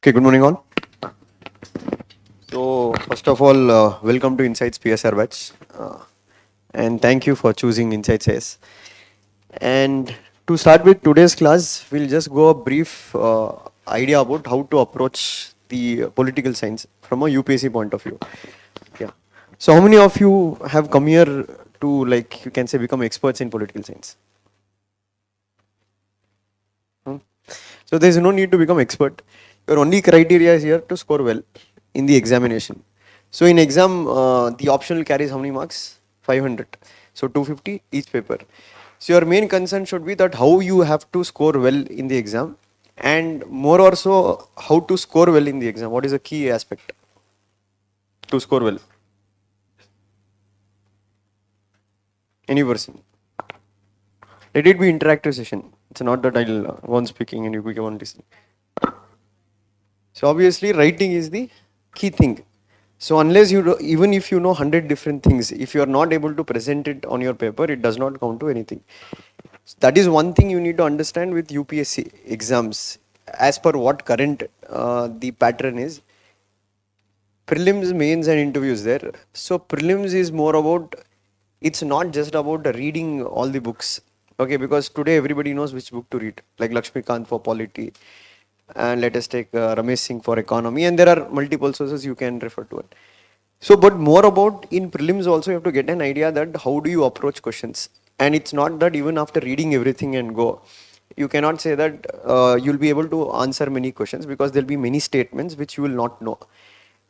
Okay, good morning all. So, first of all, welcome to Insights PSR batch. And thank you for choosing Insights AS. And to start with today's class, we'll just go a brief idea about how to approach the political science from a UPSC point of view. Yeah. So, how many of you have come here to, like, you can say, become experts in political science? Hmm? So there is no need to become expert. Your only criteria is here to score well in the examination. So in exam, the optional carries how many marks? 500. So 250 each paper. So your main concern should be that how you have to score well in the exam, and more also how to score well in the exam. What is the key aspect to score well? Any person. Let it be interactive session. It's not that I'll one speaking and you become one listening. So obviously writing is the key thing. So unless you even if you know 100 different things, if you are not able to present it on your paper, it does not count to anything. So that is one thing you need to understand with UPSC exams. As per what current the pattern is, prelims, mains, and interviews there. So prelims is more about, it's not just about reading all the books. Okay, because today everybody knows which book to read, like Lakshmikant for polity, and let us take Ramesh Singh for economy, and there are multiple sources you can refer to it. So, but more about in prelims also you have to get an idea that how do you approach questions, and it's not that even after reading everything and go, you cannot say that you'll be able to answer many questions because there'll be many statements which you will not know.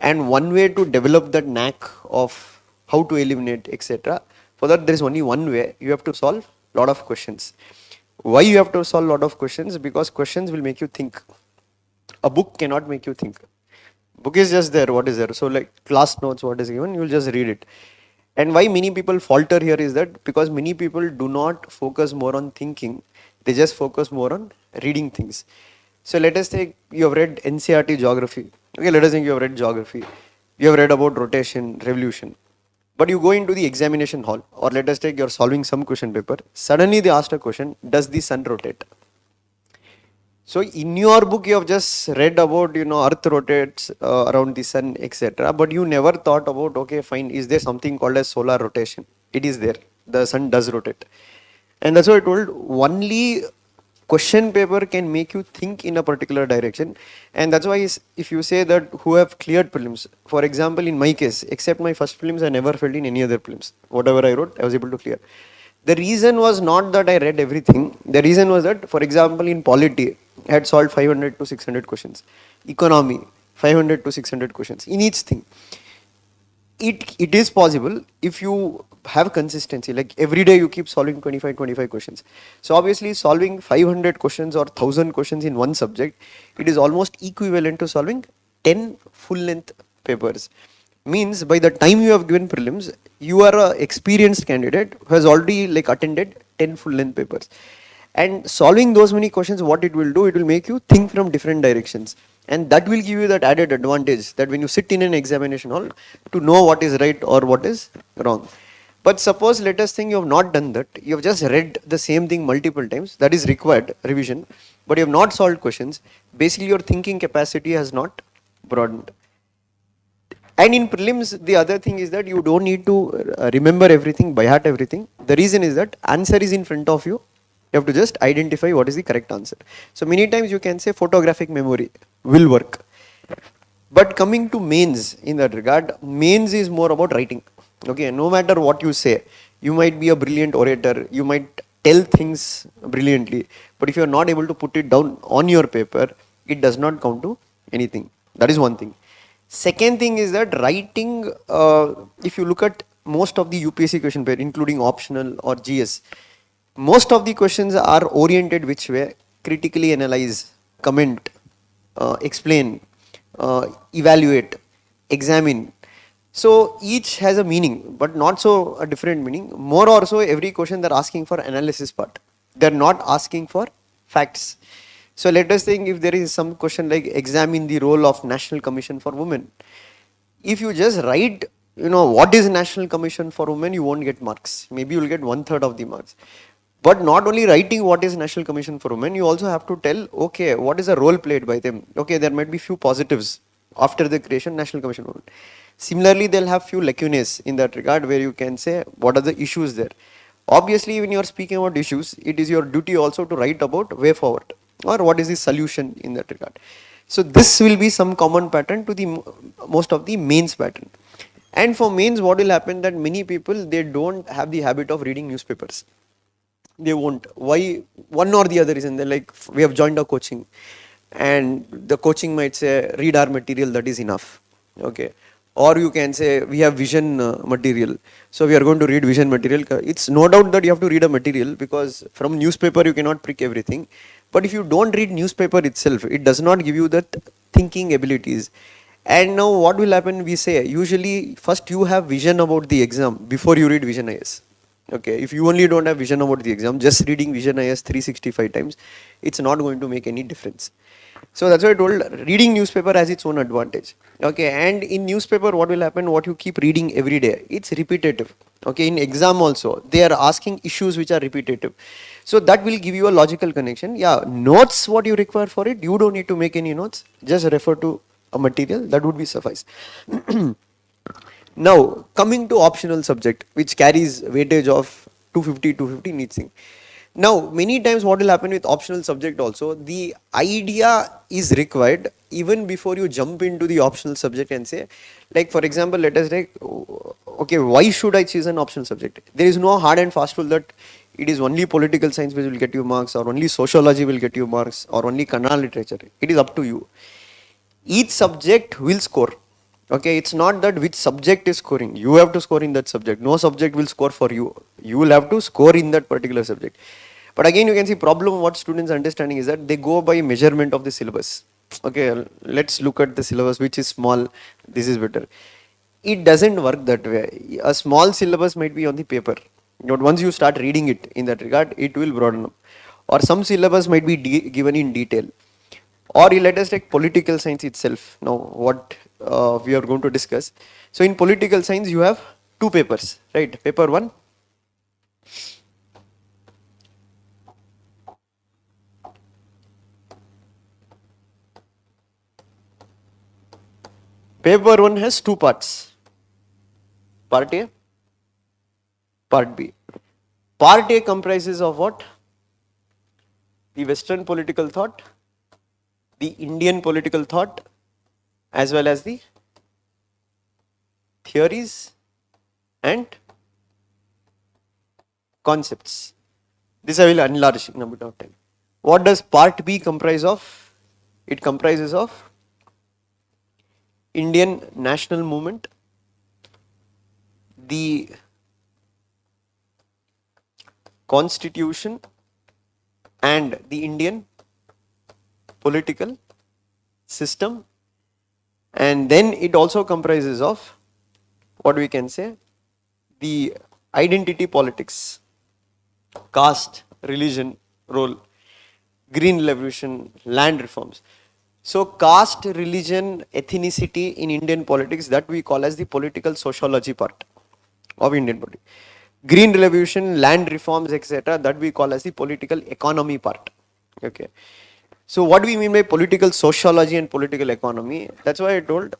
And one way to develop that knack of how to eliminate, etc. For that, there is only one way. You have to solve a lot of questions. Why you have to solve a lot of questions? Because questions will make you think. A book cannot make you think. Book is just there, what is there. So like class notes, what is given, you'll just read it. And why many people falter here is that because many people do not focus more on thinking, they just focus more on reading things. So let us take, you have read NCRT geography. Okay, let us think you have read geography. You have read about rotation, revolution. But you go into the examination hall, or let us take you're solving some question paper. Suddenly they asked a question, does the sun rotate? So in your book, you have just read about, Earth rotates around the sun, etc. But you never thought about, okay, fine, is there something called as solar rotation? It is there. The sun does rotate. And that's why I told, only question paper can make you think in a particular direction. And that's why if you say that who have cleared prelims, for example, in my case, except my first prelims, I never failed in any other prelims. Whatever I wrote, I was able to clear. The reason was not that I read everything. The reason was that, for example, in polity, I had solved 500 to 600 questions. Economy, 500 to 600 questions in each thing. It is possible if you have consistency, like every day you keep solving 25 questions. So obviously solving 500 questions or 1000 questions in one subject, it is almost equivalent to solving 10 full length papers. Means by the time you have given prelims, you are a experienced candidate who has already like attended 10 full length papers. And solving those many questions, what it will do, it will make you think from different directions. And that will give you that added advantage that when you sit in an examination hall, to know what is right or what is wrong. But suppose, let us think you have not done that. You have just read the same thing multiple times. That is required revision. But you have not solved questions. Basically, your thinking capacity has not broadened. And in prelims, the other thing is that you don't need to remember everything, by heart everything. The reason is that answer is in front of you. You have to just identify what is the correct answer. So many times you can say photographic memory will work. But coming to mains in that regard, mains is more about writing. Okay, no matter what you say, you might be a brilliant orator, you might tell things brilliantly, but if you are not able to put it down on your paper, it does not count to anything. That is one thing. Second thing is that writing, if you look at most of the UPSC question paper, including optional or GS, most of the questions are oriented which way? Critically analyze, comment, explain, evaluate, examine. So each has a meaning, but not so a different meaning. More or so, every question they're asking for analysis part. They're not asking for facts. So let us think if there is some question like examine the role of National Commission for Women. If you just write, what is National Commission for Women, you won't get marks. Maybe you'll get 1/3 of the marks. But not only writing what is National Commission for Women, you also have to tell, okay, what is the role played by them? Okay, there might be few positives after the creation National Commission for Women. Similarly, they'll have few lacunae in that regard where you can say what are the issues there. Obviously, when you are speaking about issues, it is your duty also to write about way forward or what is the solution in that regard. So this will be some common pattern to the most of the mains pattern. And for mains, what will happen that many people, they don't have the habit of reading newspapers. They won't. Why? One or the other reason. They're like, we have joined a coaching, and the coaching might say, read our material, that is enough. Okay. Or you can say, we have vision material, so we are going to read vision material. It's no doubt that you have to read a material, because from newspaper you cannot pick everything. But if you don't read newspaper itself, it does not give you that thinking abilities. And now what will happen? We say, usually first you have vision about the exam before you read vision IS. Okay, if you only don't have vision about the exam, just reading vision IS 365 times, it's not going to make any difference. So that's why I told, reading newspaper has its own advantage. Okay, and in newspaper, what will happen? What you keep reading every day, it's repetitive. Okay, in exam also, they are asking issues which are repetitive. So that will give you a logical connection. Yeah, notes, what you require for it, you don't need to make any notes. Just refer to a material, that would be suffice. Now, coming to optional subject, which carries weightage of 250, 250 needs thing. Now, many times what will happen with optional subject also, the idea is required even before you jump into the optional subject and say, like for example, let us take, okay, why should I choose an optional subject? There is no hard and fast rule that it is only political science which will get you marks, or only sociology will get you marks, or only Kannada literature. It is up to you. Each subject will score. Okay, it's not that which subject is scoring. You have to score in that subject. No subject will score for you. You will have to score in that particular subject. But again, you can see problem what students understanding is that they go by measurement of the syllabus. Okay, let's look at the syllabus, which is small. This is better. It doesn't work that way. A small syllabus might be on the paper, but once you start reading it in that regard, it will broaden up. Or some syllabus might be given in detail. Or let us take political science itself. Now, what we are going to discuss. So, in political science, you have two papers, right? Paper 1. Paper 1 has two parts. Part A, Part B. Part A comprises of what? The Western political thought, the Indian political thought, as well as the theories and concepts. This I will enlarge in a bit of time. What does Part B comprise of? It comprises of Indian national movement, the constitution and the Indian political system, and then it also comprises of what we can say the identity politics, caste, religion, role, green revolution, land reforms. So caste, religion, ethnicity in Indian politics, that we call as the political sociology part of Indian politics. Green revolution, land reforms, etc., that we call as the political economy part. Okay. So what do we mean by political sociology and political economy? That's why I told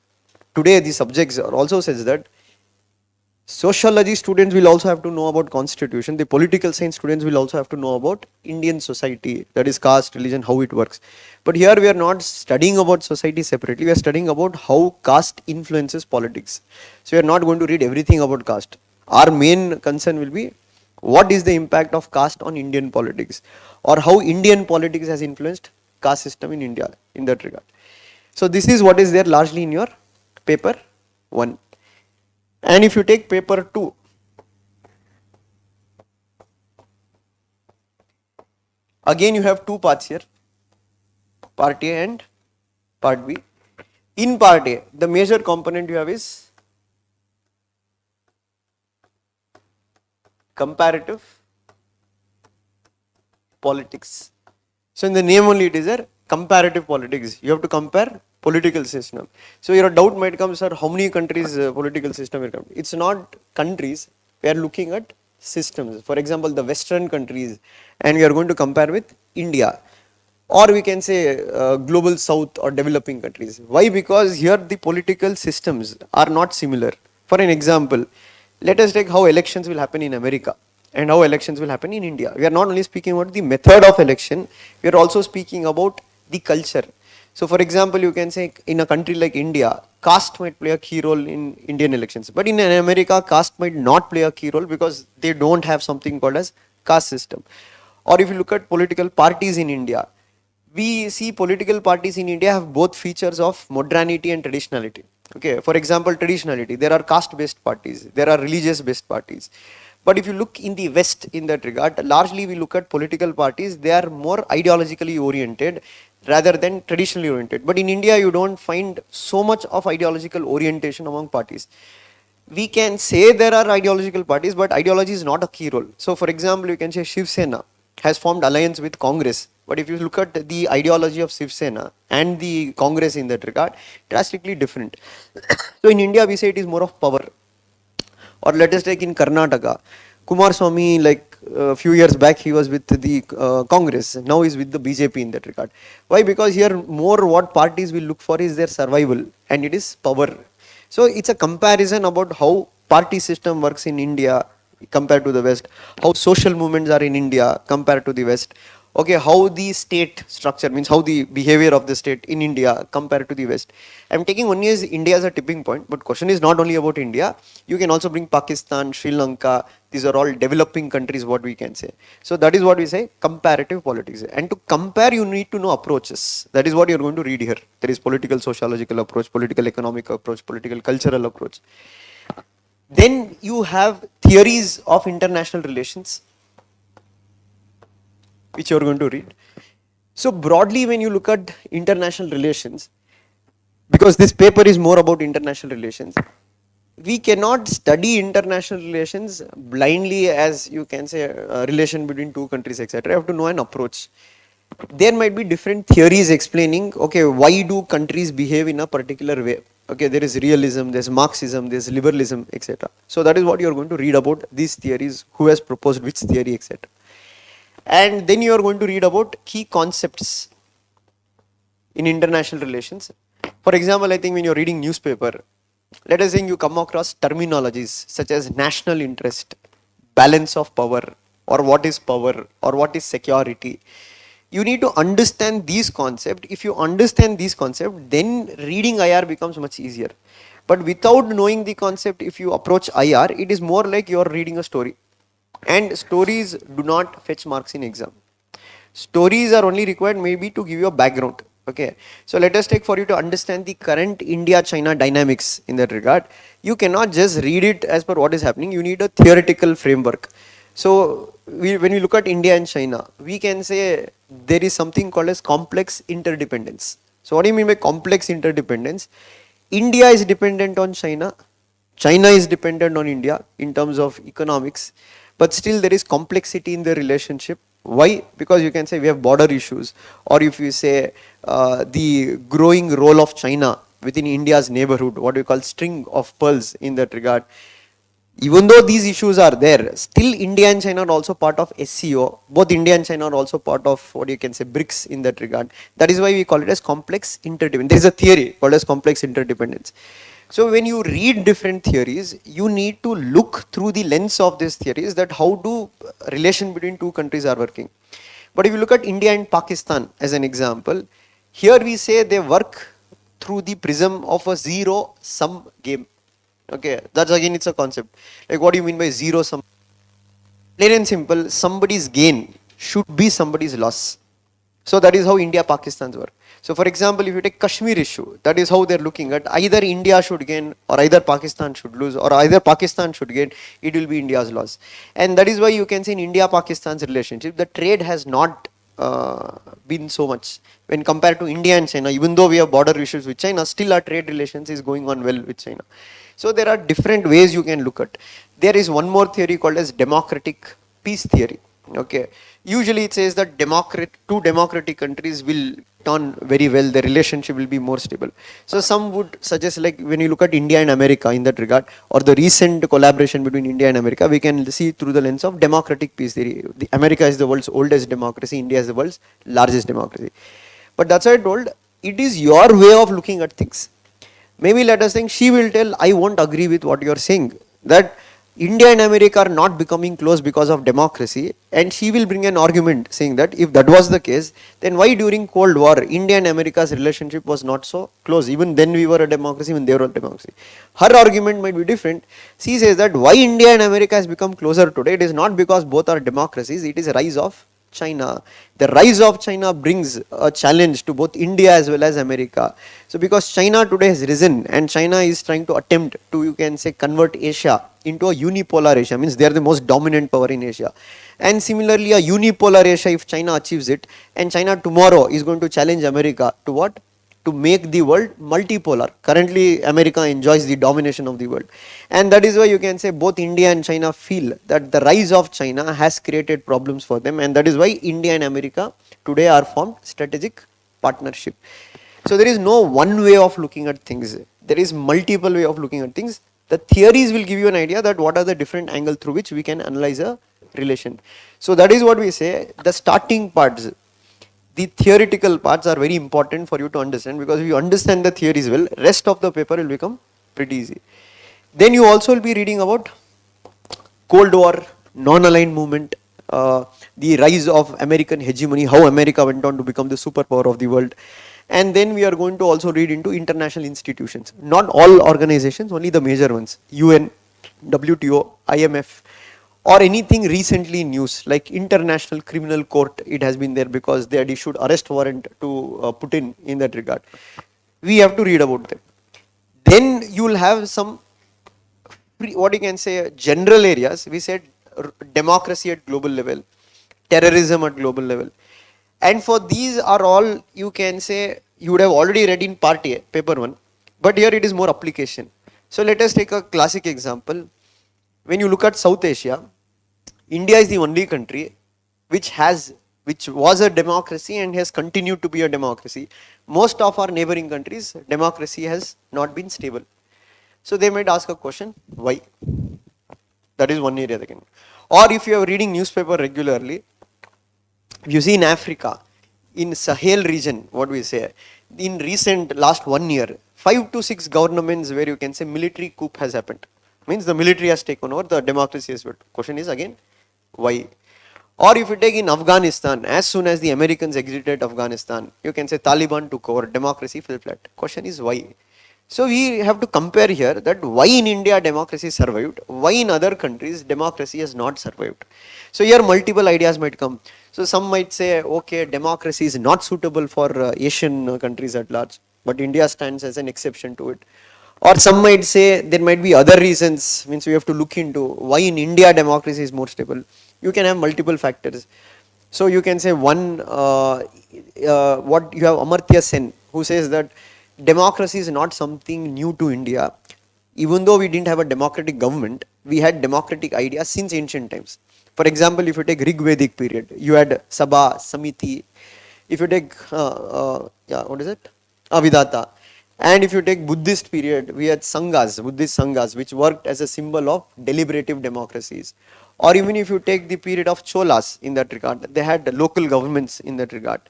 today the subjects are also says that sociology students will also have to know about constitution. The political science students will also have to know about Indian society, that is caste, religion, how it works. But here we are not studying about society separately. We are studying about how caste influences politics. So we are not going to read everything about caste. Our main concern will be what is the impact of caste on Indian politics, or how Indian politics has influenced caste system in India in that regard. So this is what is there largely in your paper 1. And if you take paper 2, again you have two parts here, part A and part B. In part A, the major component you have is comparative politics. So in the name only it is there, comparative politics. You have to compare political system. So your doubt might come, sir, how many countries political system will come? It's not countries. We are looking at systems, for example, the Western countries, and we are going to compare with India, or we can say global south or developing countries. Why? Because here the political systems are not similar. For an example, let us take how elections will happen in America and how elections will happen in India. We are not only speaking about the method of election, we are also speaking about the culture. So, for example, you can say in a country like India, caste might play a key role in Indian elections, but in America, caste might not play a key role because they don't have something called as caste system. Or if you look at political parties in India, we see political parties in India have both features of modernity and traditionality. Okay, for example, traditionality, there are caste-based parties, there are religious-based parties. But if you look in the West in that regard, largely we look at political parties, they are more ideologically oriented rather than traditionally oriented. But in India, you don't find so much of ideological orientation among parties. We can say there are ideological parties, but ideology is not a key role. So, for example, you can say Shiv Sena has formed alliance with Congress. But if you look at the ideology of Shiv Sena and the Congress in that regard, drastically different. So, in India, we say it is more of power. Or let us take in Karnataka, Kumar Swamy, like a few years back, he was with the Congress. Now he's with the BJP in that regard. Why? Because here more what parties will look for is their survival, and it is power. So it's a comparison about how party system works in India compared to the West, how social movements are in India compared to the West. Okay, how the state structure means how the behavior of the state in India compared to the West. I'm taking only as India as a tipping point, but question is not only about India. You can also bring Pakistan, Sri Lanka. These are all developing countries, what we can say. So that is what we say comparative politics. And to compare, you need to know approaches. That is what you're going to read here. There is political sociological approach, political economic approach, political cultural approach. Then you have theories of international relations, which you're going to read. So broadly, when you look at international relations, because this paper is more about international relations, we cannot study international relations blindly as you can say a relation between two countries, etc. You have to know an approach. There might be different theories explaining, okay, why do countries behave in a particular way? Okay, there is realism, there's Marxism, there's liberalism, etc. So that is what you're going to read about these theories, who has proposed which theory, etc. And then you are going to read about key concepts in international relations. For example, I think when you're reading newspaper, let us say you come across terminologies such as national interest, balance of power, or what is security. You need to understand these concepts. If you understand these concepts, then reading IR becomes much easier. But without knowing the concept, if you approach IR, it is more like you're reading a story. And stories do not fetch marks in exam. Stories are only required maybe to give you a background. Okay, so let us take for you to understand the current India-China dynamics in that regard. You cannot just read it as per what is happening. You need a theoretical framework. So when we look at India and China, we can say there is something called as complex interdependence. So what do you mean by complex interdependence? India is dependent on China. China is dependent on India in terms of economics. But still there is complexity in the relationship. Why? Because you can say we have border issues, or if you say the growing role of China within India's neighborhood, what we call string of pearls in that regard. Even though these issues are there, still India and China are also part of SCO. Both India and China are also part of what you can say BRICS in that regard. That is why we call it as complex interdependence. There is a theory called as complex interdependence. So when you read different theories, you need to look through the lens of these theories, that how do relation between two countries are working. But if you look at India and Pakistan as an example, here we say they work through the prism of a zero sum game. Okay, that's again it's a concept. Like what do you mean by zero sum? Plain and simple, somebody's gain should be somebody's loss. So that is how India-Pakistan's work. So for example, if you take Kashmir issue, that is how they're looking at either India should gain or either Pakistan should lose or either Pakistan should gain, it will be India's loss. And that is why you can see in India-Pakistan's relationship, the trade has not been so much. When compared to India and China, even though we have border issues with China, still our trade relations is going on well with China. So there are different ways you can look at. There is one more theory called as democratic peace theory. Okay. Usually it says that two democratic countries will turn very well, the relationship will be more stable. So some would suggest, like when you look at India and America in that regard, or the recent collaboration between India and America, we can see through the lens of democratic peace theory. America is the world's oldest democracy, India is the world's largest democracy. But that's why I told, it is your way of looking at things. Maybe let us think, she will tell, I won't agree with what you are saying, that India and America are not becoming close because of democracy, and she will bring an argument saying that if that was the case, then why during Cold War India and America's relationship was not so close? Even then we were a democracy, when they were a democracy. Her argument might be different. She says that why India and America has become closer today, it is not because both are democracies, it is a rise of China. The rise of China brings a challenge to both India as well as America. So because China today has risen, and China is trying to attempt to, you can say, convert Asia into a unipolar Asia, means they are the most dominant power in Asia. And similarly, a unipolar Asia, if China achieves it, and China tomorrow is going to challenge America to what? To make the world multipolar. Currently, America enjoys the domination of the world. And that is why you can say both India and China feel that the rise of China has created problems for them. And that is why India and America today are formed strategic partnership. So there is no one way of looking at things. There is multiple way of looking at things. The theories will give you an idea that what are the different angles through which we can analyze a relation. So that is what we say, the starting parts, the theoretical parts are very important for you to understand, because if you understand the theories well, rest of the paper will become pretty easy. Then you also will be reading about Cold War, non-aligned movement, the rise of American hegemony, how America went on to become the superpower of the world. And then we are going to also read into international institutions. Not all organizations, only the major ones. UN, WTO, IMF, or anything recently in news like International Criminal Court. It has been there because they had issued arrest warrant to Putin in that regard. We have to read about them. Then you will have some, what you can say, general areas. We said democracy at global level, terrorism at global level. And for these are all, you can say, you would have already read in part A, paper 1, but here it is more application. So let us take a classic example. When you look at South Asia, India is the only country which was a democracy and has continued to be a democracy. Most of our neighboring countries, democracy has not been stable. So they might ask a question, why? That is one area they can. Or if you are reading newspaper regularly, if you see in Africa, in Sahel region, what we say, in recent last 1 year, 5 to 6 governments where you can say military coup has happened. Means the military has taken over, the democracy has built. Question is again, why? Or if you take in Afghanistan, as soon as the Americans exited Afghanistan, you can say Taliban took over, democracy fell flat. Question is why? So we have to compare here that why in India democracy survived, why in other countries democracy has not survived. So here multiple ideas might come. So some might say, okay, democracy is not suitable for Asian countries at large, but India stands as an exception to it. Or some might say there might be other reasons, means we have to look into why in India democracy is more stable. You can have multiple factors. So you can say one, what you have Amartya Sen, who says that democracy is not something new to India. Even though we didn't have a democratic government, we had democratic ideas since ancient times. For example, if you take Rig Vedic period, you had Sabha, Samiti. If you take, what is it? Avidata. And if you take Buddhist period, we had Sanghas, Buddhist Sanghas, which worked as a symbol of deliberative democracies. Or even if you take the period of Cholas in that regard, they had local governments in that regard.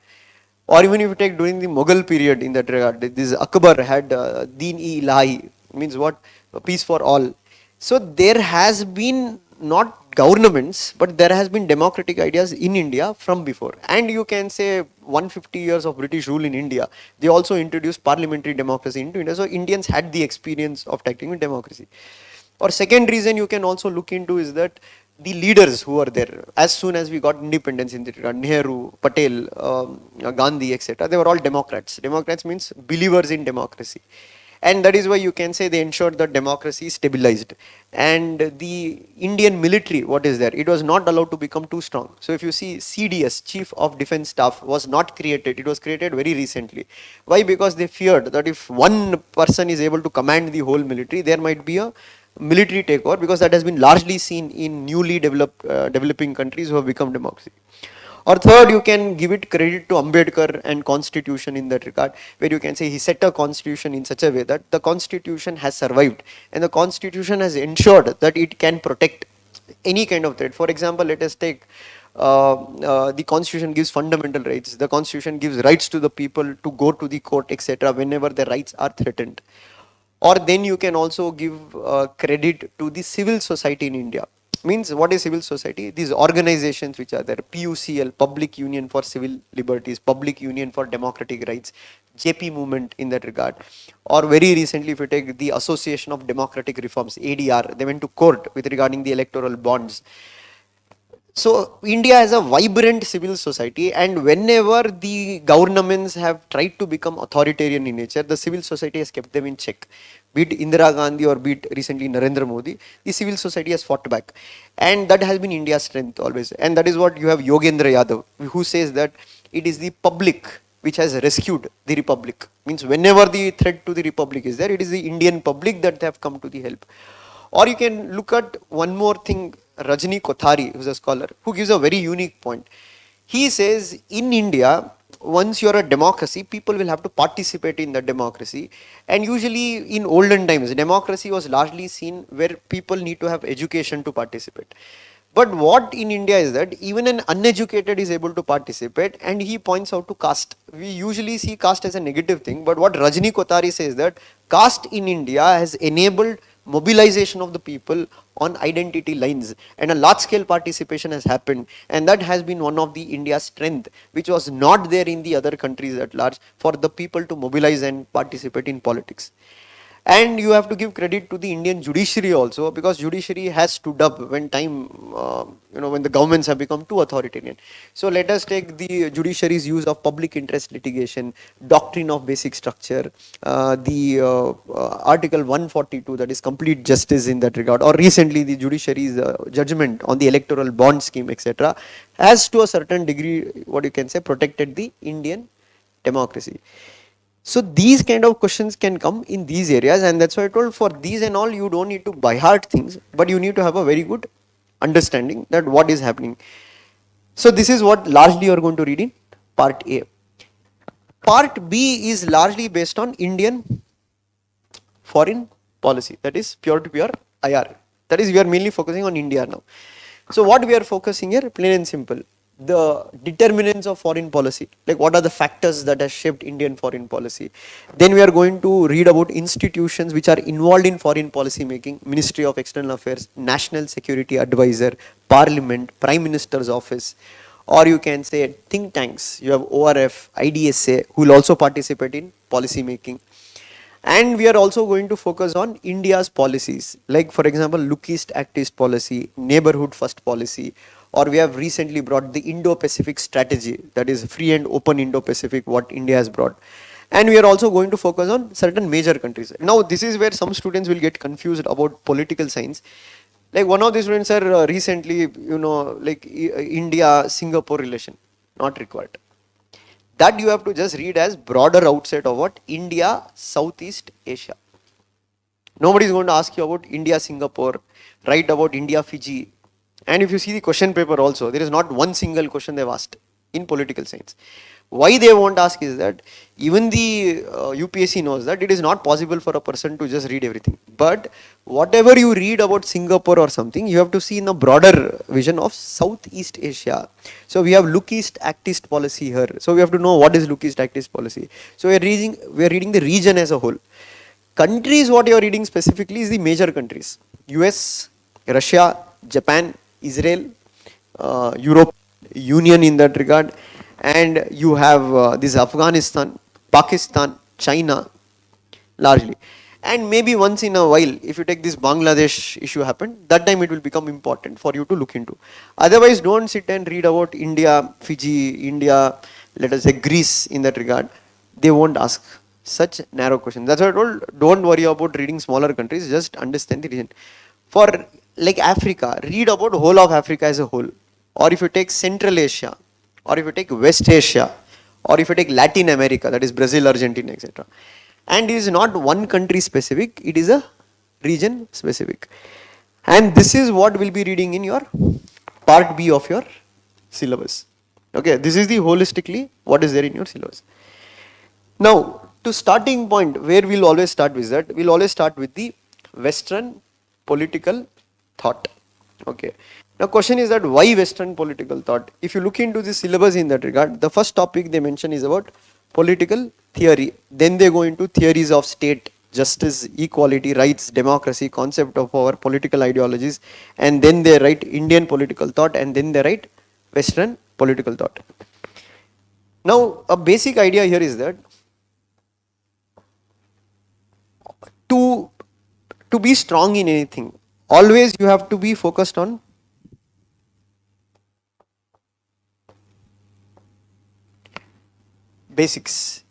Or even if you take during the Mughal period in that regard, this Akbar had Deen-e-Ilahi, means what? Peace for all. So there has been not governments, but there has been democratic ideas in India from before. And you can say 150 years of British rule in India, they also introduced parliamentary democracy into India. So Indians had the experience of tackling with democracy. Or second reason you can also look into is that the leaders who were there, as soon as we got independence in the regard, Nehru, Patel, Gandhi, etc., they were all Democrats. Democrats means believers in democracy. And that is why you can say they ensured that democracy is stabilized. And the Indian military, what is there? It was not allowed to become too strong. So if you see CDS, Chief of Defense Staff, was not created. It was created very recently. Why? Because they feared that if one person is able to command the whole military, there might be a military takeover, because that has been largely seen in newly developing countries who have become democracy. Or third, you can give it credit to Ambedkar and constitution in that regard, where you can say he set a constitution in such a way that the constitution has survived and the constitution has ensured that it can protect any kind of threat. For example, let us take the constitution gives fundamental rights. The constitution gives rights to the people to go to the court, etc., whenever their rights are threatened. Or then you can also give credit to the civil society in India. Means, what is civil society? These organizations which are there: PUCL, Public Union for Civil Liberties, Public Union for Democratic Rights, JP movement in that regard. Or very recently, if you take the Association of Democratic Reforms, ADR, they went to court with regarding the electoral bonds. So India has a vibrant civil society, and whenever the governments have tried to become authoritarian in nature, the civil society has kept them in check. Be it Indira Gandhi or be it recently Narendra Modi, the civil society has fought back. And that has been India's strength always. And that is what you have Yogendra Yadav, who says that it is the public which has rescued the republic. Means, whenever the threat to the republic is there, it is the Indian public that have come to the help. Or you can look at one more thing, Rajni Kothari, who's a scholar, who gives a very unique point. He says, in India, once you're a democracy, people will have to participate in the democracy. And usually in olden times, democracy was largely seen where people need to have education to participate. But what in India is that even an uneducated is able to participate, and he points out to caste. We usually see caste as a negative thing, but what Rajni Kothari says that caste in India has enabled mobilization of the people on identity lines, and a large scale participation has happened, and that has been one of the India's strength, which was not there in the other countries at large, for the people to mobilize and participate in politics. And you have to give credit to the Indian judiciary also, because judiciary has stood up when when the governments have become too authoritarian. So let us take the judiciary's use of public interest litigation, doctrine of basic structure, the Article 142, that is complete justice in that regard, or recently the judiciary's judgment on the electoral bond scheme, etc., has to a certain degree, what you can say, protected the Indian democracy. So these kind of questions can come in these areas, and that's why I told, for these and all, you don't need to by heart things, but you need to have a very good understanding that what is happening. So this is what largely you are going to read in part A. Part B is largely based on Indian foreign policy, that is pure to pure IR. That is, we are mainly focusing on India now. So what we are focusing here, plain and simple, the determinants of foreign policy, like what are the factors that have shaped Indian foreign policy. Then we are going to read about institutions which are involved in foreign policy making: Ministry of External Affairs, National Security Advisor, Parliament, Prime Minister's Office, or you can say think tanks. You have ORF, IDSA, who will also participate in policy making. And we are also going to focus on India's policies, like for example, Look East Act East policy, Neighborhood First policy, or we have recently brought the Indo-Pacific strategy, that is free and open Indo-Pacific, what India has brought. And we are also going to focus on certain major countries. Now this is where some students will get confused about political science. Like one of the students said recently, like India-Singapore relation, not required. That you have to just read as broader outset of what? India, Southeast Asia. Nobody is going to ask you about India, Singapore, write about India, Fiji. And if you see the question paper also, there is not one single question they have asked in political science. Why they won't ask is that even the UPSC knows that it is not possible for a person to just read everything. But whatever you read about Singapore or something, you have to see in a broader vision of Southeast Asia. So we have Look East Act East policy here. So we have to know what is Look East Act East policy. So we are reading the region as a whole. Countries, what you are reading specifically is the major countries: US, Russia, Japan, Israel, Europe Union in that regard, and you have this Afghanistan, Pakistan, China, largely. And maybe once in a while, if you take this Bangladesh issue happen, that time it will become important for you to look into. Otherwise, don't sit and read about India, Fiji, India, let us say Greece in that regard. They won't ask such narrow questions. That's why I told, don't worry about reading smaller countries, just understand the region. For like Africa, read about whole of Africa as a whole. Or if you take Central Asia, or if you take West Asia, or if you take Latin America, that is Brazil, Argentina, etc. And it is not one country specific, it is a region specific. And this is what we'll be reading in your part B of your syllabus. Okay, this is the holistically what is there in your syllabus. Now, to starting point, where we'll always start with that, we'll always start with the Western political thought. Okay. Now, question is that why Western political thought? If you look into the syllabus in that regard, the first topic they mention is about political theory. Then they go into theories of state, justice, equality, rights, democracy, concept of power, political ideologies, and then they write Indian political thought, and then they write Western political thought. Now, a basic idea here is that to be strong in anything, always you have to be focused on basics.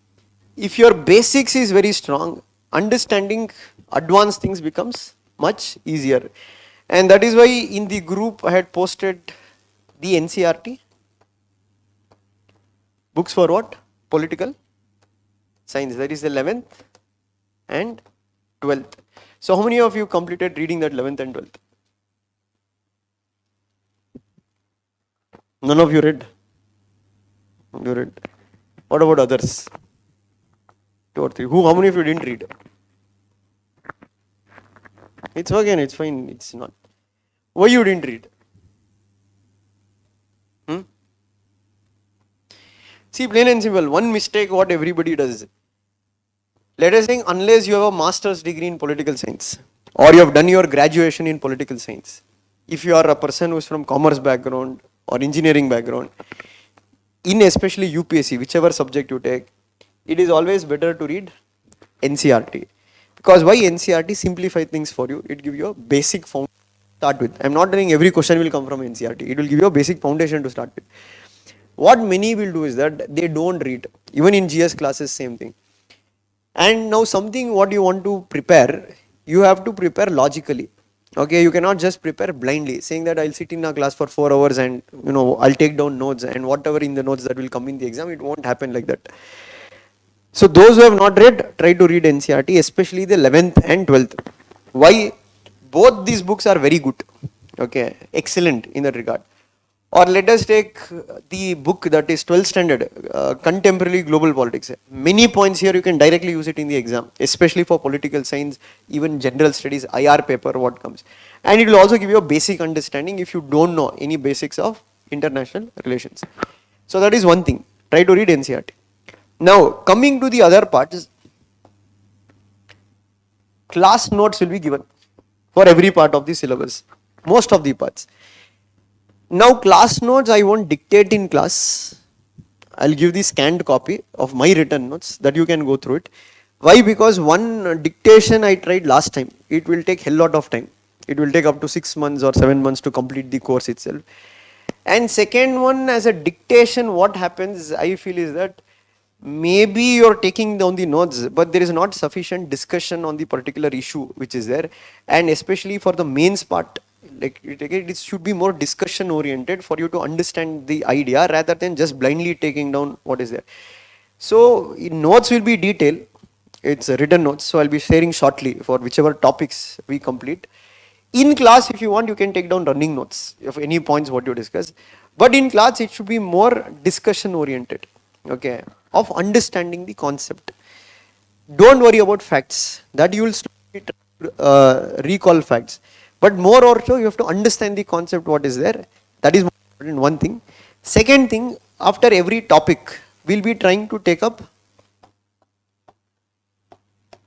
If your basics is very strong, understanding advanced things becomes much easier. And that is why in the group I had posted the NCRT books for what? Political science. That is the 11th and 12th. So how many of you completed reading that 11th and 12th? None of you read? You read. What about others? 2 or 3. How many of you didn't read? It's again, it's fine, it's not. Why you didn't read? See, plain and simple, one mistake what everybody does. Let us say, unless you have a master's degree in political science, or you have done your graduation in political science, if you are a person who is from commerce background or engineering background, in especially UPSC, whichever subject you take, it is always better to read NCRT. Because why NCRT? Simplify things for you. It gives you a basic foundation to start with. I am not saying every question will come from NCRT. It will give you a basic foundation to start with. What many will do is that they don't read. Even in GS classes, same thing. And now something what you want to prepare, you have to prepare logically. Okay, you cannot just prepare blindly, saying that I'll sit in a class for 4 hours and I'll take down notes and whatever in the notes that will come in the exam, it won't happen like that. So those who have not read, try to read NCRT, especially the 11th and 12th. Why? Both these books are very good. Okay, excellent in that regard. Or let us take the book that is 12th standard, Contemporary Global Politics. Many points here you can directly use it in the exam, especially for political science, even general studies, IR paper, what comes. And it will also give you a basic understanding if you don't know any basics of international relations. So that is one thing. Try to read NCRT. Now, coming to the other parts, class notes will be given for every part of the syllabus, most of the parts. Now, class notes I won't dictate in class. I'll give the scanned copy of my written notes that you can go through it. Why? Because one dictation I tried last time, it will take hell lot of time. It will take up to 6 months or 7 months to complete the course itself. And second one, as a dictation, what happens, I feel is that maybe you're taking down the notes, but there is not sufficient discussion on the particular issue which is there. And especially for the mains part, like it should be more discussion oriented for you to understand the idea rather than just blindly taking down what is there. So notes will be detailed. It's written notes, so I'll be sharing shortly for whichever topics we complete. In class, if you want, you can take down running notes of any points what you discuss. But in class, it should be more discussion oriented, okay, of understanding the concept. Don't worry about facts, that you will slowly recall facts. But more also, you have to understand the concept what is there. That is one thing. Second thing, after every topic, we'll be trying to take up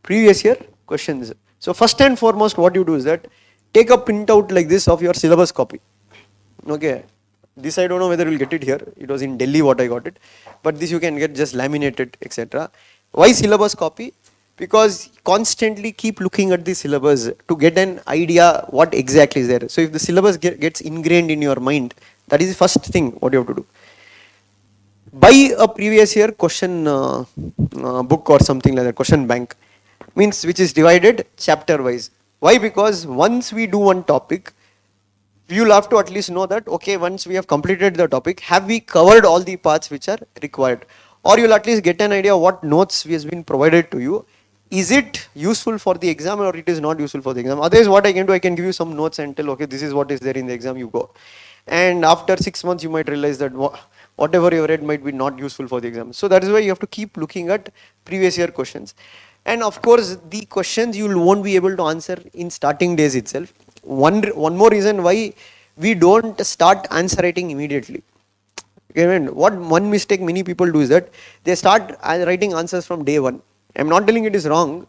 previous year questions. So first and foremost, what you do is that take a printout like this of your syllabus copy. Okay, this I don't know whether you'll get it here. It was in Delhi what I got it, but this you can get just laminated, etc. Why syllabus copy? Because constantly keep looking at the syllabus to get an idea what exactly is there. So if the syllabus gets ingrained in your mind, that is the first thing what you have to do. Buy a previous year question book or something like that, question bank, means which is divided chapter wise. Why? Because once we do one topic, you will have to at least know that, okay, once we have completed the topic, have we covered all the parts which are required? Or you will at least get an idea what notes has been provided to you. is it useful for the exam or it is not useful for the exam? Otherwise, what I can do, I can give you some notes and tell, okay, this is what is there in the exam, you go. And after 6 months, you might realize that whatever you read might be not useful for the exam. So that is why you have to keep looking at previous year questions. And of course, the questions you won't be able to answer in starting days itself. One more reason why we don't start answer writing immediately. Okay, what one mistake many people do is that they start writing answers from day one. I'm not telling it is wrong,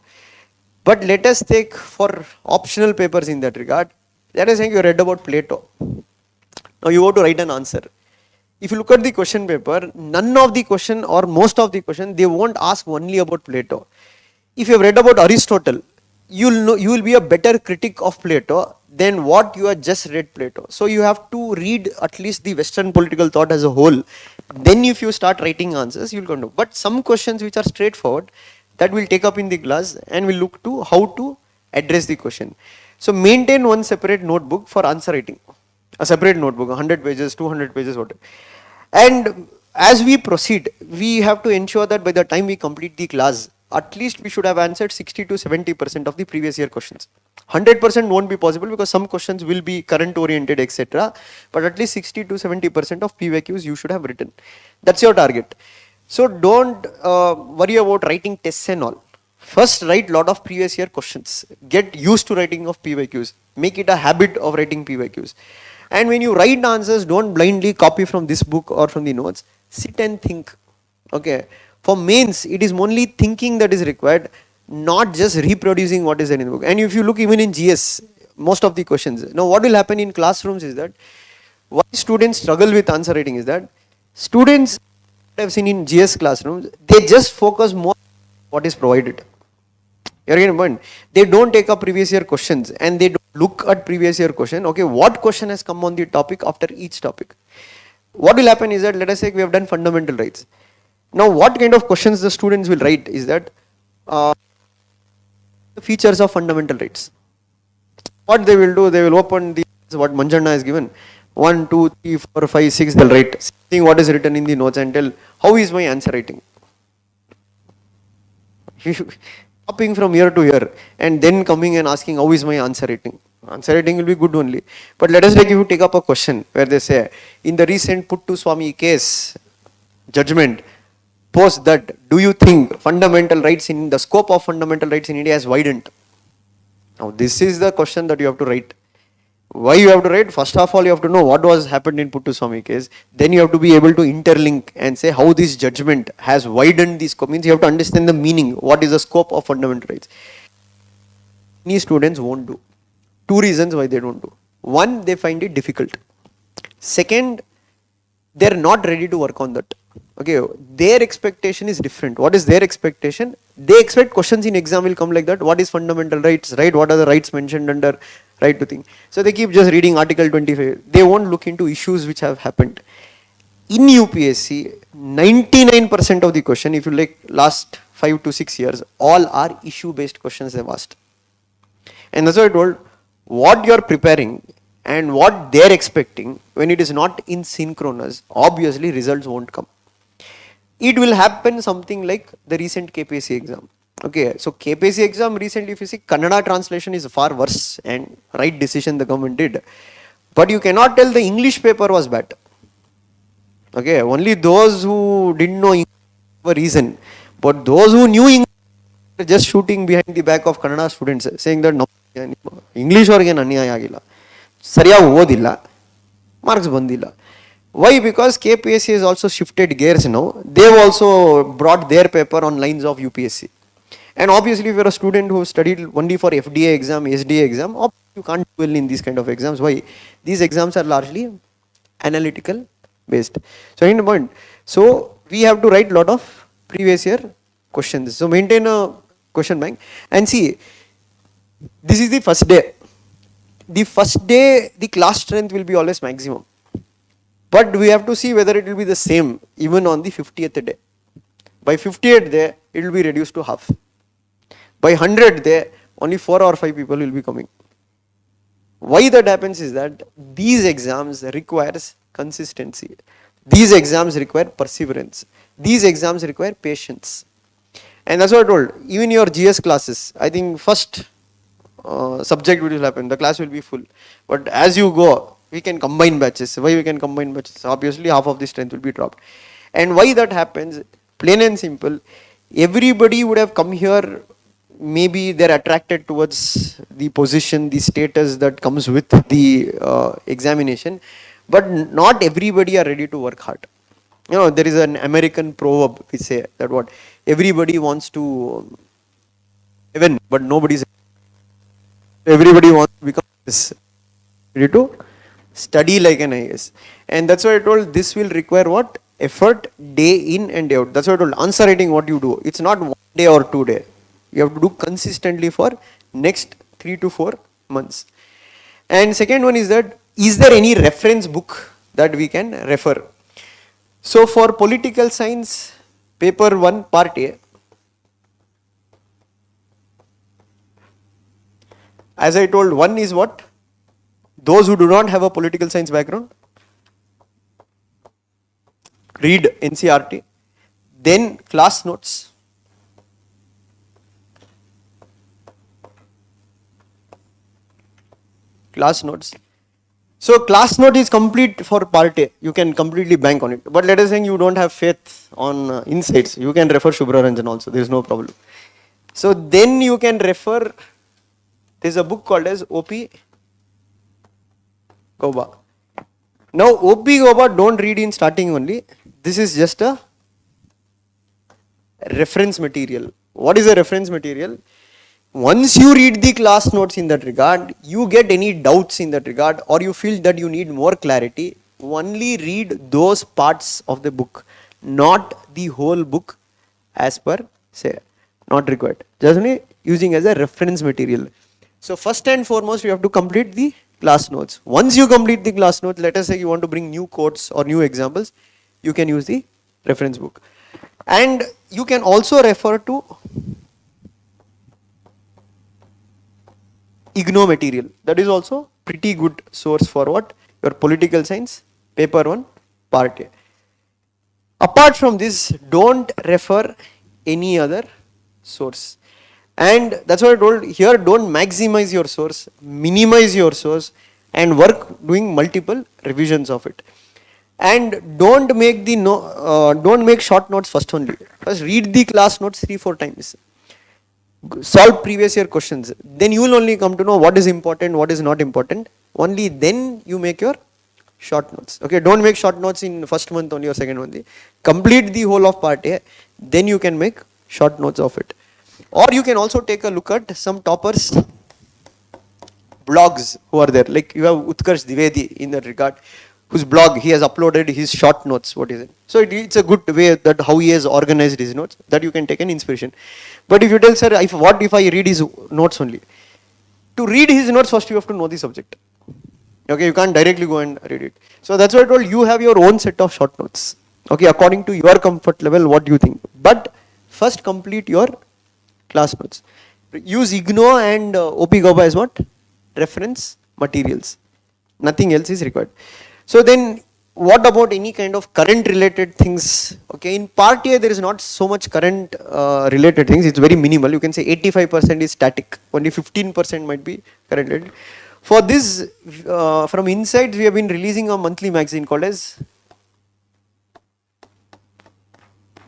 but let us take for optional papers in that regard. Let us say you read about Plato. Now you have to write an answer. If you look at the question paper, none of the question or most of the question, they won't ask only about Plato. If you have read about Aristotle, you will be a better critic of Plato than what you have just read Plato. So you have to read at least the Western political thought as a whole. Then if you start writing answers, you will come to. But some questions which are straightforward, that we'll take up in the class and we'll look to how to address the question. So maintain one separate notebook for answer writing. A separate notebook, 100 pages, 200 pages, whatever. And as we proceed, we have to ensure that by the time we complete the class, at least we should have answered 60 to 70% of the previous year questions. 100% won't be possible because some questions will be current oriented, etc. But at least 60 to 70% of PYQs you should have written. That's your target. So don't worry about writing tests and all. First write lot of previous year questions. Get used to writing of PYQs. Make it a habit of writing PYQs. And when you write answers, don't blindly copy from this book or from the notes. Sit and think. Okay. For mains, it is only thinking that is required, not just reproducing what is there in the book. And if you look even in GS, most of the questions. Now what will happen in classrooms is that, why students struggle with answer writing is that, students I have seen in GS classrooms, they just focus more on what is provided. You're getting point. They don't take up previous year questions and they don't look at previous year question. Okay, what question has come on the topic after each topic? What will happen is that, let us say we have done fundamental rights. Now what kind of questions the students will write is that, the features of fundamental rights. What they will do, they will open the, what Manjana has given, 1, 2, 3, 4, 5, 6, they'll write, seeing what is written in the notes and tell, how is my answer writing? Hopping from year to year and then coming and asking, how is my answer writing? Answer writing will be good only. But let us take, if you take up a question where they say, in the recent Puttu Swami case, judgment, post that, do you think fundamental rights in the scope of fundamental rights in India has widened? Now this is the question that you have to write. Why you have to write? First of all, you have to know what was happened in Puttu Swami case. Then you have to be able to interlink and say how this judgment has widened the scope. Means you have to understand the meaning. What is the scope of fundamental rights? Many students won't do. Two reasons why they don't do. One, they find it difficult. Second, they're not ready to work on that. Okay, their expectation is different. What is their expectation? They expect questions in exam will come like that. What is fundamental rights, right? What are the rights mentioned under right to think? So they keep just reading article 25. They won't look into issues which have happened. In UPSC, 99% of the question, if you like last 5 to 6 years, all are issue based questions they've asked. And that's why I told, what you're preparing and what they're expecting, when it is not in synchronous, obviously results won't come. It will happen something like the recent KPSC exam. Okay, so KPSC exam recently, if you see, Kannada translation is far worse, and right decision the government did. But you cannot tell the English paper was bad. Okay, only those who didn't know English were reason. But those who knew English were just shooting behind the back of Kannada students, saying that no, English ಅವ್ರಿಗೆ ಅನ್ಯಾಯ ಆಗಿಲ್ಲ, ಸರಿಯಾಗಿ ಓದಿಲ್ಲ, marks ಬಂದಿಲ್ಲ. Why? Because KPSC has also shifted gears now. They've also brought their paper on lines of UPSC. And obviously, if you're a student who studied only for FDA exam, SDA exam, you can't do well in these kind of exams. Why? These exams are largely analytical based. So, in the point, so we have to write a lot of previous year questions. So, maintain a question bank and see. This is the first day. The first day, the class strength will be always maximum. But we have to see whether it will be the same even on the 50th day. By 50th day, it will be reduced to half. By 100th day, only 4 or 5 people will be coming. Why that happens is that these exams requires consistency. These exams require perseverance. These exams require patience. And that's what I told. Even your GS classes, I think first subject will happen, the class will be full. But as you go, we can combine batches. Why we can combine batches? Obviously, half of the strength will be dropped. And why that happens? Plain and simple. Everybody would have come here. Maybe they're attracted towards the position, the status that comes with the examination. But not everybody are ready to work hard. You know, there is an American proverb we say that what everybody wants to heaven, but nobody's. Everybody wants to become this. Ready to study like an IAS. And that's why I told this will require what? Effort day in and day out. That's why I told answer writing what you do. It's not 1 day or 2 day. You have to do consistently for next 3 to 4 months. And second one is that, is there any reference book that we can refer? So for political science, paper 1, part A, as I told, one is what? Those who do not have a political science background, read NCRT, then class notes. Class notes. So class note is complete for part A. You can completely bank on it. But let us say you don't have faith on insights. You can refer Shubhra Ranjan also. There is no problem. So then you can refer. There is a book called as OP Goba. Now OP Goba don't read in starting only. This is just a reference material. What is a reference material? Once you read the class notes in that regard, you get any doubts in that regard, or you feel that you need more clarity, only read those parts of the book, not the whole book as per say, not required. Just using as a reference material. So first and foremost, you have to complete the class notes. Once you complete the class notes, let us say you want to bring new quotes or new examples, you can use the reference book. And you can also refer to IGNO material. That is also pretty good source for what? Your political science, paper 1, part A. Apart from this, don't refer any other source. And that's what I told here, don't maximize your source, minimize your source and work doing multiple revisions of it. And don't make the don't make short notes first only. First read the class notes 3-4 times. Solve previous year questions, then you will only come to know what is important, what is not important. Only then you make your short notes. Okay, don't make short notes in first month only or second month. Complete the whole of part A, then you can make short notes of it. Or you can also take a look at some toppers blogs who are there. Like you have Utkarsh Dwivedi in that regard, whose blog he has uploaded his short notes. What is it? So it's a good way that how he has organized his notes, that you can take an inspiration. But if you tell sir, what if I read his notes only? To read his notes first you have to know the subject. Okay, you can't directly go and read it. So that's why I told you have your own set of short notes. Okay, according to your comfort level, what do you think? But first complete your class notes. Use IGNO and OP Goba as what? Reference materials. Nothing else is required. So then what about any kind of current related things? Okay, in part A there is not so much current related things. It's very minimal. You can say 85% is static. Only 15% might be current related. For this, from Insights we have been releasing a monthly magazine called as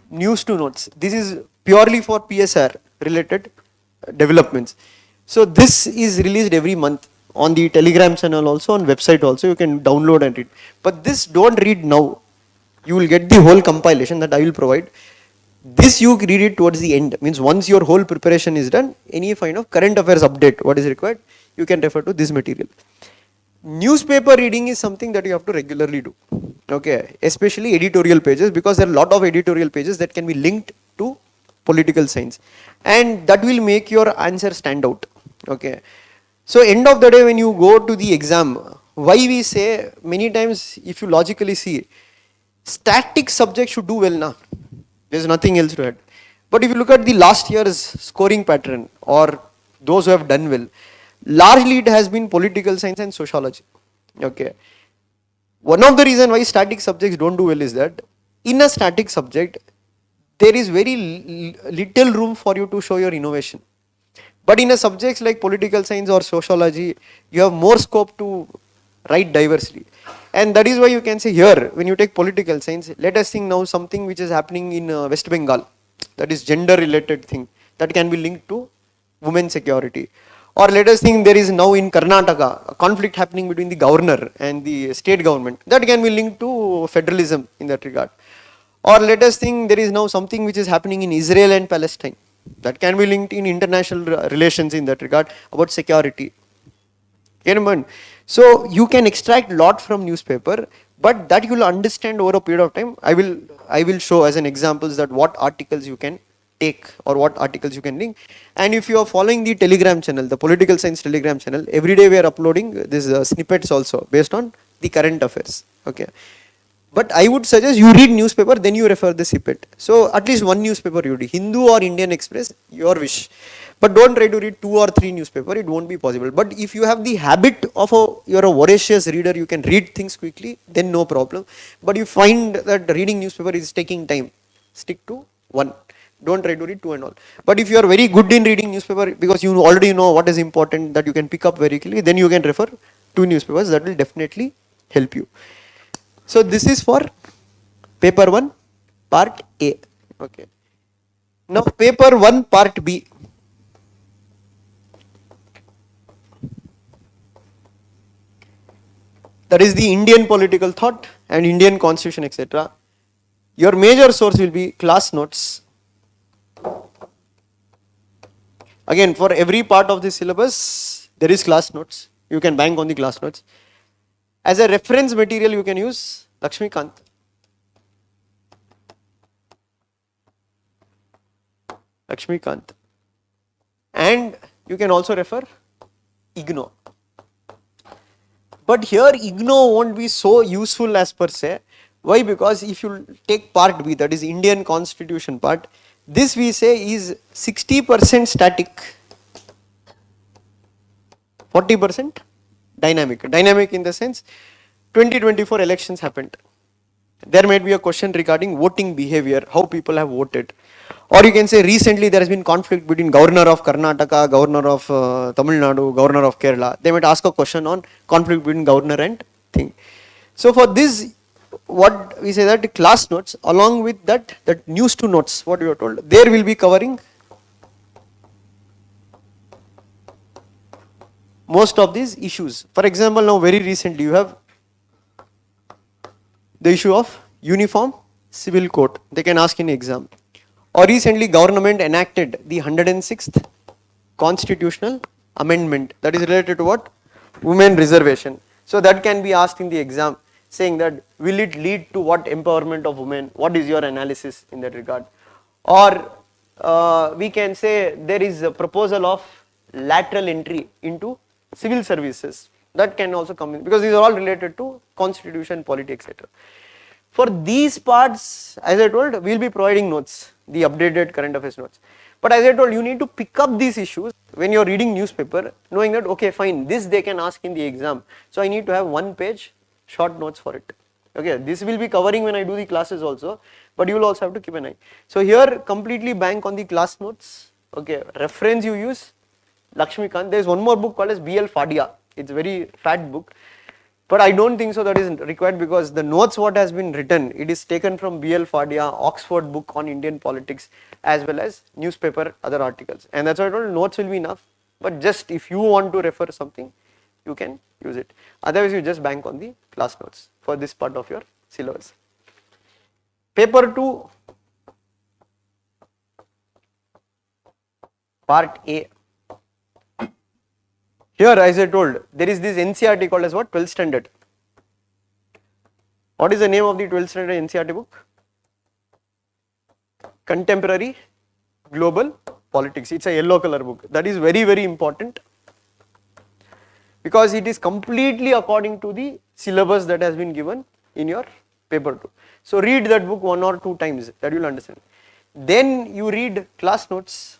News to Notes. This is purely for PSIR related developments. So this is released every month. On the Telegram channel also, on website also, you can download and read. But this don't read now. You will get the whole compilation that I will provide. This you read it towards the end. Means once your whole preparation is done, any kind of current affairs update, what is required, you can refer to this material. Newspaper reading is something that you have to regularly do. Okay, especially editorial pages, because there are a lot of editorial pages that can be linked to political science. And that will make your answer stand out. Okay. So end of the day when you go to the exam, why we say many times if you logically see, static subject should do well now. There is nothing else to add. But if you look at the last year's scoring pattern or those who have done well, largely it has been political science and sociology. Okay. One of the reasons why static subjects don't do well is that in a static subject, there is very little room for you to show your innovation. But in a subjects like political science or sociology, you have more scope to write diversely. And that is why you can say here, when you take political science, let us think now something which is happening in West Bengal, that is gender related thing, that can be linked to women security. Or let us think there is now in Karnataka a conflict happening between the governor and the state government, that can be linked to federalism in that regard. Or let us think there is now something which is happening in Israel and Palestine, that can be linked in international relations in that regard about security. So you can extract lot from newspaper, but that you will understand over a period of time. I will show as an examples that what articles you can take or what articles you can link. And if you are following the Telegram channel, the political science Telegram channel, every day we are uploading these snippets also based on the current affairs. Okay. But I would suggest you read newspaper, then you refer the snippet. So at least one newspaper you read, Hindu or Indian Express, your wish. But don't try to read 2 or 3 newspaper, it won't be possible. But if you have the habit of you're a voracious reader, you can read things quickly, then no problem. But you find that reading newspaper is taking time, stick to one. Don't try to read 2 and all. But if you are very good in reading newspaper, because you already know what is important that you can pick up very quickly, then you can refer 2 newspapers, that will definitely help you. So this is for paper 1 part A. Okay. Now paper 1 part B. That is the Indian political thought and Indian constitution, etc. Your major source will be class notes. Again, for every part of the syllabus there is class notes. You can bank on the class notes. As a reference material you can use Lakshmikant. And you can also refer IGNO. But here IGNO won't be so useful as per se. Why? Because if you take part B, that is Indian constitution part, this we say is 60% static, 40% dynamic. Dynamic in the sense 2024 elections happened. There might be a question regarding voting behavior, how people have voted. Or you can say recently there has been conflict between governor of Karnataka, governor of Tamil Nadu, governor of Kerala. They might ask a question on conflict between governor and thing. So for this, what we say that class notes, along with that news to notes, what you are told, there will be covering most of these issues. For example, now very recently you have the issue of uniform civil code. They can ask in exam. Or recently government enacted the 106th constitutional amendment, that is related to what? Women reservation. So that can be asked in the exam, saying that will it lead to what empowerment of women? What is your analysis in that regard? Or we can say there is a proposal of lateral entry into civil services. That can also come in, because these are all related to constitution, politics, etc. For these parts, as I told, we will be providing notes, the updated current affairs notes. But as I told, you need to pick up these issues when you are reading newspaper, knowing that okay fine, this they can ask in the exam. So I need to have 1 page short notes for it. Okay, this will be covering when I do the classes also, but you will also have to keep an eye. So here completely bank on the class notes. Okay, reference you use Lakshmikant. There is one more book called as BL Fadia. It's a very fat book. But I don't think so that is required, because the notes what has been written, it is taken from BL Fadia, Oxford book on Indian politics, as well as newspaper, other articles. And that's why I told notes will be enough. But just if you want to refer something, you can use it. Otherwise you just bank on the class notes for this part of your syllabus. Paper 2, part A. Here, as I told, there is this NCERT called as what? 12th standard. What is the name of the 12th standard NCERT book? Contemporary Global Politics. It's a yellow color book. That is very, very important, because it is completely according to the syllabus that has been given in your paper 2. So read that book 1 or 2 times, that you will understand. Then you read class notes.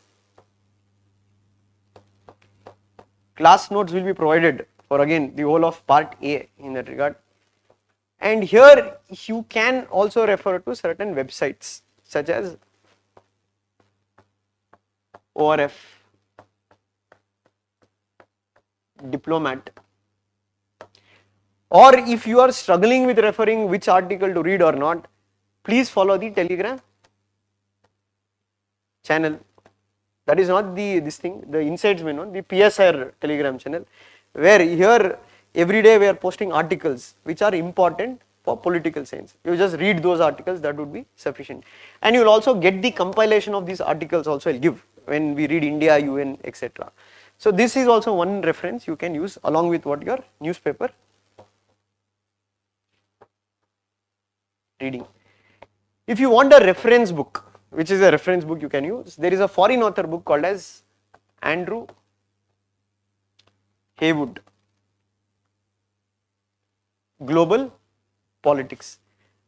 Class notes will be provided for again the whole of part A in that regard. And here you can also refer to certain websites such as ORF, diplomat. Or if you are struggling with referring which article to read or not, please follow the Telegram channel. That is not this thing, the insights may not, the PSIR Telegram channel, where here every day we are posting articles which are important for political science. You just read those articles, that would be sufficient. And you will also get the compilation of these articles also I'll give when we read India, UN, etc. So this is also one reference you can use along with what your newspaper reading. If you want a reference book, which is a reference book you can use, there is a foreign author book called as Andrew Haywood, Global Politics.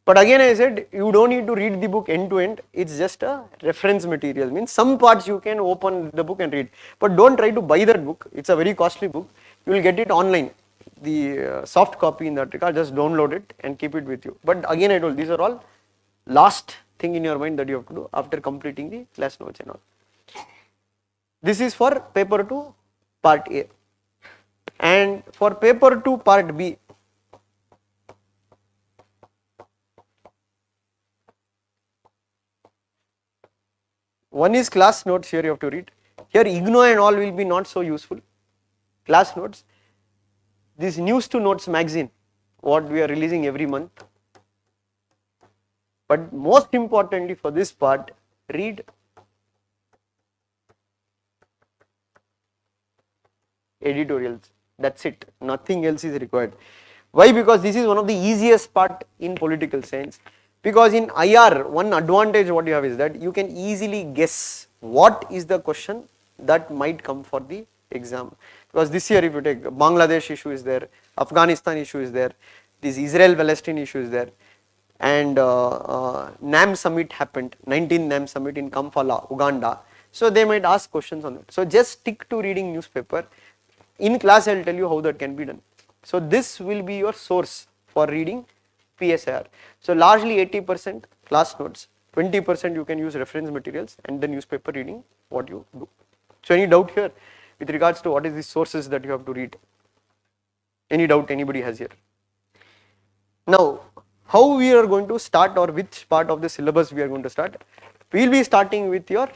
But again I said you don't need to read the book end to end, it's just a reference material, means some parts you can open the book and read, but don't try to buy that book, it's a very costly book, you will get it online, the soft copy in that regard, just download it and keep it with you. But again I told these are all last thing in your mind that you have to do after completing the class notes and all. This is for paper 2 part A. And for paper 2 part B, one is class notes, here you have to read. Here IGNO and all will be not so useful. Class notes, this News to Notes magazine, what we are releasing every month. But most importantly for this part, read editorials. That's it. Nothing else is required. Why? Because this is one of the easiest part in political science. Because in IR, one advantage what you have is that you can easily guess what is the question that might come for the exam. Because this year if you take Bangladesh issue is there, Afghanistan issue is there, this Israel-Palestine issue is there, and NAM summit happened, 19th NAM summit in Kampala, Uganda. So they might ask questions on that. So just stick to reading newspaper. In class I will tell you how that can be done. So this will be your source for reading PSIR. So largely 80% class notes, 20% you can use reference materials and the newspaper reading what you do. So any doubt here with regards to what is the sources that you have to read? Any doubt anybody has here? Now how we are going to start, or which part of the syllabus we are going to start? We will be starting with your,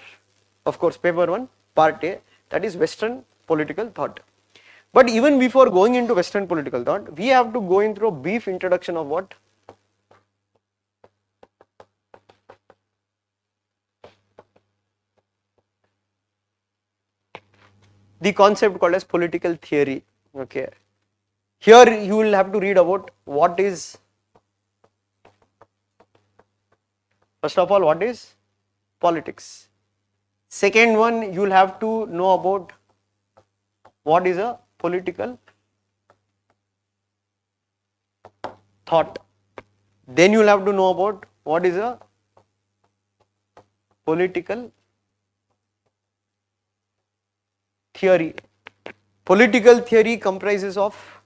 of course, paper 1 part A, that is Western political thought. But even before going into Western political thought, we have to go in through a brief introduction of what? The concept called as political theory. Okay. Here you will have to read about what is, first of all, what is politics. Second one, you will have to know about what is a political thought. Then you will have to know about what is a political theory. Political theory comprises of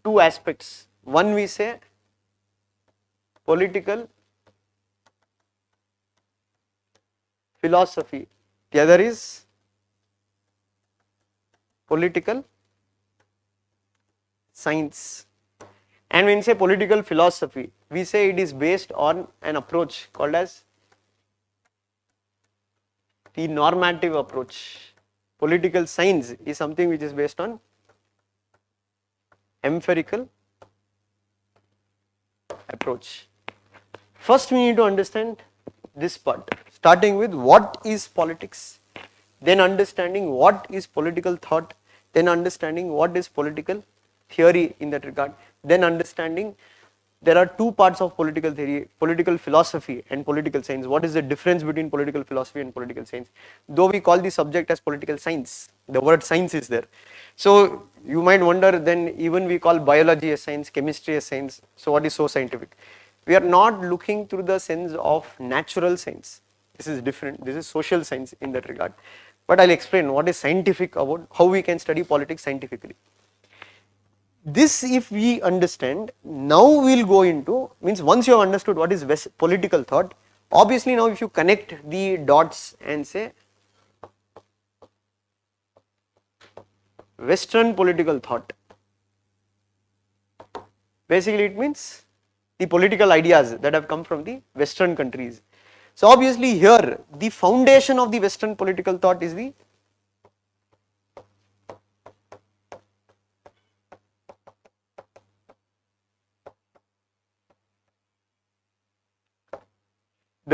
two aspects. One we say political philosophy, the other is political science. And when we say political philosophy, we say it is based on an approach called as the normative approach. Political science is something which is based on empirical approach. First we need to understand this part, starting with what is politics, then understanding what is political thought, then understanding what is political theory in that regard, then understanding there are two parts of political theory, political philosophy and political science. What is the difference between political philosophy and political science? Though we call the subject as political science, the word science is there. So you might wonder, then even we call biology as science, chemistry as science, so what is so scientific? We are not looking through the sense of natural science. This is different, this is social science in that regard. But I'll explain what is scientific about, how we can study politics scientifically. This if we understand, now we'll go into, means once you have understood what is political thought, Obviously now if you connect the dots and say Western political thought, basically it means the political ideas that have come from the Western countries. So obviously here the foundation of the Western political thought is the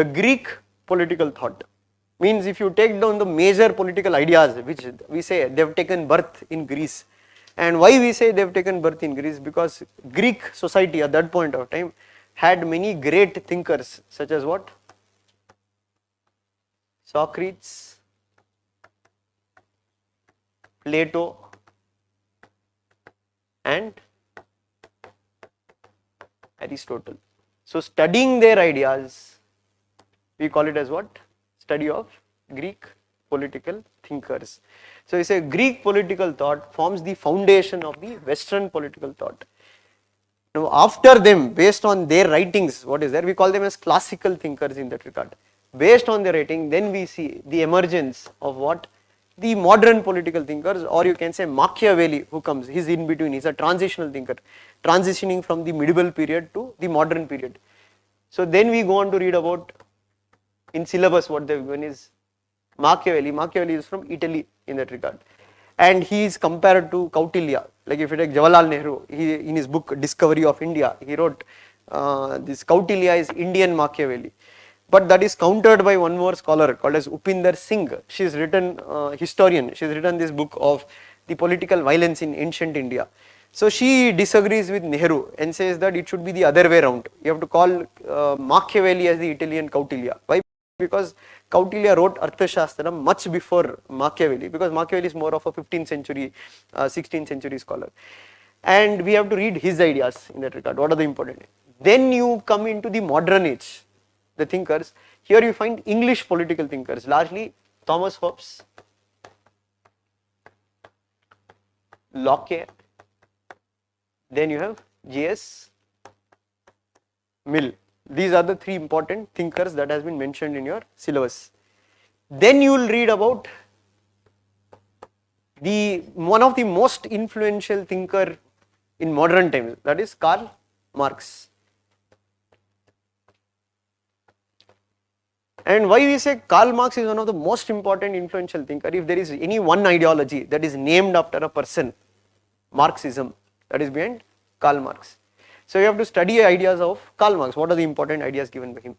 Greek political thought. Means if you take down the major political ideas which we say they have taken birth in Greece, and why we say they have taken birth in Greece, because Greek society at that point of time had many great thinkers such as what? Socrates, Plato and Aristotle. So studying their ideas, we call it as what? Study of Greek political thinkers. So you say Greek political thought forms the foundation of the Western political thought. Now after them, based on their writings, what is there? We call them as classical thinkers in that regard. Based on their writing, then we see the emergence of what? The modern political thinkers, or you can say Machiavelli, who comes, he's in between, he's a transitional thinker, transitioning from the medieval period to the modern period. So then we go on to read about, in syllabus what they've given is Machiavelli. Machiavelli is from Italy in that regard, and he is compared to Kautilya. Like if you take Jawaharlal Nehru, he in his book Discovery of India, he wrote this Kautilya is Indian Machiavelli. But that is countered by one more scholar called as Upinder Singh. She has written, historian, she has written this book of the political violence in ancient India. So she disagrees with Nehru and says that it should be the other way around. You have to call Machiavelli as the Italian Kautilya. Why? Because Kautilya wrote Arthashastra much before Machiavelli, because Machiavelli is more of a 15th century, 16th century scholar. And we have to read his ideas in that regard. What are the important? Then you come into the modern age, the thinkers. Here you find English political thinkers, largely Thomas Hobbes, Locke, then you have J.S. Mill. These are the three important thinkers that has been mentioned in your syllabus. Then you will read about one of the most influential thinker in modern times, that is Karl Marx. And why we say Karl Marx is one of the most important influential thinker? If there is any one ideology that is named after a person, Marxism, that is behind Karl Marx. So you have to study ideas of Karl Marx. What are the important ideas given by him?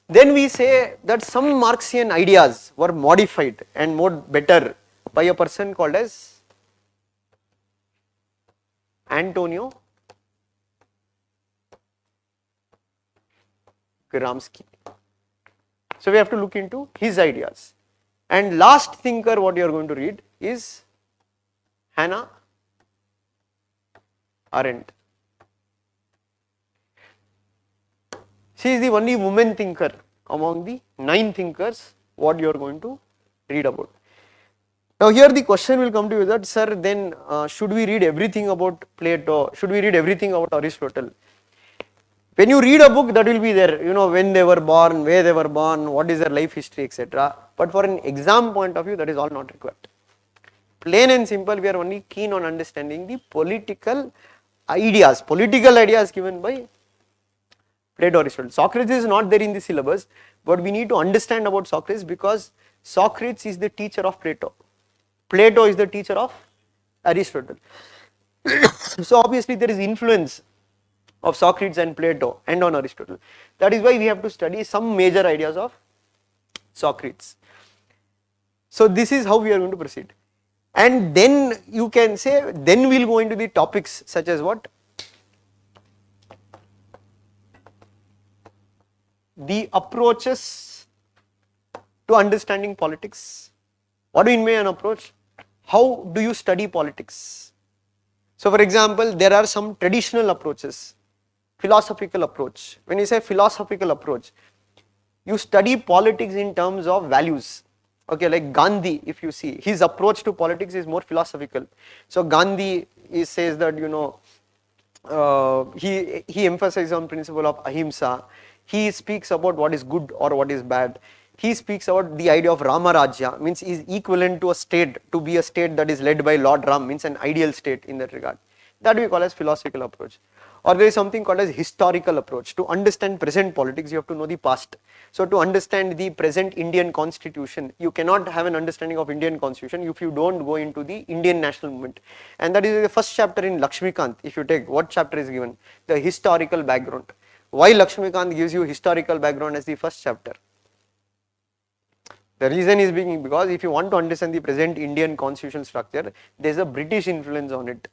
Then we say that some Marxian ideas were modified and made better by a person called as Antonio Gramsci. So we have to look into his ideas. And last thinker what you are going to read is Hannah Arendt. She is the only woman thinker among the 9 thinkers what you are going to read about. Now here the question will come to you that, sir, then should we read everything about Plato? Should we read everything about Aristotle? When you read a book, that will be there, you know, when they were born, where they were born, what is their life history, etc. But for an exam point of view, that is all not required. Plain and simple, we are only keen on understanding the political ideas given by Plato, Aristotle. Socrates is not there in the syllabus, but we need to understand about Socrates because Socrates is the teacher of Plato. Plato is the teacher of Aristotle. So obviously there is influence of Socrates and Plato and on Aristotle. That is why we have to study some major ideas of Socrates. So this is how we are going to proceed. And then you can say, then we will go into the topics such as what? The approaches to understanding politics. What do you mean by an approach? How do you study politics? So for example, there are some traditional approaches. Philosophical approach. When you say philosophical approach, you study politics in terms of values. Okay, like Gandhi, if you see, his approach to politics is more philosophical. So Gandhi says that, you know, he emphasizes on principle of ahimsa. He speaks about what is good or what is bad. He speaks about the idea of Rama Rajya, means is equivalent to a state, to be a state that is led by Lord Ram, means an ideal state in that regard. That we call as philosophical approach. Or there is something called as historical approach. To understand present politics, you have to know the past. So to understand the present Indian constitution, you cannot have an understanding of Indian constitution if you don't go into the Indian national movement. And that is the first chapter in Lakshmikant. If you take, what chapter is given? The historical background. Why Lakshmikant gives you historical background as the first chapter? The reason is being because if you want to understand the present Indian constitutional structure, there is a British influence on it.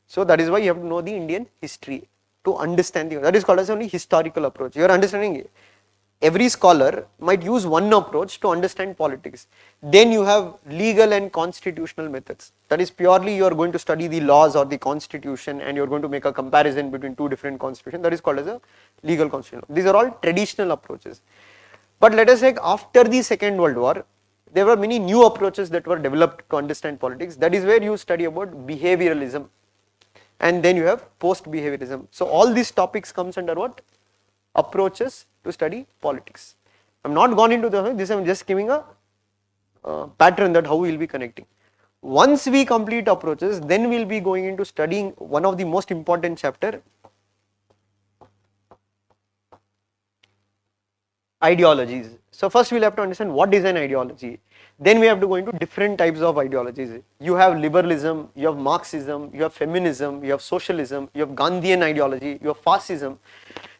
So that is why you have to know the Indian history to understand that is called as only historical approach. You are understanding. Every scholar might use one approach to understand politics. Then you have legal and constitutional methods. That is purely you are going to study the laws or the constitution and you are going to make a comparison between two different constitutions. That is called as a legal constitution. These are all traditional approaches. But let us say after the Second World War, there were many new approaches that were developed to understand politics. That is where you study about behavioralism. And then you have post-behaviorism. So all these topics comes under what? Approaches to study politics. I am not gone into this, I am just giving a pattern that how we will be connecting. Once we complete approaches, then we will be going into studying one of the most important chapter, ideologies. So first we will have to understand what is an ideology. Then we have to go into different types of ideologies. You have liberalism, you have Marxism, you have feminism, you have socialism, you have Gandhian ideology, you have fascism.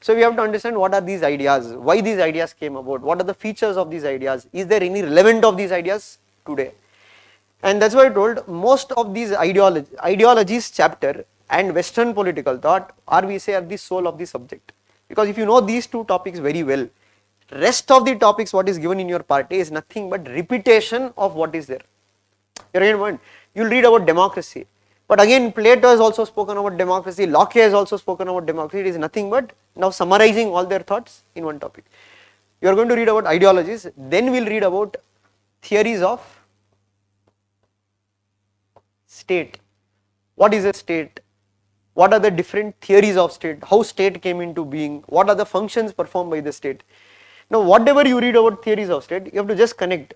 So we have to understand what are these ideas, why these ideas came about, what are the features of these ideas, is there any relevant of these ideas today. And that's why I told most of these ideologies chapter and Western political thought are we say are the soul of the subject. Because if you know these two topics very well, rest of the topics what is given in your party is nothing but repetition of what is there. You will read about democracy, but again Plato has also spoken about democracy, Locke has also spoken about democracy. It is nothing but now summarizing all their thoughts in one topic. You are going to read about ideologies, then we will read about theories of state. What is a state? What are the different theories of state? How state came into being? What are the functions performed by the state? Now whatever you read about theories of state, you have to just connect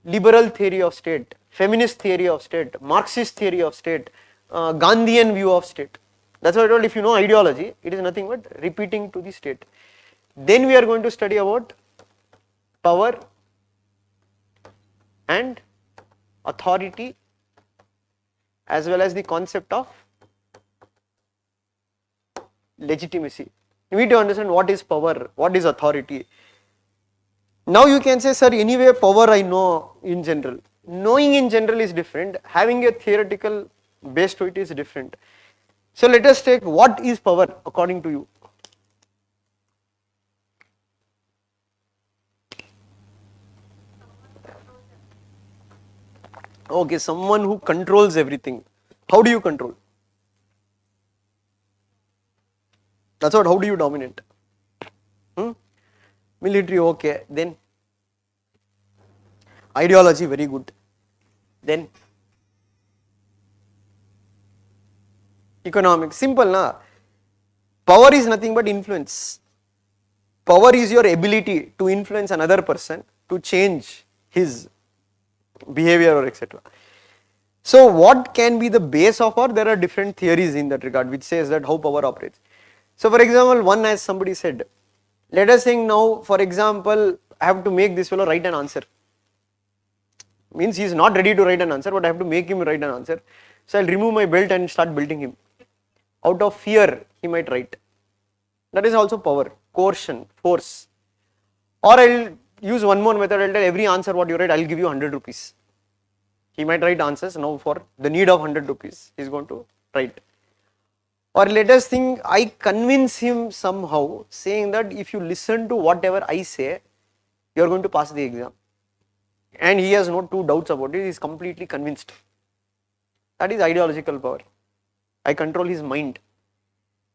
liberal theory of state, feminist theory of state, Marxist theory of state, Gandhian view of state. That's why I told if you know ideology, it is nothing but repeating to the state. Then we are going to study about power and authority as well as the concept of legitimacy. You need to understand what is power, what is authority. Now you can say, sir, anyway power I know in general. Knowing in general is different, having a theoretical base to it is different. So let us take what is power according to you. Okay, someone who controls everything. How do you control? That's what, how do you dominate? Military, okay, then ideology, very good. Then economics, simple na. Power is nothing but influence. Power is your ability to influence another person to change his behavior or etc. So what can be the base of power? There are different theories in that regard which says that how power operates. So for example, one as somebody said, let us think now for example, I have to make this fellow write an answer. Means he is not ready to write an answer, but I have to make him write an answer. So I will remove my belt and start belting him. Out of fear, he might write. That is also power, coercion, force. Or I will use one more method, I will tell every answer what you write, I will give you 100 rupees. He might write answers now for the need of 100 rupees, he is going to write. Or let us think I convince him somehow saying that if you listen to whatever I say, you are going to pass the exam. And he has no two doubts about it, he is completely convinced. That is ideological power. I control his mind.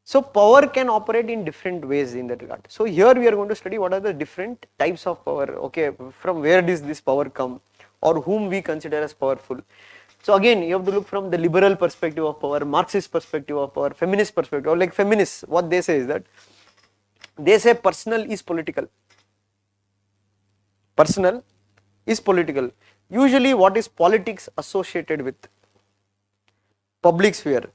So power can operate in different ways in that regard. So here we are going to study what are the different types of power. Okay, from where does this power come or whom we consider as powerful. So again, you have to look from the liberal perspective of power, Marxist perspective of power, feminist perspective, or like feminists, what they say is that They say personal is political. Personal is political. Usually what is politics associated with? Public sphere.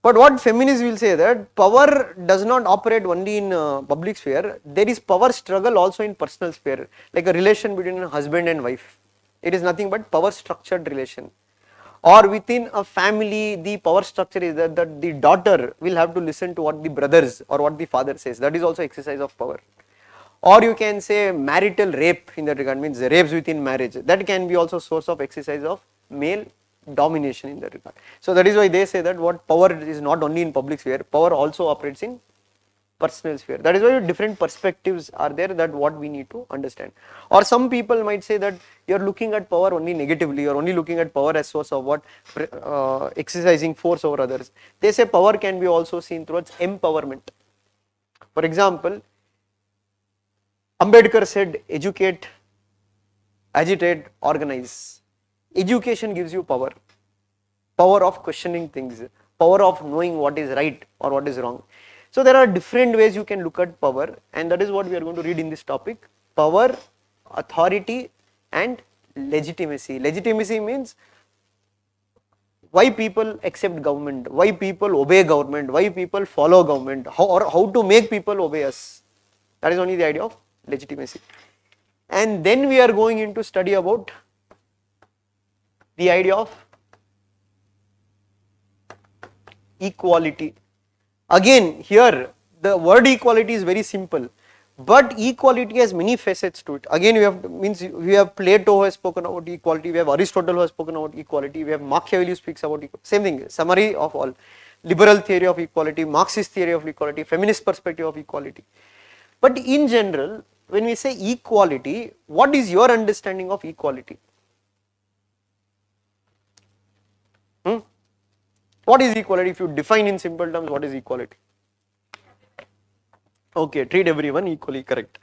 But what feminists will say that power does not operate only in public sphere, there is power struggle also in personal sphere, like a relation between a husband and wife. It is nothing but power structured relation. Or within a family, the power structure is that the daughter will have to listen to what the brothers or what the father says. That is also exercise of power. Or you can say marital rape in that regard, means rapes within marriage. That can be also source of exercise of male domination in that regard. So that is why they say that what power is not only in public sphere, power also operates in personal sphere. That is why different perspectives are there that what we need to understand. Or some people might say that you are looking at power only negatively, you are only looking at power as source of what exercising force over others. They say power can be also seen towards empowerment. For example, Ambedkar said educate, agitate, organize. Education gives you power. Power of questioning things, power of knowing what is right or what is wrong. So there are different ways you can look at power, and that is what we are going to read in this topic. Power, authority and legitimacy. Legitimacy means why people accept government, why people obey government, why people follow government, how to make people obey us. That is only the idea of legitimacy. And then we are going into study about the idea of equality. Again, here the word equality is very simple, but equality has many facets to it. Again, we have Plato who has spoken about equality, we have Aristotle who has spoken about equality, we have Machiavelli who speaks about equality. Same thing, summary of all. Liberal theory of equality, Marxist theory of equality, feminist perspective of equality. But in general, when we say equality, what is your understanding of equality? What is equality? If you define in simple terms, what is equality? Okay, treat everyone equally, correct.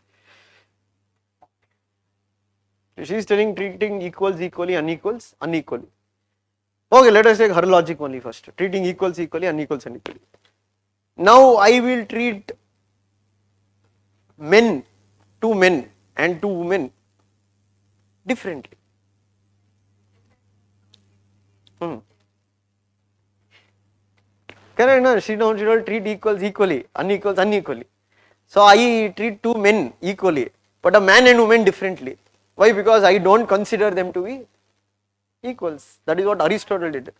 She is telling treating equals equally, unequals unequally. Okay, let us take her logic only first. Treating equals equally, unequals unequally. Now I will treat two men and two women differently. Correct, no? She don't treat equals equally, unequals unequally. So I treat two men equally, but a man and woman differently. Why? Because I don't consider them to be equals. That is what Aristotle did.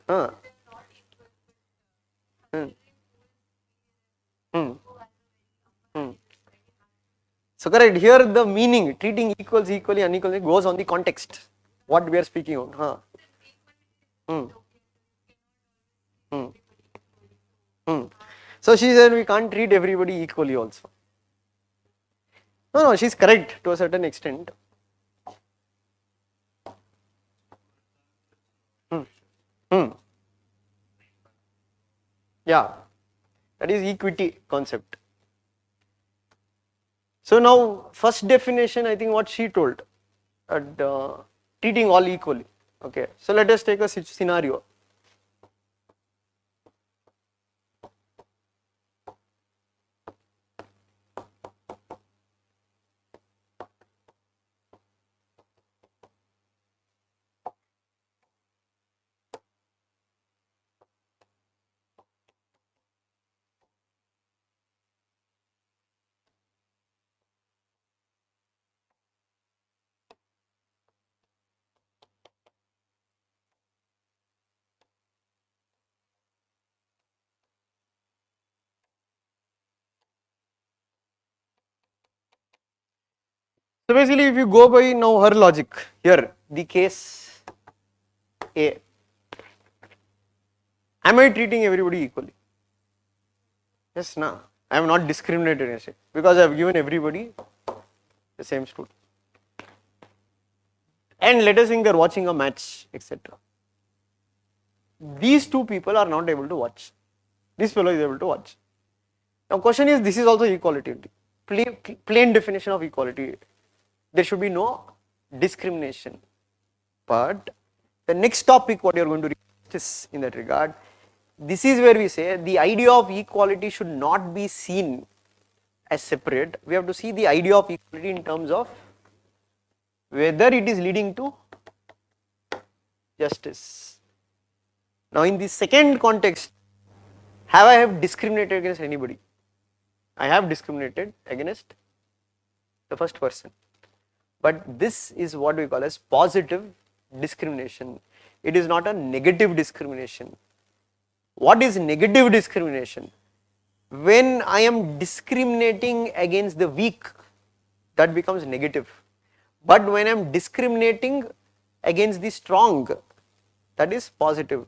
So correct, here the meaning, treating equals equally, unequally goes on the context, what we are speaking on. So she said we can't treat everybody equally also. No, she's correct to a certain extent. Yeah, that is equity concept. So now first definition, I think what she told, treating all equally. Okay, so let us take a scenario. So basically, if you go by now her logic, here the case A, am I treating everybody equally? Yes, no, I am not discriminated against it because I have given everybody the same student. And let us think they are watching a match, etc. These two people are not able to watch. This fellow is able to watch. Now, question is, this is also equality. Plain definition of equality. There should be no discrimination. But the next topic, what you are going to read is in that regard. This is where we say the idea of equality should not be seen as separate. We have to see the idea of equality in terms of whether it is leading to justice. Now in the second context, I have discriminated against anybody? I have discriminated against the first person. But this is what we call as positive discrimination. It is not a negative discrimination. What is negative discrimination? When I am discriminating against the weak, that becomes negative. But when I am discriminating against the strong, that is positive.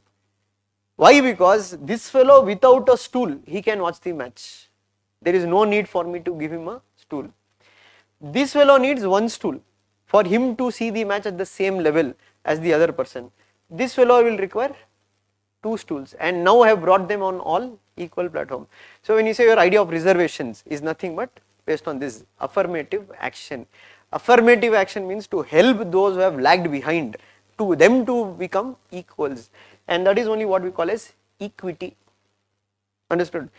Why? Because this fellow without a stool, he can watch the match. There is no need for me to give him a stool. This fellow needs one stool for him to see the match at the same level as the other person. This fellow will require two stools, and now I have brought them on all equal platform. So when you say your idea of reservations is nothing but based on this affirmative action. Affirmative action means to help those who have lagged behind, to them to become equals, and that is only what we call as equity. Understood?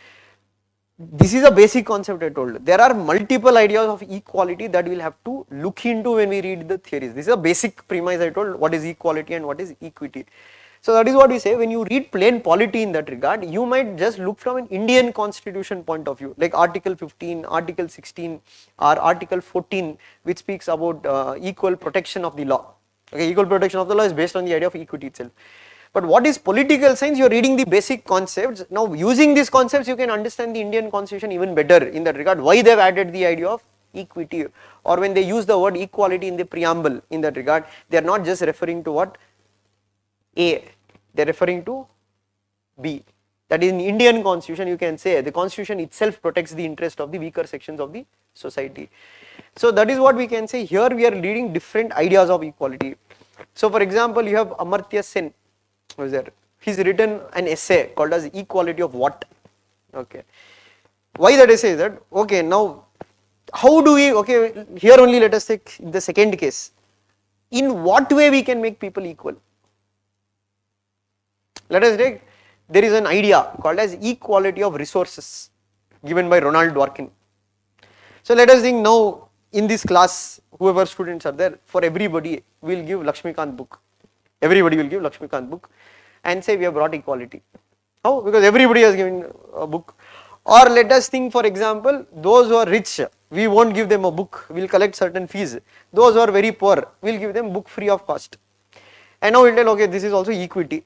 This is a basic concept I told. There are multiple ideas of equality that we'll have to look into when we read the theories. This is a basic premise I told, what is equality and what is equity. So that is what we say. When you read plain polity in that regard, you might just look from an Indian constitution point of view, like Article 15, Article 16 or Article 14, which speaks about equal protection of the law. Okay, equal protection of the law is based on the idea of equity itself. But what is political science? You are reading the basic concepts. Now using these concepts, you can understand the Indian constitution even better in that regard, why they have added the idea of equity, or when they use the word equality in the preamble in that regard, they are not just referring to what? A, they are referring to B. That is in Indian constitution, you can say the constitution itself protects the interest of the weaker sections of the society. So that is what we can say. Here we are reading different ideas of equality. So for example, you have Amartya Sen, who is there? He's written an essay called as Equality of What? Okay. Why that essay is that? Okay, now how do we, okay, here only let us take the second case. In what way we can make people equal? Let us take, there is an idea called as equality of resources given by Ronald Dworkin. So let us think now in this class, whoever students are there, for everybody we will give Lakshmikant book. Everybody will give Lakshmikant book and say we have brought equality. How? Because everybody has given a book. Or let us think, for example, those who are rich, we won't give them a book, we will collect certain fees. Those who are very poor, we will give them book free of cost. And now we will tell, okay, this is also equity.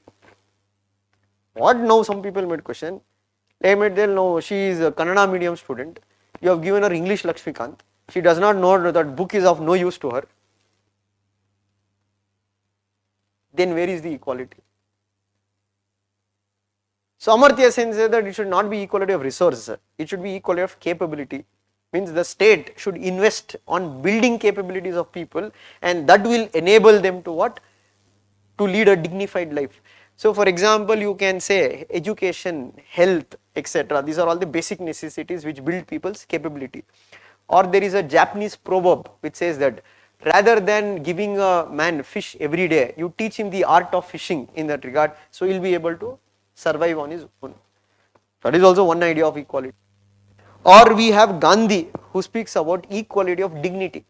What now some people might question, they might tell, no, she is a Kannada medium student, you have given her English Lakshmikant, she does not know that book is of no use to her. Then where is the equality? So Amartya Sen said that it should not be equality of resource, it should be equality of capability. Means the state should invest on building capabilities of people, and that will enable them to what? To lead a dignified life. So for example, you can say education, health, etc. These are all the basic necessities which build people's capability. Or there is a Japanese proverb which says that rather than giving a man fish every day, you teach him the art of fishing in that regard, so he will be able to survive on his own. That is also one idea of equality. Or we have Gandhi, who speaks about equality of dignity.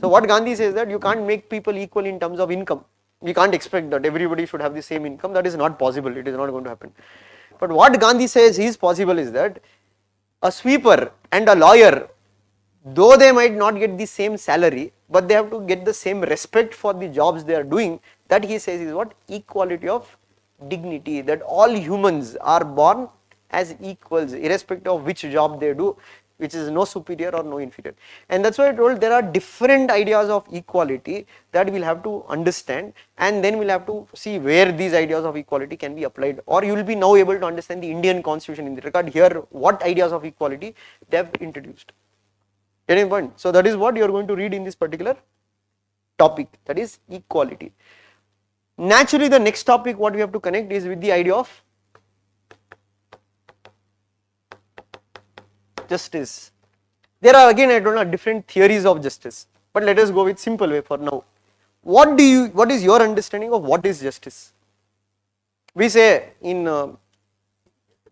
So what Gandhi says that you can't make people equal in terms of income. We can't expect that everybody should have the same income. That is not possible. It is not going to happen. But what Gandhi says is possible is that a sweeper and a lawyer, though they might not get the same salary, but they have to get the same respect for the jobs they are doing. That he says is what? Equality of dignity, that all humans are born as equals irrespective of which job they do, which is no superior or no inferior. And that's why I told there are different ideas of equality that we'll have to understand, and then we'll have to see where these ideas of equality can be applied, or you will be now able to understand the Indian constitution in the regard here, what ideas of equality they have introduced. Getting point? So that is what you are going to read in this particular topic, that is equality. Naturally, the next topic what we have to connect is with the idea of justice. There are again, I don't know, different theories of justice, but let us go with simple way for now. What is your understanding of what is justice? We say in the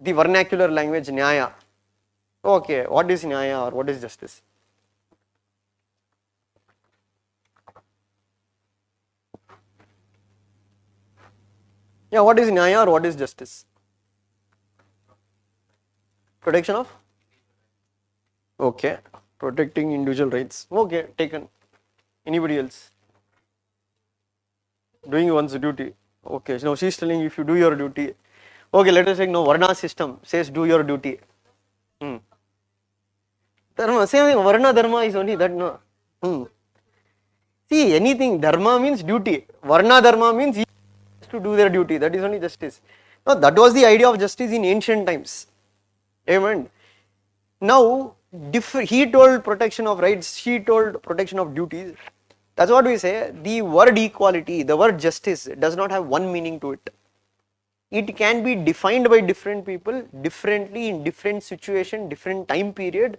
vernacular language Nyaya. Okay, what is Nyaya or what is justice? Yeah, what is Nyaya or what is justice? Protection of? Okay, protecting individual rights. Okay, taken. Anybody else? Doing one's duty. Okay, so now she's telling if you do your duty. Okay, let us say no, Varna system says do your duty. Hmm. Dharma, same thing, Varna Dharma is only that, no. Hmm. See, anything, Dharma means duty. Varna Dharma means each has to do their duty. That is only justice. Now, that was the idea of justice in ancient times. Amen. Now, he told protection of rights, she told protection of duties. That's what we say. The word equality, the word justice does not have one meaning to it. It can be defined by different people differently in different situation, different time period,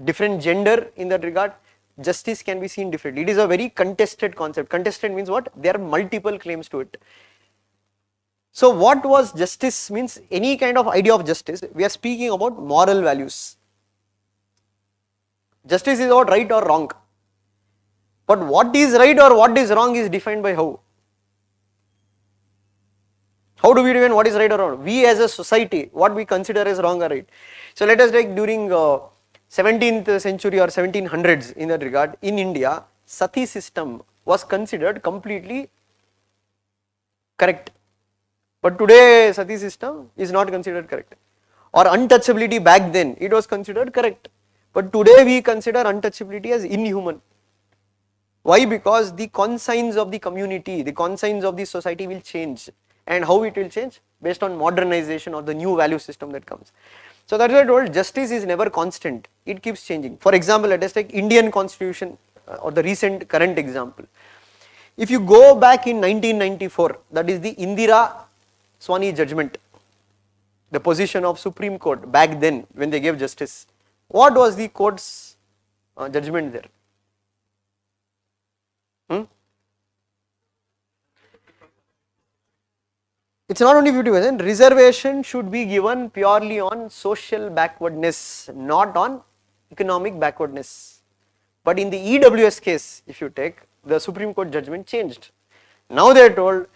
different gender in that regard. Justice can be seen differently. It is a very contested concept. Contested means what? There are multiple claims to it. So what was justice means any kind of idea of justice. We are speaking about moral values. Justice is about right or wrong. But what is right or what is wrong is defined by how? How do we define what is right or wrong? We as a society, what we consider as wrong or right. So let us take during 17th century or 1700s in that regard, in India, sati system was considered completely correct. But today sati system is not considered correct. Or untouchability back then, it was considered correct. But today we consider untouchability as inhuman. Why? Because the conscience of the community, the conscience of the society will change. And how it will change? Based on modernization or the new value system that comes. So that's why I told justice is never constant, it keeps changing. For example, let us take Indian constitution or the recent current example. If you go back in 1994, that is the Indira Swani judgment, the position of Supreme Court back then when they gave justice. What was the court's judgment there? It's not only 50%, reservation should be given purely on social backwardness, not on economic backwardness. But in the EWS case, if you take, the Supreme Court judgment changed. Now they are told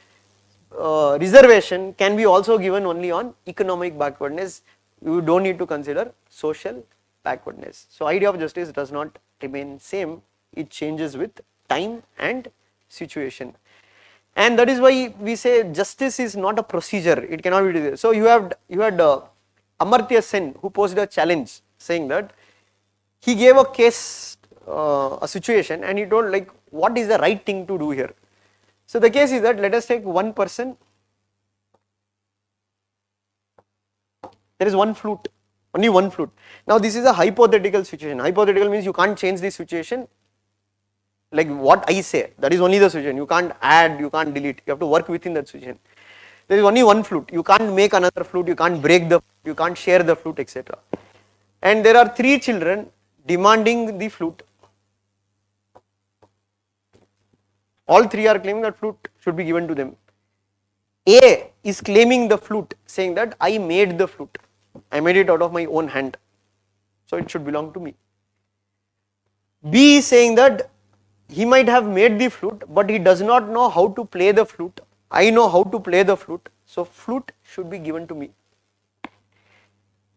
reservation can be also given only on economic backwardness. You don't need to consider social backwardness. So idea of justice does not remain same, it changes with time and situation. And that is why we say justice is not a procedure, it cannot be done. So you had Amartya Sen who posed a challenge saying that he gave a case, a situation, and he told like what is the right thing to do here. So the case is that let us take one person, there is one flute, only one flute. Now this is a hypothetical situation. Hypothetical means you can't change the situation like what I say, that is only the situation. You can't add, you can't delete, you have to work within that situation. There is only one flute, you can't make another flute, you can't break the, you can't share the flute, etc. And there are three children demanding the flute. All three are claiming that flute should be given to them. A is claiming the flute, saying that I made the flute, I made it out of my own hand, so it should belong to me. B is saying that he might have made the flute, but he does not know how to play the flute. I know how to play the flute, so flute should be given to me.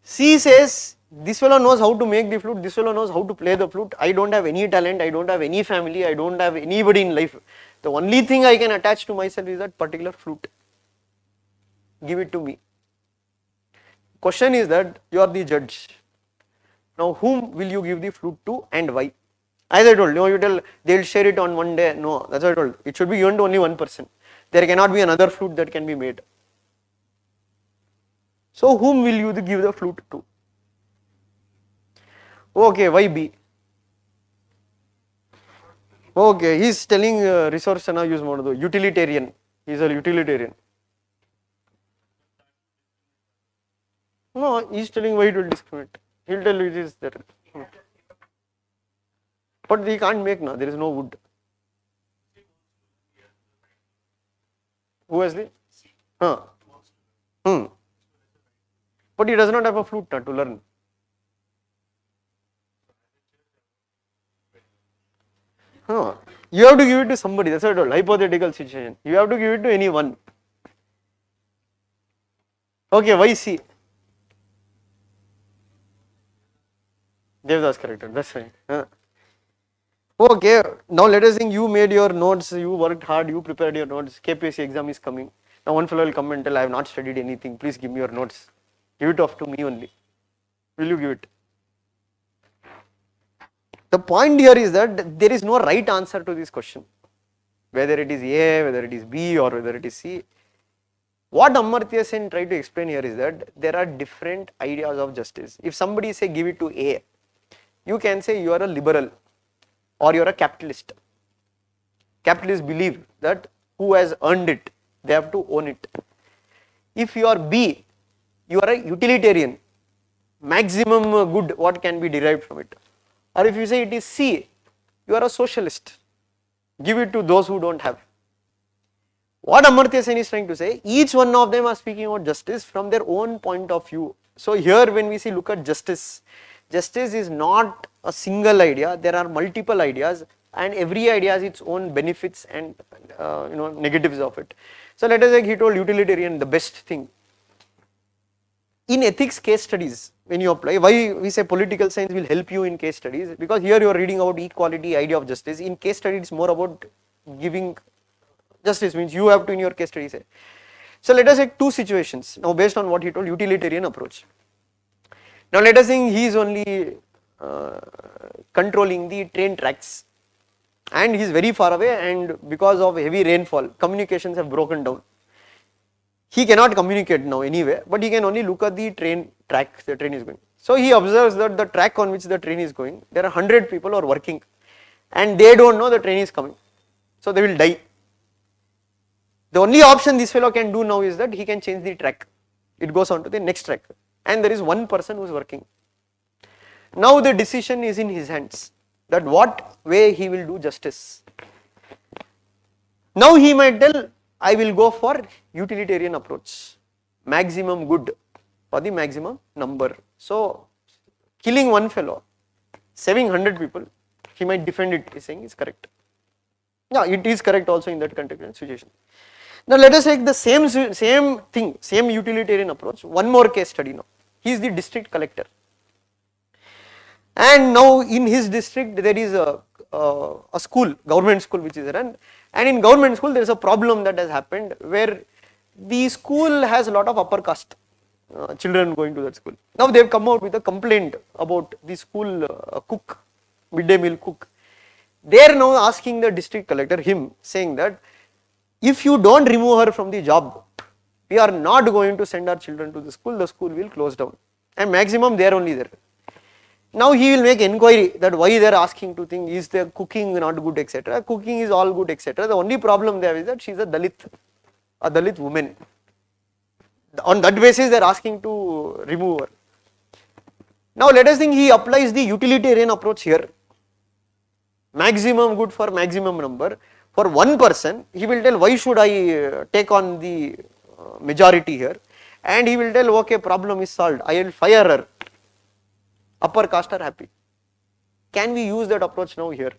C says, this fellow knows how to make the flute, this fellow knows how to play the flute, I don't have any talent, I don't have any family, I don't have anybody in life. The only thing I can attach to myself is that particular flute. Give it to me. Question is that you are the judge. Now whom will you give the flute to and why? As I told, you tell they will share it on one day. No, that's what I told. It should be given to only one person. There cannot be another flute that can be made. So whom will you give the flute to? Okay, why B? Okay, he is telling resource use modu utilitarian. He is a utilitarian. No, he is telling why it will discriminate. He will tell you it is there. But we can't make now, there is no wood. Who has the? but he does not have a flute to learn. Huh. You have to give it to somebody. That's what I told. Hypothetical situation. You have to give it to anyone. Okay, why C? Devdas corrected. That's fine. Okay, now let us think you made your notes, you worked hard, you prepared your notes, KPSC exam is coming. Now one fellow will come and tell, I have not studied anything, please give me your notes. Give it off to me only. Will you give it? The point here is that there is no right answer to this question. Whether it is A, whether it is B or whether it is C. What Amartya Sen tried to explain here is that there are different ideas of justice. If somebody say give it to A, you can say you are a liberal or you are a capitalist. Capitalists believe that who has earned it, they have to own it. If you are B, you are a utilitarian, maximum good what can be derived from it. Or if you say it is C, you are a socialist, give it to those who don't have. What Amartya Sen is trying to say, each one of them are speaking about justice from their own point of view. So here when we see look at justice, justice is not a single idea, there are multiple ideas and every idea has its own benefits and negatives of it. So let us say he told utilitarian the best thing. In ethics case studies, when you apply, why we say political science will help you in case studies, because here you are reading about equality, idea of justice. In case study it's more about giving justice, means you have to in your case study say. So let us take two situations, now based on what he told, utilitarian approach. Now let us think he is only controlling the train tracks and he is very far away and because of heavy rainfall, communications have broken down. He cannot communicate now anyway, but he can only look at the train track the train is going. So he observes that the track on which the train is going, there are 100 people who are working and they don't know the train is coming. So they will die. The only option this fellow can do now is that he can change the track. It goes on to the next track and there is one person who is working. Now the decision is in his hands that what way he will do justice. Now he might tell, I will go for utilitarian approach, maximum good for the maximum number. So killing one fellow, saving 100 people, he might defend it, he's saying is correct. Yeah, it is correct also in that context and situation. Now let us take the same thing, same utilitarian approach, one more case study now. He is the district collector. And now in his district there is a school, government school which is run, and in government school there is a problem that has happened where the school has a lot of upper caste children going to that school. Now they have come out with a complaint about the school cook, midday meal cook. They are now asking the district collector, him, saying that if you don't remove her from the job, we are not going to send our children to the school will close down and maximum they are only there. Now he will make inquiry that why they are asking to think, is the cooking not good, etc. Cooking is all good, etc. The only problem there is that she is a Dalit woman. On that basis they are asking to remove her. Now let us think he applies the utilitarian approach here. Maximum good for maximum number. For one person, he will tell why should I take on the majority here, and he will tell okay, problem is solved, I will fire her. Upper caste are happy. Can we use that approach now here?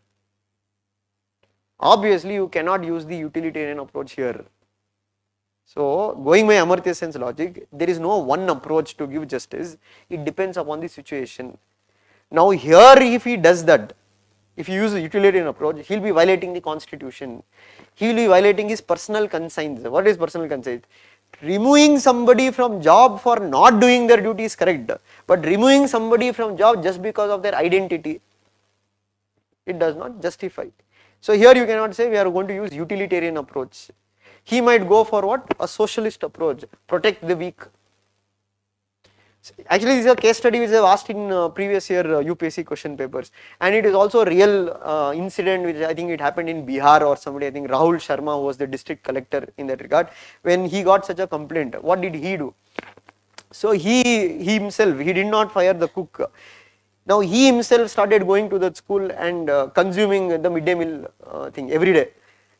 Obviously you cannot use the utilitarian approach here. So going by Amartya Sen's logic, there is no one approach to give justice, it depends upon the situation. Now here if he does that, if you use the utilitarian approach, he will be violating the constitution, he will be violating his personal conscience. What is personal conscience? Removing somebody from job for not doing their duty is correct, but removing somebody from job just because of their identity, it does not justify. So here you cannot say we are going to use utilitarian approach. He might go for what? A socialist approach, protect the weak. Actually this is a case study which I have asked in previous year UPSC question papers, and it is also a real incident which I think it happened in Bihar or somebody, I think Rahul Sharma was the district collector in that regard. When he got such a complaint, what did he do? So he himself, he did not fire the cook. Now he himself started going to that school and consuming the midday meal thing every day.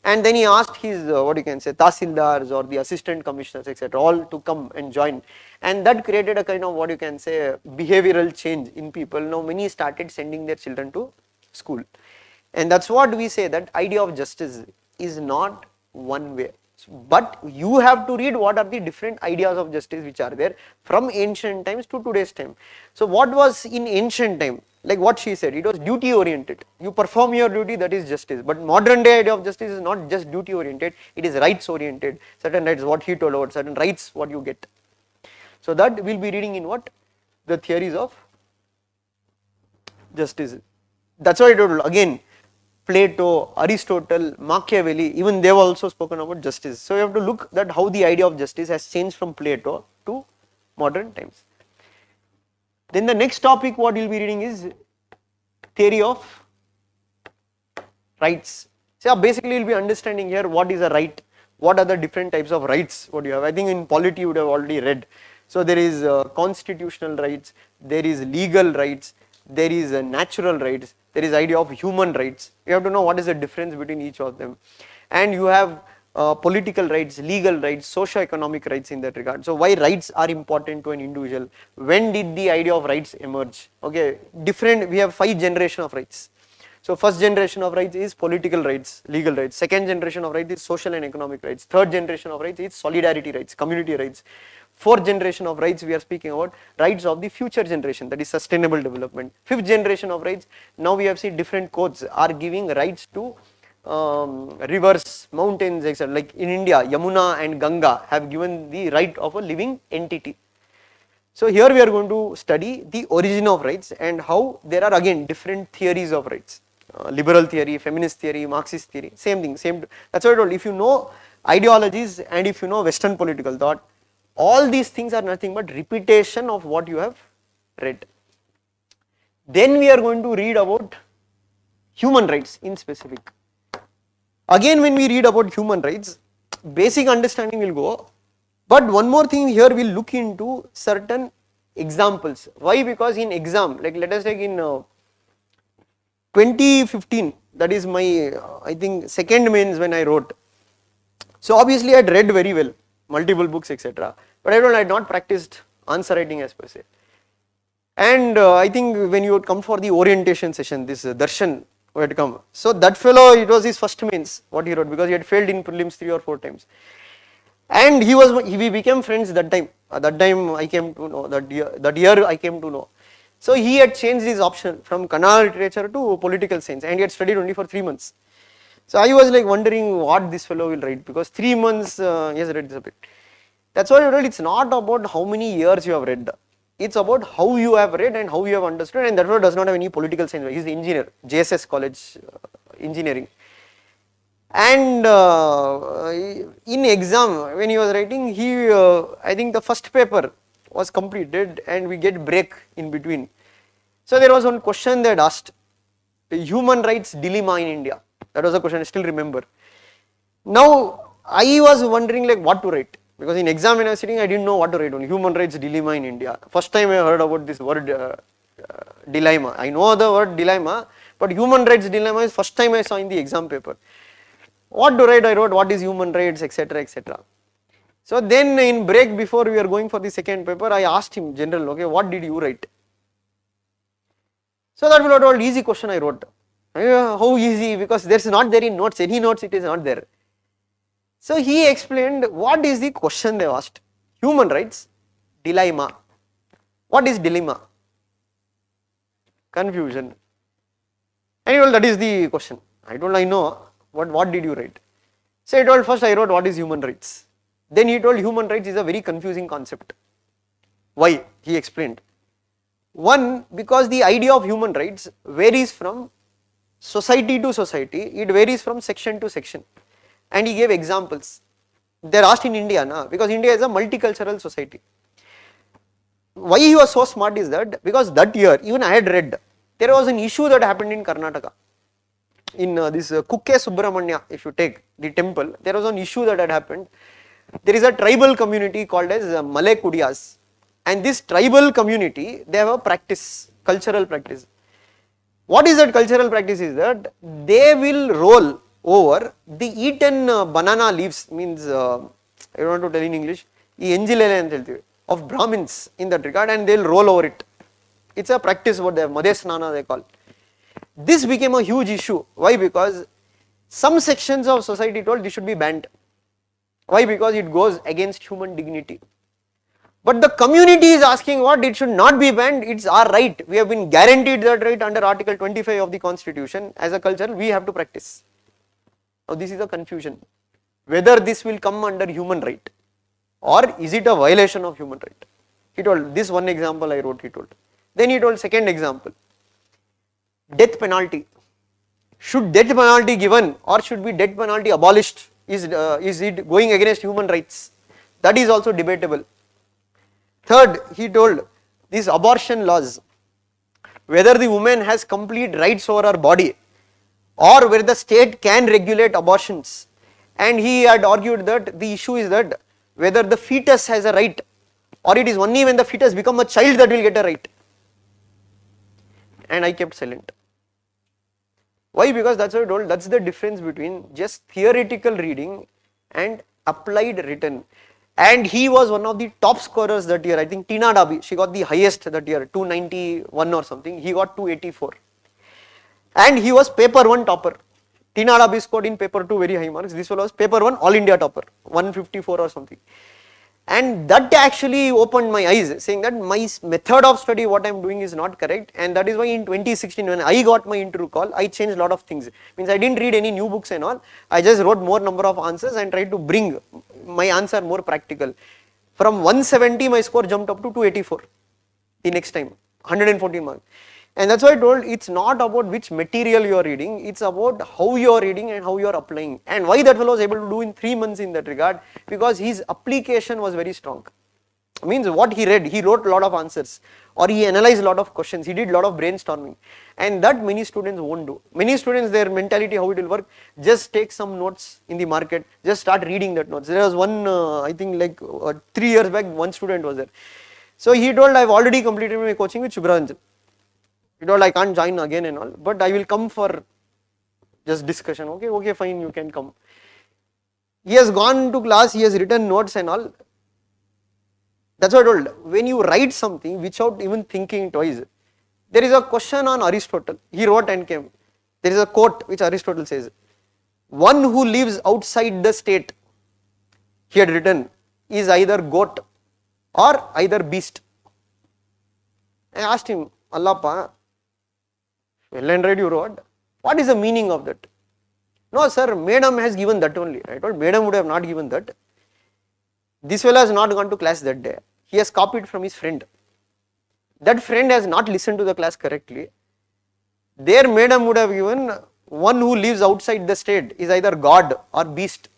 And then he asked his, what you can say, Tahsildars or the assistant commissioners, etc., all to come and join. And that created a kind of, what you can say, behavioral change in people. Now many started sending their children to school. And that's what we say, that idea of justice is not one way. But you have to read what are the different ideas of justice which are there from ancient times to today's time. So what was in ancient time? Like what she said, it was duty oriented. You perform your duty, that is justice. But modern day idea of justice is not just duty oriented, it is rights oriented. Certain rights, what he told about, certain rights, what you get. So that we'll be reading in what? The theories of justice. That's why I told you, again, Plato, Aristotle, Machiavelli, even they have also spoken about justice. So you have to look that how the idea of justice has changed from Plato to modern times. Then the next topic what you will be reading is theory of rights. So basically you will be understanding here what is a right, what are the different types of rights what you have. I think in polity you would have already read. So there is constitutional rights, there is legal rights, there is natural rights, there is idea of human rights. You have to know what is the difference between each of them. And you have political rights, legal rights, socio-economic rights in that regard. So why rights are important to an individual? When did the idea of rights emerge? Okay, different, we have 5 generations of rights. So first generation of rights is political rights, legal rights. Second generation of rights is social and economic rights. Third generation of rights is solidarity rights, community rights. Fourth generation of rights we are speaking about rights of the future generation, that is sustainable development. Fifth generation of rights, now we have seen different codes are giving rights to rivers, mountains, etc. Like in India, Yamuna and Ganga have given the right of a living entity. So here we are going to study the origin of rights and how there are again different theories of rights. Liberal theory, feminist theory, Marxist theory, same thing, same. That's what I told. If you know ideologies and if you know Western political thought, all these things are nothing but repetition of what you have read. Then we are going to read about human rights in specific. Again, when we read about human rights, basic understanding will go, but one more thing here we'll look into certain examples. Why? Because in exam, like let us take in 2015, that is my I think second mains when I wrote. So obviously I had read very well, multiple books, etc. But I had not practiced answer writing as per se. And I think when you would come for the orientation session, this Darshan who had come. So that fellow, it was his first mains what he wrote, because he had failed in prelims 3 or 4 times. And we became friends that time. That time I came to know, that year I came to know. So he had changed his option from Kannada literature to political science, and he had studied only for 3 months. So I was like wondering what this fellow will write, because 3 months he has read this a bit. That's why I told, it's not about how many years you have read. It's about how you have read and how you have understood, and that fellow does not have any political science. He is the engineer, JSS college engineering. And in exam when he was writing, he I think the first paper was completed and we get break in between. So there was one question that asked, human rights dilemma in India. That was a question I still remember. Now I was wondering like what to write, because in exam when I was sitting I didn't know what to write on human rights dilemma in India. First time I heard about this word dilemma. I know the word dilemma, but human rights dilemma is first time I saw in the exam paper. What to write? I wrote what is human rights, etc., etc. So then in break before we were going for the second paper, I asked him, general, okay, what did you write? So that fellow told, easy question I wrote. How easy? Because there is not there in notes, any notes it is not there. So he explained what is the question they asked. Human rights, dilemma. What is dilemma? Confusion. And he told that is the question. I told I know. What did you write? So he told, first I wrote what is human rights. Then he told human rights is a very confusing concept. Why? He explained. One, because the idea of human rights varies from society to society, it varies from section to section. And he gave examples. They are asked in India, na? Because India is a multicultural society. Why he was so smart is that, because that year, even I had read, there was an issue that happened in Karnataka. In this Kukke Subramanya, if you take the temple, there was an issue that had happened. There is a tribal community called as Malay Kudiyas, and this tribal community, they have a practice, cultural practice. What is that cultural practice is that they will roll over the eaten banana leaves, means I don't want to tell in English, ಈ ಎಂಜಿಲೆಲೆ ಅಂತ ಹೇಳ್ತೀವಿ, of Brahmins in that regard, and they'll roll over it. It's a practice what they have, Made Snana they call. This became a huge issue. Why? Because some sections of society told this should be banned. Why? Because it goes against human dignity. But the community is asking what? It should not be banned, it's our right. We have been guaranteed that right under Article 25 of the Constitution. As a culture, we have to practice. Now this is a confusion. Whether this will come under human right or is it a violation of human right? He told, this one example I wrote, he told. Then he told second example, death penalty. Should death penalty given or should be death penalty abolished? Is it going against human rights? That is also debatable. Third, he told, these abortion laws, whether the woman has complete rights over her body or whether the state can regulate abortions. And he had argued that the issue is that whether the fetus has a right or it is only when the fetus become a child that will get a right. And I kept silent. Why? Because that's what I told, that's the difference between just theoretical reading and applied written. And he was one of the top scorers that year. I think Tina Dabi, she got the highest that year, 291 or something. He got 284. And he was paper 1 topper. Tina Dabi scored in paper 2 very high marks. This one was paper 1 all India topper, 154 or something. And that actually opened my eyes, saying that my method of study, what I am doing is not correct. And that is why in 2016 when I got my interview call, I changed a lot of things. Means I didn't read any new books and all. I just wrote more number of answers and tried to bring my answer more practical. From 170 my score jumped up to 284 the next time, 114 marks. And that's why I told, it's not about which material you are reading, it's about how you are reading and how you are applying. And why that fellow was able to do in 3 months in that regard, because his application was very strong. Means what he read, he wrote a lot of answers or he analyzed a lot of questions, he did a lot of brainstorming, and that many students won't do. Many students, their mentality, how it will work, just take some notes in the market, just start reading that notes. There was one, I think like 3 years back, one student was there. So he told, I've already completed my coaching with Shubhranjan. He told, I can't join again and all, but I will come for just discussion. Okay, fine, you can come. He has gone to class, he has written notes and all. That's what I told, when you write something without even thinking twice, there is a question on Aristotle, he wrote and came. There is a quote which Aristotle says, one who lives outside the state, he had written, is either goat or either beast. I asked him, Allah pa, well and right you wrote, what is the meaning of that? No sir, madam has given that only. I told, madam would have not given that. This fellow has not gone to class that day. He has copied from his friend. That friend has not listened to the class correctly. Their madam would have given, one who lives outside the state is either god or beast.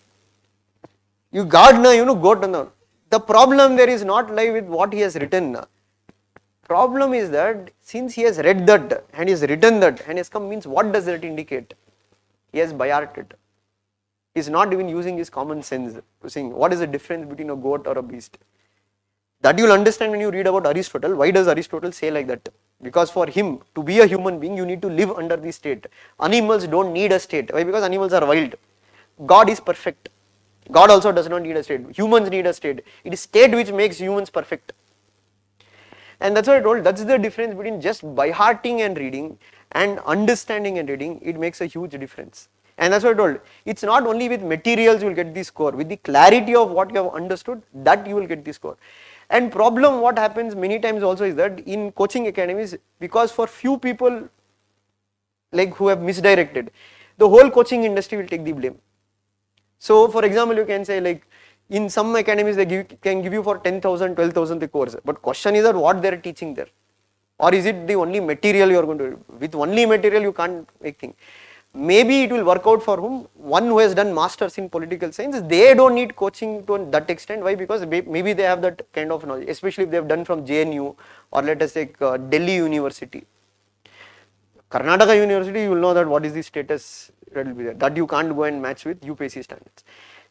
You god na, you know, goat na. The problem there is not lie with what he has written. Problem is that since he has read that and he has written that and has come, means what does that indicate? He has by-hearted. He is not even using his common sense to see what is the difference between a goat or a beast. That you will understand when you read about Aristotle. Why does Aristotle say like that? Because for him, to be a human being, you need to live under the state. Animals don't need a state. Why? Because animals are wild. God is perfect. God also does not need a state. Humans need a state. It is state which makes humans perfect. And that's what I told, that's the difference between just by hearting and reading and understanding and reading. It makes a huge difference. And that's what I told, it's not only with materials you will get the score, with the clarity of what you have understood, that you will get the score. And problem what happens many times also is that in coaching academies, because for few people like who have misdirected, the whole coaching industry will take the blame. So for example, you can say like, in some academies they can give you for 10,000, 12,000 the course, but question is that what they are teaching there, or is it the only material you are going to do? With only material you can't make things. Maybe it will work out for whom, one who has done masters in political science, they don't need coaching to that extent. Why? Because maybe they have that kind of knowledge, especially if they have done from JNU or let us say Delhi University. Karnataka University, you will know that what is the status that will be there, that you can't go and match with UPSC standards.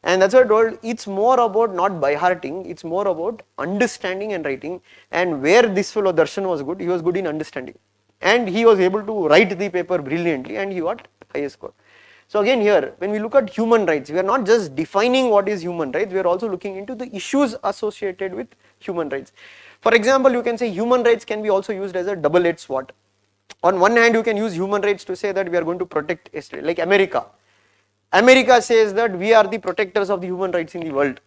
And that's what I told, it's more about not by hearting, it's more about understanding and writing. And where this fellow Darshan was good, he was good in understanding. And he was able to write the paper brilliantly and he got highest score. So again here, when we look at human rights, we are not just defining what is human rights, we are also looking into the issues associated with human rights. For example, you can say human rights can be also used as a double-edged sword. On one hand, you can use human rights to say that we are going to protect Israel, like America. America says that we are the protectors of the human rights in the world.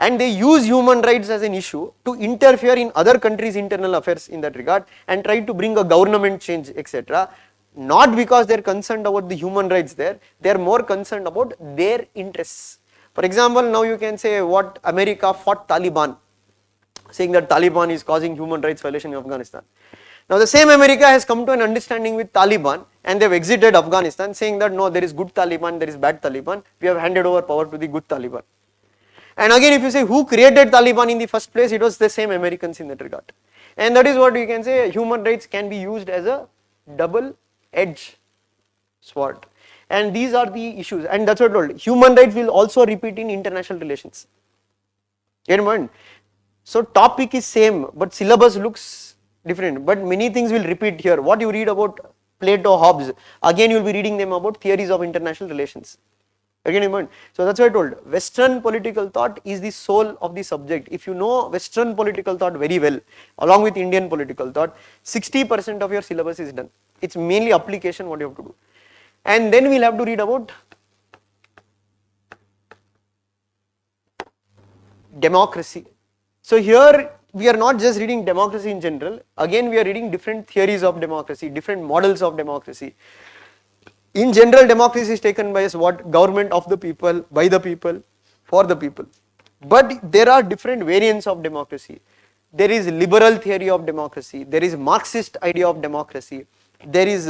And they use human rights as an issue to interfere in other countries' internal affairs in that regard and try to bring a government change, etc. Not because they are concerned about the human rights there, they are more concerned about their interests. For example, now you can say what America fought Taliban, saying that Taliban is causing human rights violation in Afghanistan. Now the same America has come to an understanding with Taliban and they have exited Afghanistan, saying that no, there is good Taliban, there is bad Taliban, we have handed over power to the good Taliban. And again, if you say who created Taliban in the first place, it was the same Americans in that regard. And that is what you can say, human rights can be used as a double-edged sword. And these are the issues, and that's what I told. Human rights will also repeat in international relations. Get in mind? So topic is same, but syllabus looks different, but many things will repeat here. What you read about Plato, Hobbes, again you will be reading them about theories of international relations. Again, in mind. So that's why I told, Western political thought is the soul of the subject. If you know Western political thought very well, along with Indian political thought, 60% of your syllabus is done. It's mainly application what you have to do. And then we'll have to read about democracy. So here we are not just reading democracy in general, again we are reading different theories of democracy, different models of democracy. In general, democracy is taken by as what? Government of the people, by the people, for the people. But there are different variants of democracy. There is liberal theory of democracy, there is Marxist idea of democracy, there is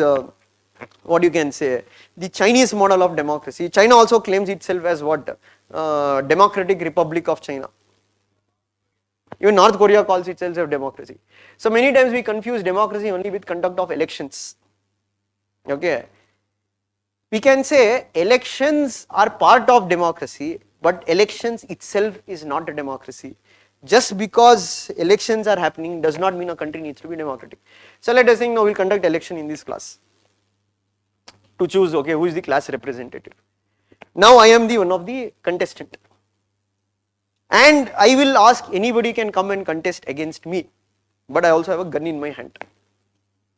what you can say, the Chinese model of democracy. China also claims itself as what? Democratic Republic of China. Even North Korea calls itself a democracy. So many times we confuse democracy only with conduct of elections. Okay. We can say elections are part of democracy, but elections itself is not a democracy. Just because elections are happening does not mean a country needs to be democratic. So let us think now we'll conduct election in this class to choose, okay, who is the class representative. Now I am the one of the contestant. And I will ask anybody can come and contest against me, but I also have a gun in my hand.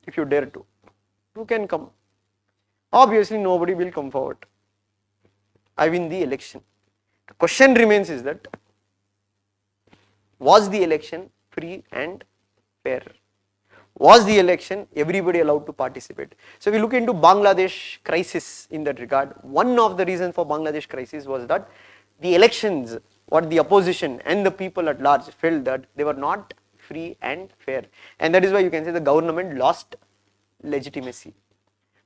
If you dare to, you can come. Obviously nobody will come forward. I win the election. The question remains is that, was the election free and fair? Was the election everybody allowed to participate? So we look into Bangladesh crisis in that regard. One of the reasons for Bangladesh crisis was that the elections, what the opposition and the people at large felt that they were not free and fair. And that is why you can say the government lost legitimacy.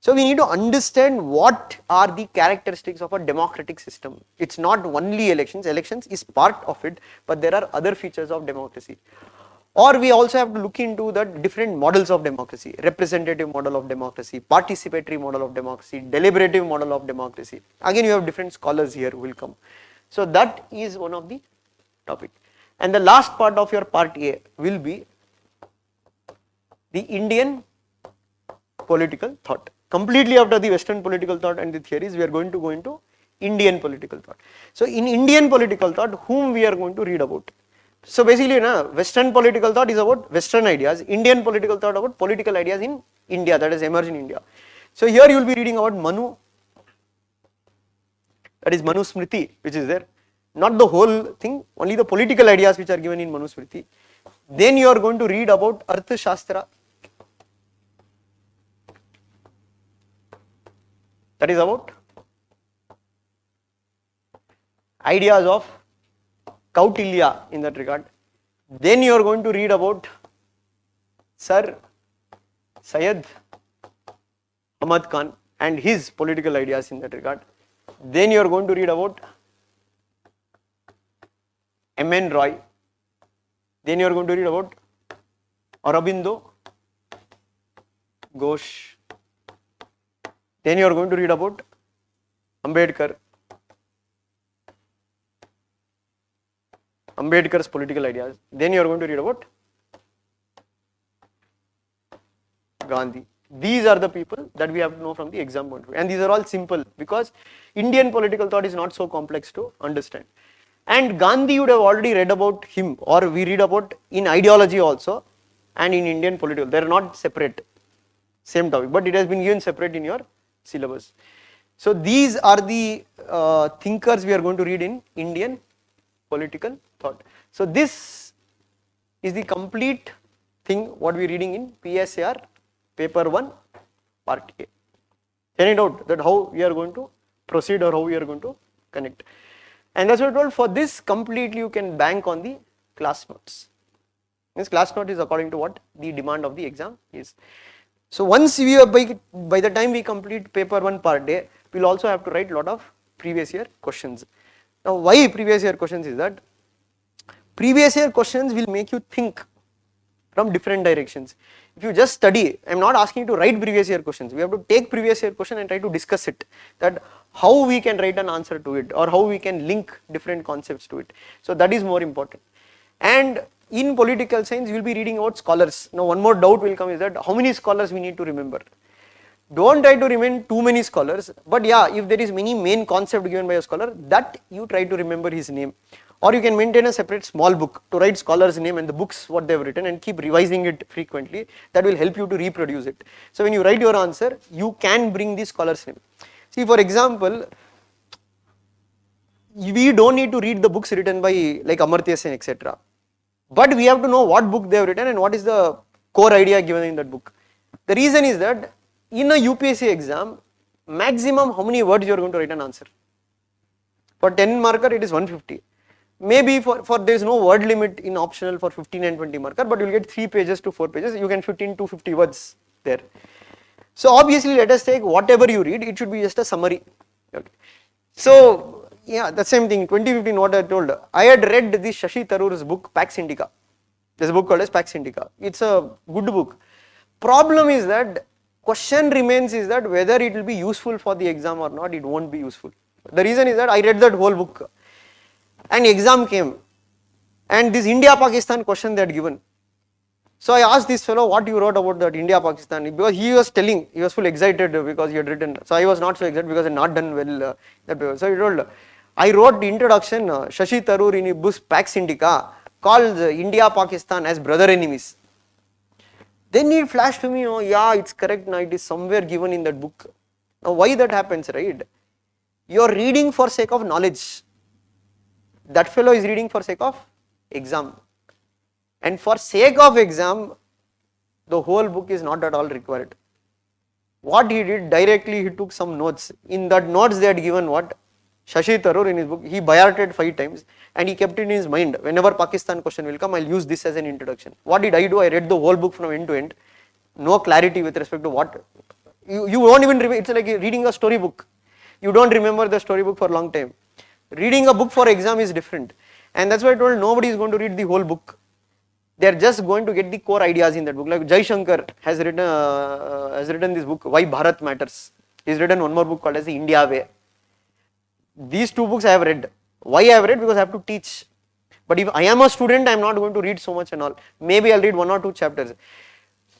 So we need to understand what are the characteristics of a democratic system. It's not only elections, elections is part of it, but there are other features of democracy. Or we also have to look into the different models of democracy, representative model of democracy, participatory model of democracy, deliberative model of democracy. Again you have different scholars here who will come. So that is one of the topic. And the last part of your part A will be the Indian political thought. Completely after the Western political thought and the theories, we are going to go into Indian political thought. So in Indian political thought, whom we are going to read about? So basically, Western political thought is about Western ideas, Indian political thought about political ideas in India, that is emerged in India. So here you will be reading about Manu, that is Manu Smriti, which is there. Not the whole thing, only the political ideas which are given in Manu Smriti. Then you are going to read about Artha Shastra, that is about ideas of Kautilya in that regard. Then you are going to read about Sir Syed Ahmad Khan and his political ideas in that regard. Then you are going to read about M.N. Roy. Then you are going to read about Aurobindo Ghosh. Then you are going to read about Ambedkar. Ambedkar's political ideas. Then you are going to read about Gandhi. These are the people that we have to know from the exam point of view. And these are all simple because Indian political thought is not so complex to understand. And Gandhi, you would have already read about him, or we read about in ideology also and in Indian political. They are not separate, same topic, but it has been given separate in your syllabus. So these are the thinkers we are going to read in Indian political thought. So this is the complete thing what we are reading in PSIR paper 1 part A. Any doubt that how we are going to proceed or how we are going to connect? And that's what I told. For this completely you can bank on the class notes. This class note is according to what the demand of the exam is. So once we are by the time we complete paper 1 part A, we will also have to write a lot of previous year questions. Now why previous year questions is that previous year questions will make you think from different directions. If you just study, I am not asking you to write previous year questions. We have to take previous year question and try to discuss it, that how we can write an answer to it or how we can link different concepts to it. So that is more important. And in political science, you will be reading about scholars. Now one more doubt will come is that how many scholars we need to remember. Don't try to remain too many scholars, but yeah, if there is many main concept given by a scholar, that you try to remember his name. Or you can maintain a separate small book to write scholar's name and the books what they have written and keep revising it frequently. That will help you to reproduce it. So when you write your answer, you can bring the scholar's name. See, for example, we don't need to read the books written by like Amartya Sen, etc. But we have to know what book they have written and what is the core idea given in that book. The reason is that in a UPSC exam, maximum how many words you are going to write an answer. For 10 marker, it is 150. Maybe for there is no word limit in optional for 15 and 20 marker, but you will get 3 pages to 4 pages. You can fit in 250 words there. So obviously, let us take whatever you read, it should be just a summary. Okay. So yeah, the same thing. 2015, what I told, I had read this Shashi Tharoor's book Pax Indica. There's a book called as Pax Indica. It's a good book. Problem is that question remains is that whether it will be useful for the exam or not, it won't be useful. The reason is that I read that whole book. And exam came, and this India-Pakistan question they had given. So I asked this fellow what you wrote about that India-Pakistan, because he was telling, he was full excited because he had written. So I was not so excited because I had not done well that paper. So he told, I wrote the introduction, Shashi Tharoor in his book Pax Indica, called India-Pakistan as brother enemies. Then it flashed to me, oh yeah, it's correct, now it is somewhere given in that book. Now why that happens, right? You are reading for sake of knowledge. That fellow is reading for sake of exam, and for sake of exam, the whole book is not at all required. What he did, directly he took some notes. In that notes they had given what? Shashi Tharoor in his book, he by-hearted 5 times and he kept it in his mind, whenever Pakistan question will come, I will use this as an introduction. What did I do? I read the whole book from end to end, no clarity with respect to what, you won't even remember, it's like reading a storybook. You don't remember the storybook for a long time. Reading a book for exam is different, and that's why I told nobody is going to read the whole book. They are just going to get the core ideas in that book. Like Jai Shankar has written this book, Why Bharat Matters. He's written one more book called as the India Way. These 2 books I have read. Why I have read? Because I have to teach. But if I am a student, I am not going to read so much and all. Maybe I'll read 1 or 2 chapters.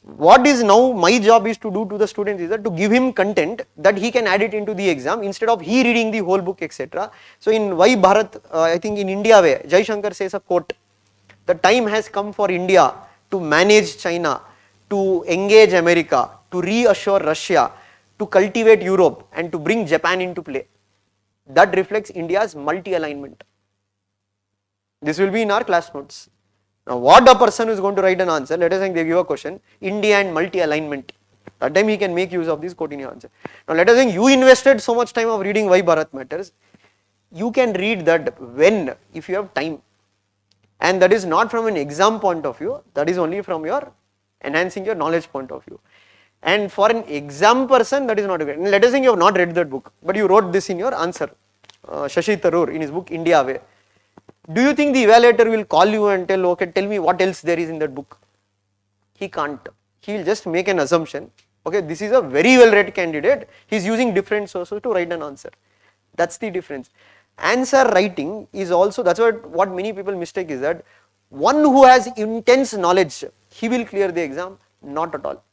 What is now my job is to do to the students is that to give him content that he can add it into the exam instead of he reading the whole book, etc. So in Why Bharat, I think in India Way, Jai Shankar says a quote, the time has come for India to manage China, to engage America, to reassure Russia, to cultivate Europe and to bring Japan into play. That reflects India's multi-alignment. This will be in our class notes. Now what a person who is going to write an answer, let us say they give a question, India and multi-alignment. That time he can make use of this quote in your answer. Now let us say you invested so much time of reading Why Bharat Matters. You can read that when, if you have time. And that is not from an exam point of view, that is only from your enhancing your knowledge point of view. And for an exam person, that is not good. Let us say you have not read that book, but you wrote this in your answer. Shashi Tharoor in his book India Way. Do you think the evaluator will call you and tell, okay, tell me what else there is in that book? He can't. He will just make an assumption. Okay, this is a very well read candidate. He is using different sources to write an answer. That's the difference. Answer writing is also, that's what many people mistake is that one who has intense knowledge, he will clear the exam. Not at all.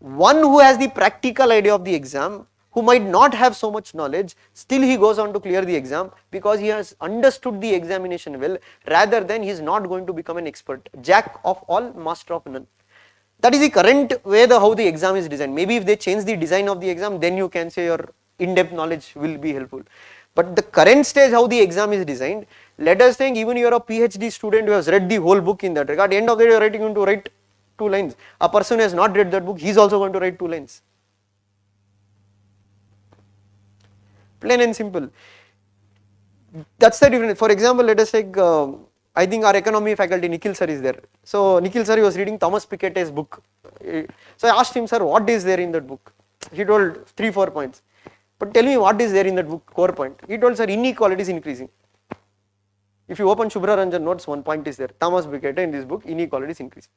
one who has the practical idea of the exam, who might not have so much knowledge, still he goes on to clear the exam because he has understood the examination well, rather than he is not going to become an expert. Jack of all, master of none. That is the current way how the exam is designed. Maybe if they change the design of the exam, then you can say your in-depth knowledge will be helpful. But the current stage how the exam is designed, let us think even you are a PhD student who has read the whole book in that regard, at the end of the day you are going to write 2 lines. A person who has not read that book, he is also going to write 2 lines. Plain and simple. That's the difference. For example, let us take, I think our economy faculty, Nikhil sir is there. So Nikhil sir, he was reading Thomas Piketty's book. So I asked him, sir, what is there in that book? He told 3-4 points. But tell me what is there in that book, core point. He told, sir, inequality is increasing. If you open Shubhra Ranjan notes, 1 point is there. Thomas Piketty in this book, inequality is increasing.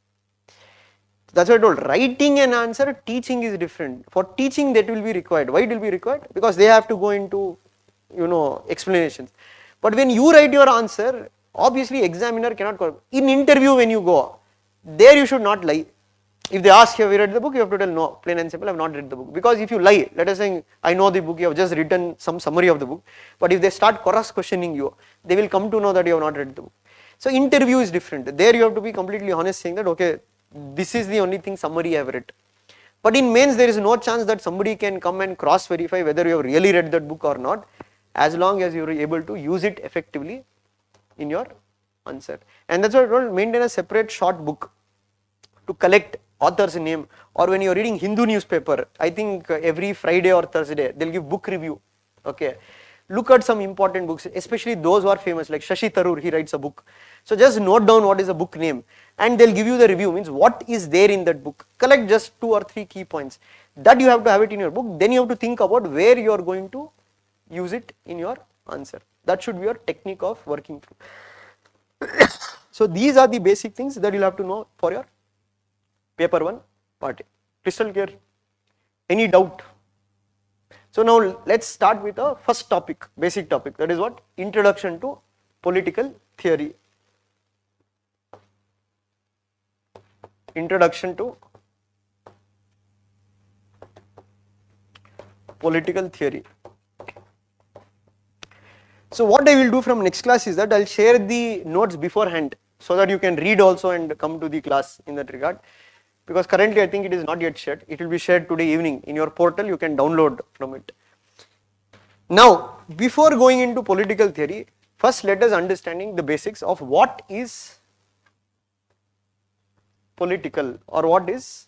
That's what I told. Writing an answer, teaching is different. For teaching, that will be required. Why it will be required? Because they have to go into, explanations. But when you write your answer, obviously examiner cannot call. In interview when you go, there you should not lie. If they ask, have you read the book? You have to tell, no, plain and simple, I have not read the book. Because if you lie, let us say, I know the book, you have just written some summary of the book. But if they start cross questioning you, they will come to know that you have not read the book. So interview is different. There you have to be completely honest, saying that, okay, this is the only thing summary I have read. But in mains, there is no chance that somebody can come and cross verify whether you have really read that book or not, as long as you are able to use it effectively in your answer. And that's why I told, maintain a separate short book to collect author's name. Or when you are reading Hindu newspaper, I think every Friday or Thursday, they will give book review. Okay. Look at some important books, especially those who are famous, like Shashi Tharoor, he writes a book. So just note down what is the book name and they'll give you the review, means what is there in that book. Collect just 2 or 3 key points. That you have to have it in your book. Then you have to think about where you are going to use it in your answer. That should be your technique of working through. So these are the basic things that you'll have to know for your paper 1 part A. Crystal clear? Any doubt? So now let's start with the first topic, basic topic, that is what? Introduction to political theory. Introduction to political theory. So what I will do from next class is that I will share the notes beforehand so that you can read also and come to the class in that regard. Because currently I think it is not yet shared. It will be shared today evening in your portal. You can download from it. Now, before going into political theory, first let us understanding the basics of what is political or what is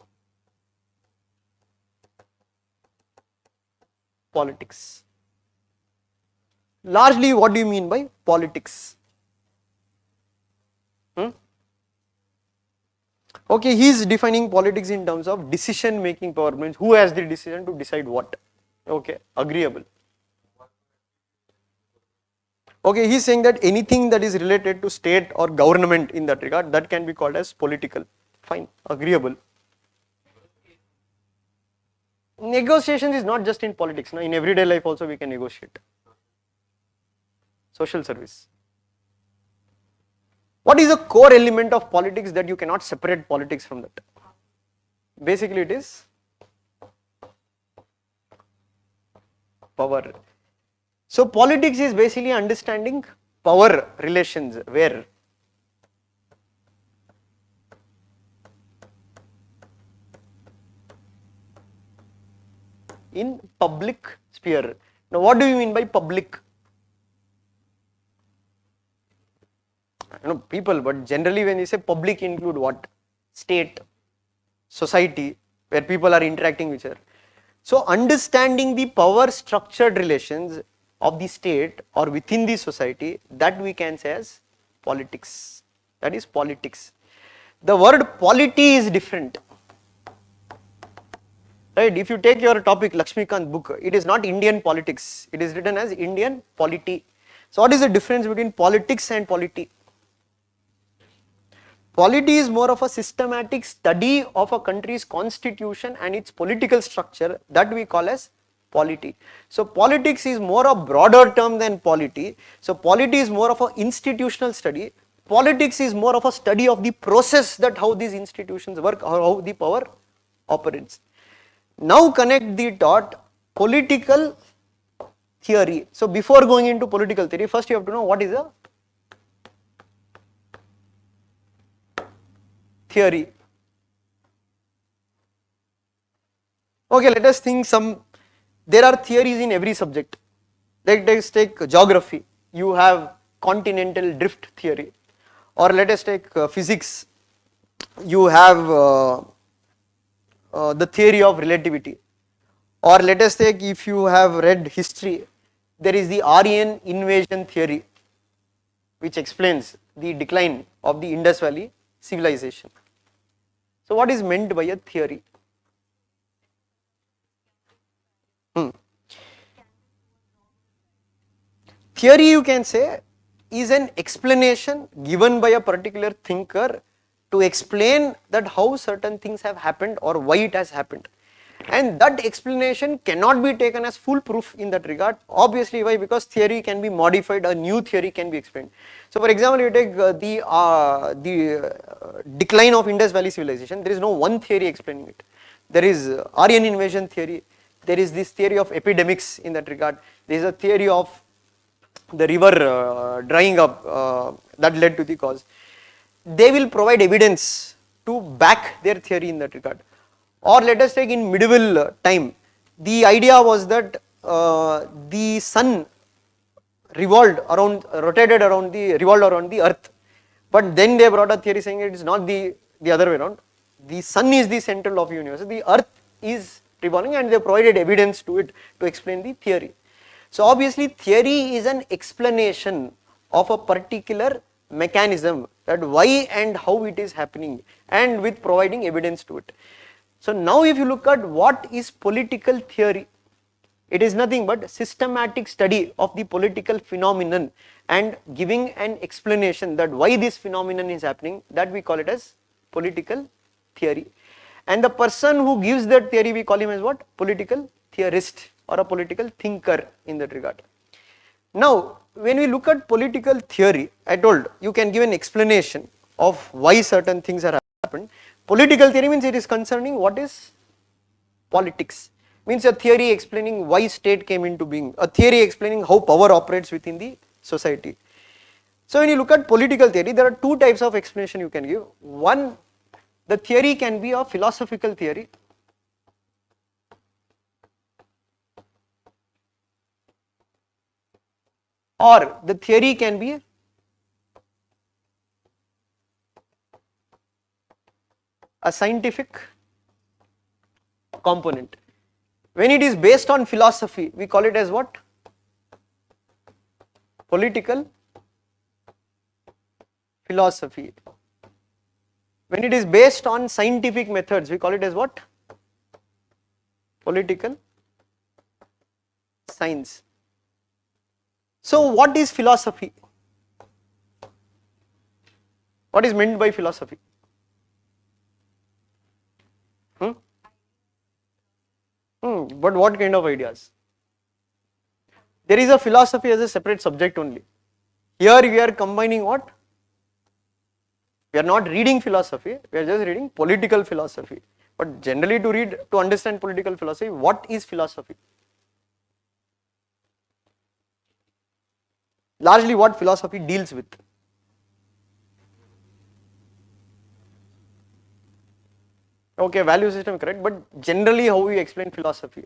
politics. Largely, what do you mean by politics? Okay, he is defining politics in terms of decision making power, means who has the decision to decide what. Okay, agreeable. Okay, he is saying that anything that is related to state or government in that regard, that can be called as political. Fine, agreeable. Negotiation is not just in politics, no? In everyday life also we can negotiate. Social service. What is a core element of politics that you cannot separate politics from that? Basically it is power. So politics is basically understanding power relations where in public sphere. Now what do you mean by public? People, but generally when you say public include what? State, society, where people are interacting with each other. So understanding the power structured relations of the state or within the society, that we can say as politics. That is politics. The word polity is different. Right? If you take your topic Lakshmikant book, it is not Indian politics. It is written as Indian polity. So what is the difference between politics and polity? Polity is more of a systematic study of a country's constitution and its political structure, that we call as polity. So politics is more a broader term than polity. So polity is more of an institutional study. Politics is more of a study of the process, that how these institutions work or how the power operates. Now connect the dot political theory. So before going into political theory, first you have to know what is a theory. Okay, let us think there are theories in every subject. Let us take geography, you have continental drift theory, or let us take physics, you have the theory of relativity, or let us take, if you have read history, there is the Aryan invasion theory which explains the decline of the Indus Valley civilization. So what is meant by a theory? Theory, you can say, is an explanation given by a particular thinker to explain that how certain things have happened or why it has happened, and that explanation cannot be taken as foolproof in that regard. Obviously, why? Because theory can be modified, a new theory can be explained. So for example, you take the decline of Indus Valley civilization, there is no one theory explaining it. There is Aryan invasion theory, there is this theory of epidemics in that regard, there is a theory of the river drying up that led to the cause. They will provide evidence to back their theory in that regard. Or let us take in medieval time, the idea was that the sun revolved around the earth, but then they brought a theory saying it is not the other way around. The sun is the central of the universe, the earth is revolving, and they provided evidence to it to explain the theory. So obviously theory is an explanation of a particular mechanism, that why and how it is happening, and with providing evidence to it. So now if you look at what is political theory, it is nothing but systematic study of the political phenomenon and giving an explanation that why this phenomenon is happening, that we call it as political theory. And the person who gives that theory, we call him as what? Political theorist or a political thinker in that regard. Now, when we look at political theory, I told you can give an explanation of why certain things are happened. Political theory means it is concerning what is politics, means a theory explaining why state came into being, a theory explaining how power operates within the society. So when you look at political theory, there are two types of explanation you can give. One, the theory can be a philosophical theory, or the theory can be a scientific component. When it is based on philosophy, we call it as what? Political philosophy. When it is based on scientific methods, we call it as what? Political science. So what is philosophy? What is meant by philosophy? But what kind of ideas? There is a philosophy as a separate subject only. Here we are combining what? We are not reading philosophy, we are just reading political philosophy. But generally to understand political philosophy, what is philosophy? Largely what philosophy deals with. Okay, value system correct, but generally how we explain philosophy?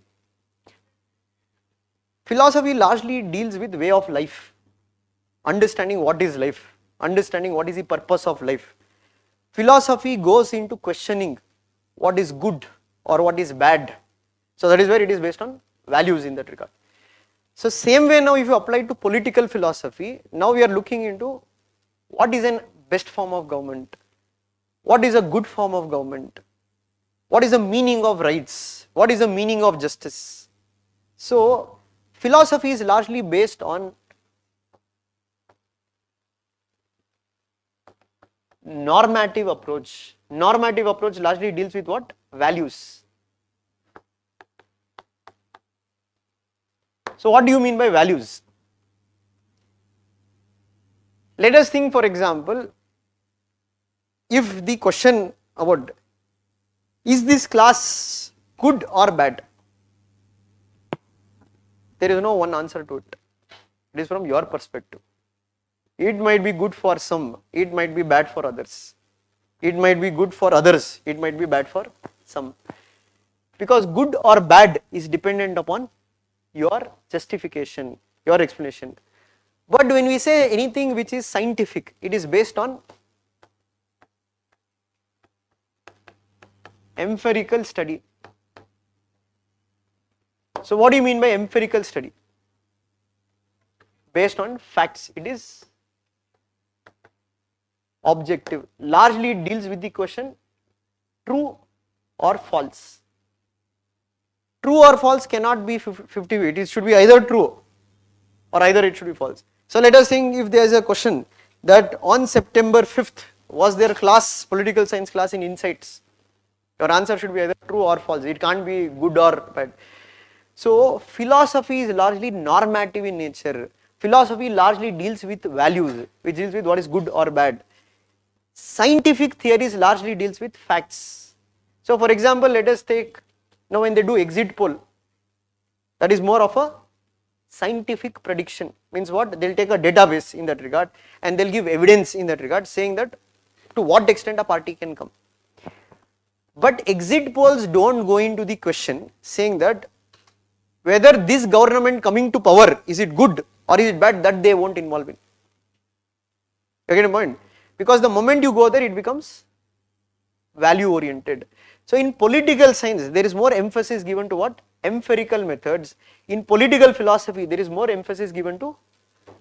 Philosophy largely deals with way of life, understanding what is life, understanding what is the purpose of life. Philosophy goes into questioning what is good or what is bad. So that is where it is based on values in that regard. So same way now if you apply to political philosophy, now we are looking into what is an best form of government, what is a good form of government, what is the meaning of rights, what is the meaning of justice. So philosophy is largely based on normative approach. Normative approach largely deals with what? Values. So what do you mean by values? Let us think, for example, if the question about is this class good or bad? There is no one answer to it. It is from your perspective. It might be good for some, it might be bad for others. It might be good for others, it might be bad for some. Because good or bad is dependent upon your justification, your explanation. But when we say anything which is scientific, it is based on empirical study. So what do you mean by empirical study? Based on facts, it is objective, largely deals with the question true or false. True or false cannot be 50, it should be either true or either it should be false. So let us think if there is a question that on September 5th was there class, political science class in Insights. Your answer should be either true or false, it can't be good or bad. So philosophy is largely normative in nature. Philosophy largely deals with values, which deals with what is good or bad. Scientific theories largely deals with facts. So for example, let us take, now when they do exit poll, that is more of a scientific prediction. Means what? They'll take a database in that regard and they'll give evidence in that regard saying that to what extent a party can come. But exit polls don't go into the question saying that whether this government coming to power, is it good or is it bad, that they won't involve in. You get a point? Because the moment you go there, it becomes value oriented. So in political science, there is more emphasis given to what? Empirical methods. In political philosophy, there is more emphasis given to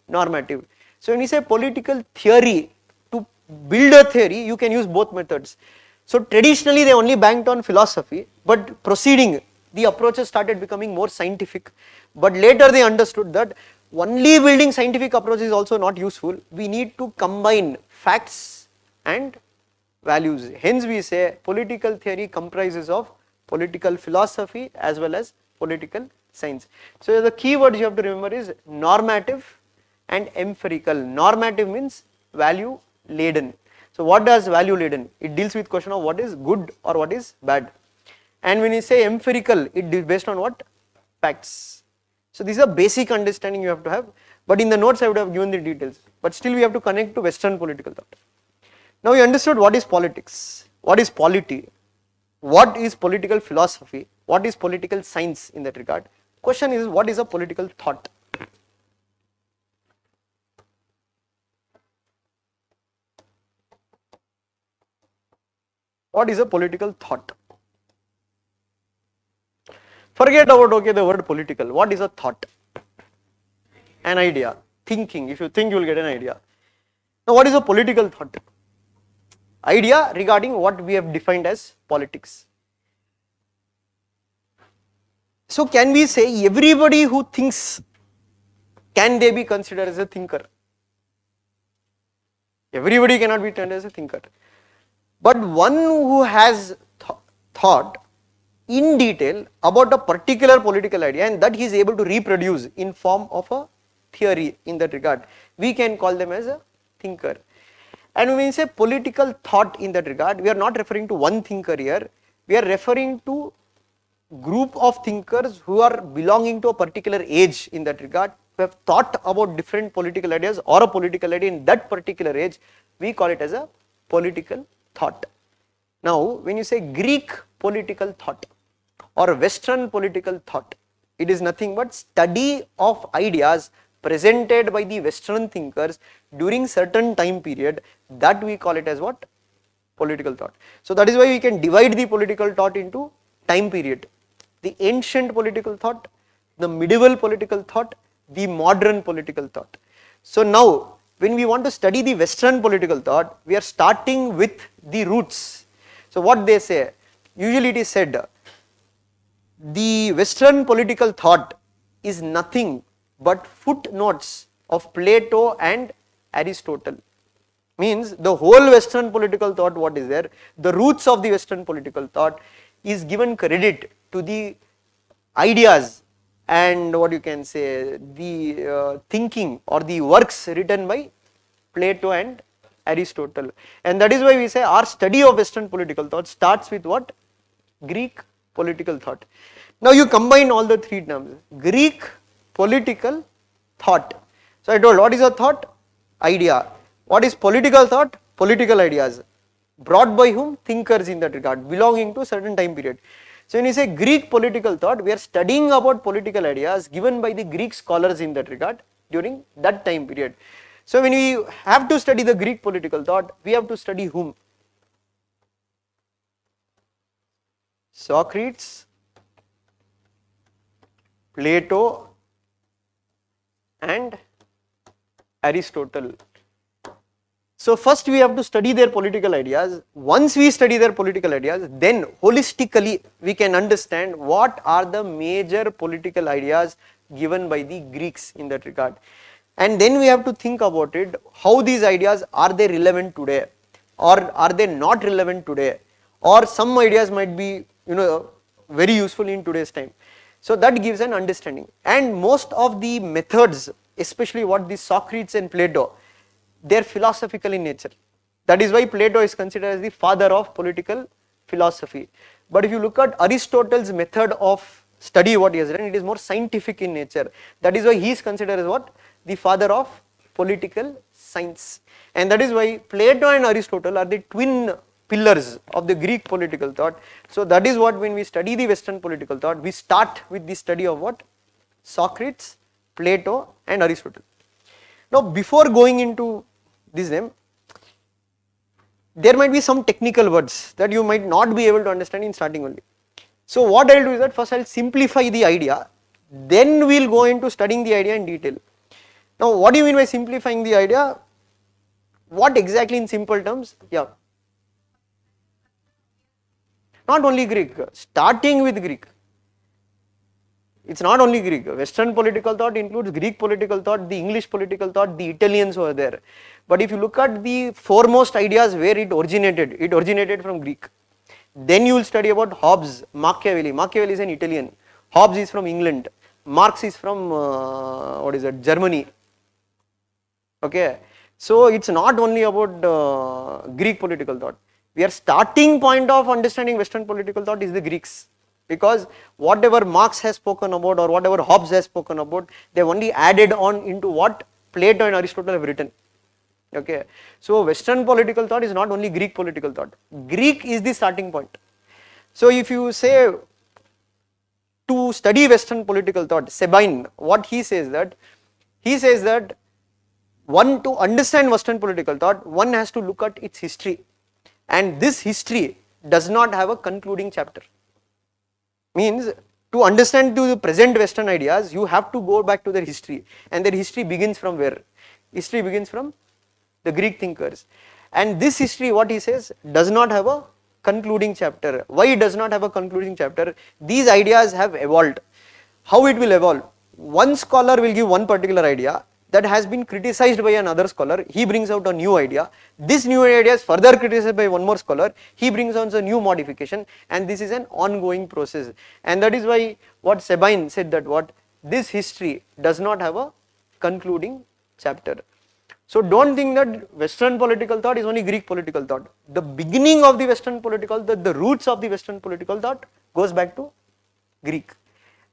normative. So when you say political theory, to build a theory, you can use both methods. So traditionally, they only banked on philosophy, but proceeding, the approaches started becoming more scientific. But later they understood that only building scientific approach is also not useful. We need to combine facts and values. Hence we say political theory comprises of political philosophy as well as political science. So the key words you have to remember is normative and empirical. Normative means value laden. So what does value laden? It deals with question of what is good or what is bad. And when you say empirical, it is based on what? Facts. So this is a basic understanding you have to have, but in the notes I would have given the details, but still we have to connect to Western political thought. Now we understood what is politics, what is polity, what is political philosophy, what is political science in that regard. Question is, what is a political thought? What is a political thought? Forget about the word political. What is a thought? An idea, thinking. If you think, you will get an idea. Now what is a political thought? Idea regarding what we have defined as politics. So can we say everybody who thinks, can they be considered as a thinker? Everybody cannot be considered as a thinker. But one who has thought in detail about a particular political idea and that he is able to reproduce in form of a theory in that regard, we can call them as a thinker. And when we say political thought in that regard, we are not referring to one thinker here, we are referring to group of thinkers who are belonging to a particular age in that regard, who have thought about different political ideas or a political idea in that particular age, we call it as a political thought. Now when you say Greek political thought or Western political thought, it is nothing but study of ideas presented by the Western thinkers during certain time period, that we call it as what? Political thought. So that is why we can divide the political thought into time period. The ancient political thought, the medieval political thought, the modern political thought. So now when we want to study the Western political thought, we are starting with the roots. So what they say, usually it is said, the Western political thought is nothing but footnotes of Plato and Aristotle. Means the whole Western political thought, what is there, the roots of the Western political thought is given credit to the ideas and what you can say, the thinking or the works written by Plato and Aristotle. And that is why we say our study of Western political thought starts with what? Greek political thought. Now you combine all the three terms, Greek, political, thought. So I told what is a thought? Idea. What is political thought? Political ideas. Brought by whom? Thinkers in that regard, belonging to a certain time period. So when you say Greek political thought, we are studying about political ideas given by the Greek scholars in that regard during that time period. So when we have to study the Greek political thought, we have to study whom? Socrates, Plato and Aristotle. So first we have to study their political ideas. Once we study their political ideas, then holistically we can understand what are the major political ideas given by the Greeks in that regard. And then we have to think about it, how these ideas, are they relevant today or are they not relevant today, or some ideas might be very useful in today's time. So that gives an understanding. And most of the methods, especially what the Socrates and Plato, they are philosophical in nature. That is why Plato is considered as the father of political philosophy. But if you look at Aristotle's method of study, what he has done, it is more scientific in nature. That is why he is considered as what? The father of political science. And that is why Plato and Aristotle are the twin pillars of the Greek political thought. So that is what, when we study the Western political thought, we start with the study of what? Socrates, Plato and Aristotle. Now before going into this name, there might be some technical words that you might not be able to understand in starting only. So what I will do is that first I will simplify the idea, then we will go into studying the idea in detail. Now what do you mean by simplifying the idea? What exactly in simple terms? Yeah. Not only Greek, starting with Greek. It's not only Greek. Western political thought includes Greek political thought, the English political thought, the Italians were there. But if you look at the foremost ideas where it originated from Greek. Then you will study about Hobbes, Machiavelli. Machiavelli is an Italian. Hobbes is from England. Marx is from Germany. Okay. So it's not only about Greek political thought. Our starting point of understanding Western political thought is the Greeks. Because whatever Marx has spoken about or whatever Hobbes has spoken about, they have only added on into what Plato and Aristotle have written. Okay. So Western political thought is not only Greek political thought. Greek is the starting point. So if you say to study Western political thought, Sabine, what he says that one, to understand Western political thought, one has to look at its history. And this history does not have a concluding chapter. Means to understand to the present Western ideas, you have to go back to their history. And their history begins from where? History begins from the Greek thinkers. And this history, what he says, does not have a concluding chapter. Why it does not have a concluding chapter? These ideas have evolved. How it will evolve? One scholar will give one particular idea that has been criticized by another scholar. He brings out a new idea. This new idea is further criticized by one more scholar. He brings out a new modification, and this is an ongoing process. And that is why what Sabine said, that what this history does not have a concluding chapter. So don't think that Western political thought is only Greek political thought. The beginning of the Western political thought, the roots of the Western political thought goes back to Greek.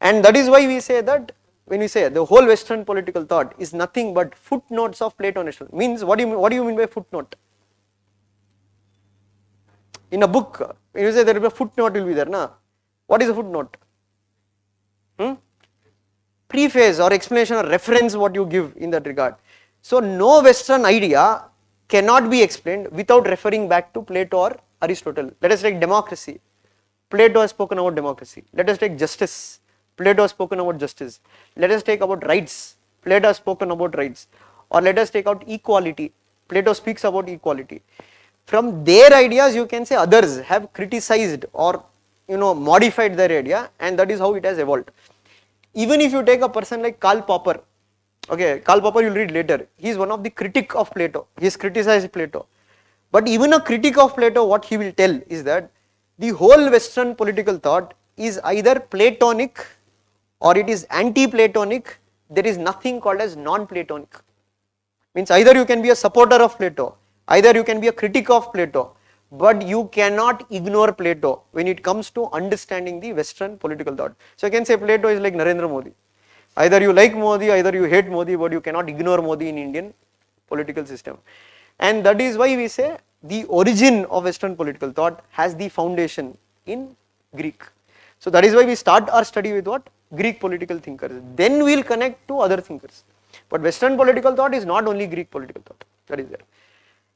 And that is why we say that when we say the whole Western political thought is nothing but footnotes of Plato and Aristotle. Means what do you mean by footnote? In a book, when you say there will be a footnote, will be there, na? What is a footnote? Preface or explanation or reference what you give in that regard. So no Western idea cannot be explained without referring back to Plato or Aristotle. Let us take democracy. Plato has spoken about democracy. Let us take justice. Plato has spoken about justice. Let us take about rights. Plato has spoken about rights. Or let us take out equality. Plato speaks about equality. From their ideas, you can say others have criticized or modified their idea, and that is how it has evolved. Even if you take a person like Karl Popper, okay, Karl Popper you'll read later, he is one of the critic of Plato. He has criticized Plato. But even a critic of Plato, what he will tell is that the whole Western political thought is either Platonic or it is anti-Platonic. There is nothing called as non-Platonic. Means either you can be a supporter of Plato, either you can be a critic of Plato, but you cannot ignore Plato when it comes to understanding the Western political thought. So I can say Plato is like Narendra Modi. Either you like Modi, either you hate Modi, but you cannot ignore Modi in Indian political system. And that is why we say the origin of Western political thought has the foundation in Greek. So that is why we start our study with what? Greek political thinkers. Then we will connect to other thinkers. But Western political thought is not only Greek political thought, that is there.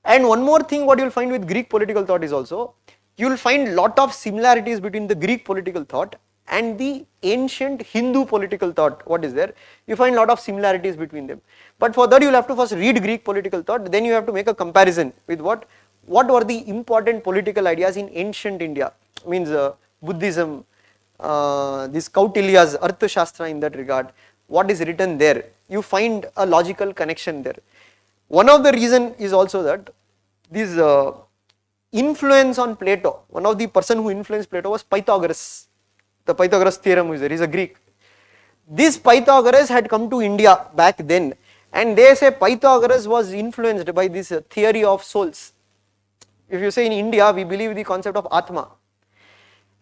And one more thing what you will find with Greek political thought is also, you will find lot of similarities between the Greek political thought and the ancient Hindu political thought. What is there? You find lot of similarities between them. But for that you will have to first read Greek political thought, then you have to make a comparison with what were the important political ideas in ancient India, means Buddhism, this Kautilya's Arthashastra in that regard, what is written there, you find a logical connection there. One of the reason is also that this influence on Plato, one of the person who influenced Plato was Pythagoras. The Pythagoras theorem is there, he is a Greek. This Pythagoras had come to India back then, and they say Pythagoras was influenced by this theory of souls. If you say in India, we believe the concept of Atma.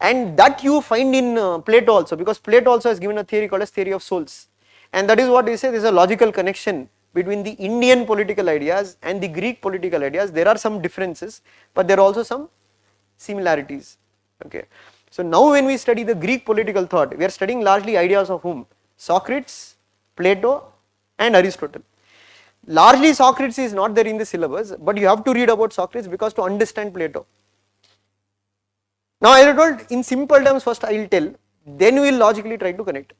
And that you find in Plato also, because Plato also has given a theory called as theory of souls. And that is what we say, there is a logical connection between the Indian political ideas and the Greek political ideas. There are some differences, but there are also some similarities. Okay. So now when we study the Greek political thought, we are studying largely ideas of whom? Socrates, Plato and Aristotle. Largely Socrates is not there in the syllabus, but you have to read about Socrates because to understand Plato. Now as I told, in simple terms first I will tell, then we will logically try to connect.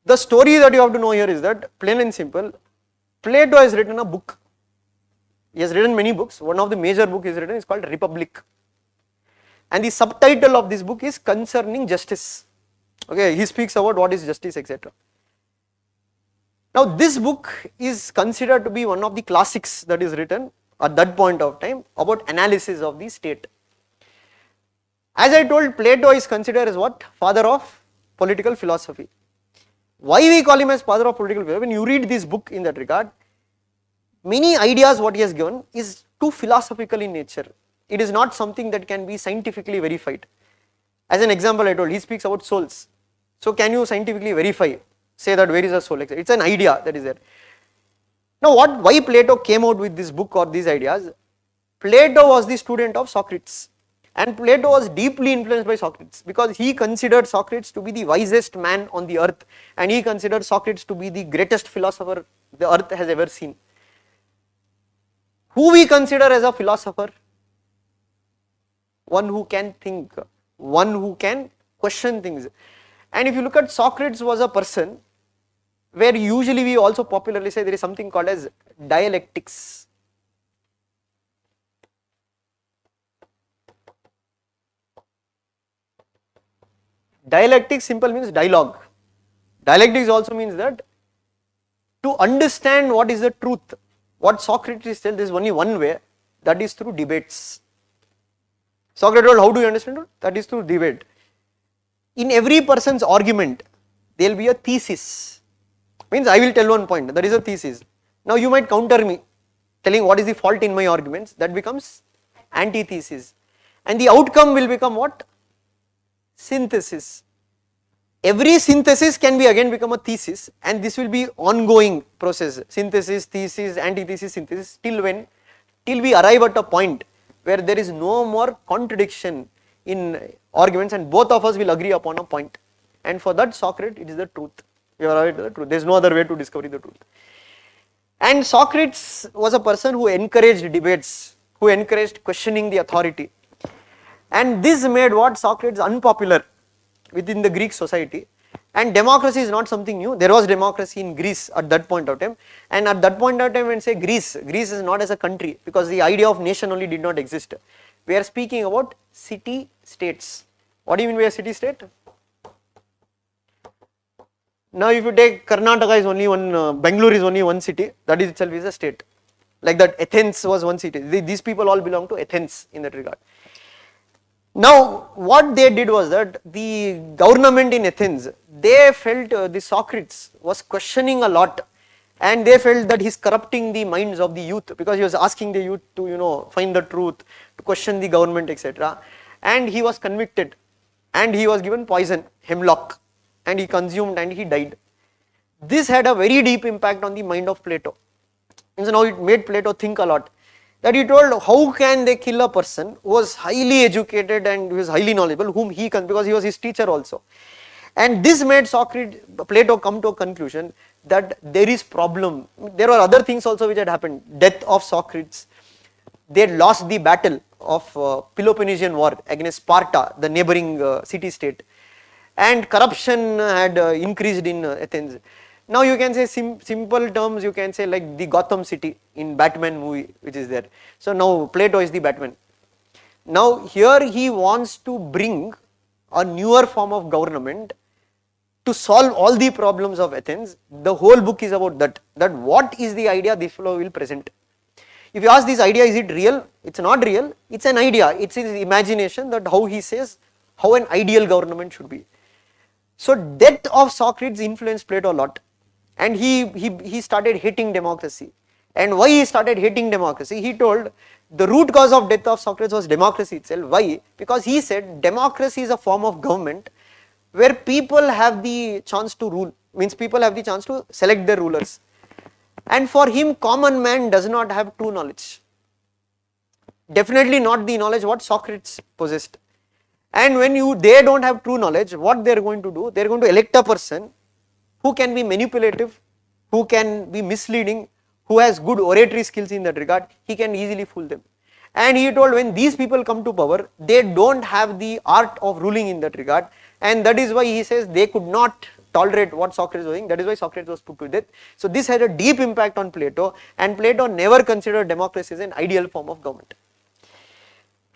The story that you have to know here is that, plain and simple, Plato has written a book. He has written many books. One of the major books he has written is called Republic. And the subtitle of this book is Concerning Justice. Okay, he speaks about what is justice, etc. Now this book is considered to be one of the classics that is written at that point of time about analysis of the state. As I told, Plato is considered as what? Father of political philosophy. Why we call him as father of political philosophy? When you read this book in that regard, many ideas what he has given is too philosophical in nature. It is not something that can be scientifically verified. As an example I told, he speaks about souls. So can you scientifically verify, say that where is a soul? It's an idea that is there. Now why Plato came out with this book or these ideas? Plato was the student of Socrates. And Plato was deeply influenced by Socrates because he considered Socrates to be the wisest man on the earth, and he considered Socrates to be the greatest philosopher the earth has ever seen. Who we consider as a philosopher? One who can think, one who can question things. And if you look at Socrates was a person where usually we also popularly say there is something called as dialectics. Dialectics simple means dialogue. Dialectics also means that to understand what is the truth, what Socrates tells, there is only one way, that is through debates. Socrates told, how do you understand it? That is through debate. In every person's argument, there will be a thesis. Means I will tell one point, that is a thesis. Now you might counter me, telling what is the fault in my arguments, that becomes antithesis. And the outcome will become what? Synthesis. Every synthesis can be again become a thesis, and this will be ongoing process. Synthesis, thesis, antithesis, synthesis, till when? Till we arrive at a point where there is no more contradiction in arguments and both of us will agree upon a point. And for that Socrates, it is the truth. We have arrived at the truth. There is no other way to discover the truth. And Socrates was a person who encouraged debates, who encouraged questioning the authority. And this made what? Socrates unpopular within the Greek society. And democracy is not something new. There was democracy in Greece at that point of time. And at that point of time when say Greece is not as a country because the idea of nation only did not exist. We are speaking about city states. What do you mean by a city state? Now if you take Karnataka is only one, Bangalore is only one city, that is itself is a state. Like that Athens was one city. These people all belong to Athens in that regard. Now what they did was that the government in Athens, they felt the Socrates was questioning a lot, and they felt that he's corrupting the minds of the youth because he was asking the youth to, find the truth, to question the government, etc. And he was convicted and he was given poison, hemlock, and he consumed and he died. This had a very deep impact on the mind of Plato. And so now it made Plato think a lot. That he told, how can they kill a person who was highly educated and who was highly knowledgeable, whom he can, because he was his teacher also. And this made Plato come to a conclusion that there is problem. There were other things also which had happened. Death of Socrates. They had lost the battle of Peloponnesian War against Sparta, the neighboring city-state. And corruption had increased in Athens. Now you can say simple terms, you can say like the Gotham City in Batman movie which is there. So now Plato is the Batman. Now here he wants to bring a newer form of government to solve all the problems of Athens. The whole book is about that what is the idea this fellow will present. If you ask this idea, is it real? It's not real, it's an idea, it's his imagination, that how he says how an ideal government should be. So death of Socrates influenced Plato a lot, and he started hating democracy. And why he started hating democracy? He told the root cause of death of Socrates was democracy itself. Why? Because he said democracy is a form of government where people have the chance to rule, means people have the chance to select their rulers. And for him, common man does not have true knowledge. Definitely not the knowledge what Socrates possessed. And when they don't have true knowledge, what they are going to do? They are going to elect a person who can be manipulative, who can be misleading, who has good oratory skills in that regard. He can easily fool them. And he told when these people come to power, they don't have the art of ruling in that regard, and that is why he says they could not tolerate what Socrates was doing. That is why Socrates was put to death. So this had a deep impact on Plato, and Plato never considered democracy as an ideal form of government.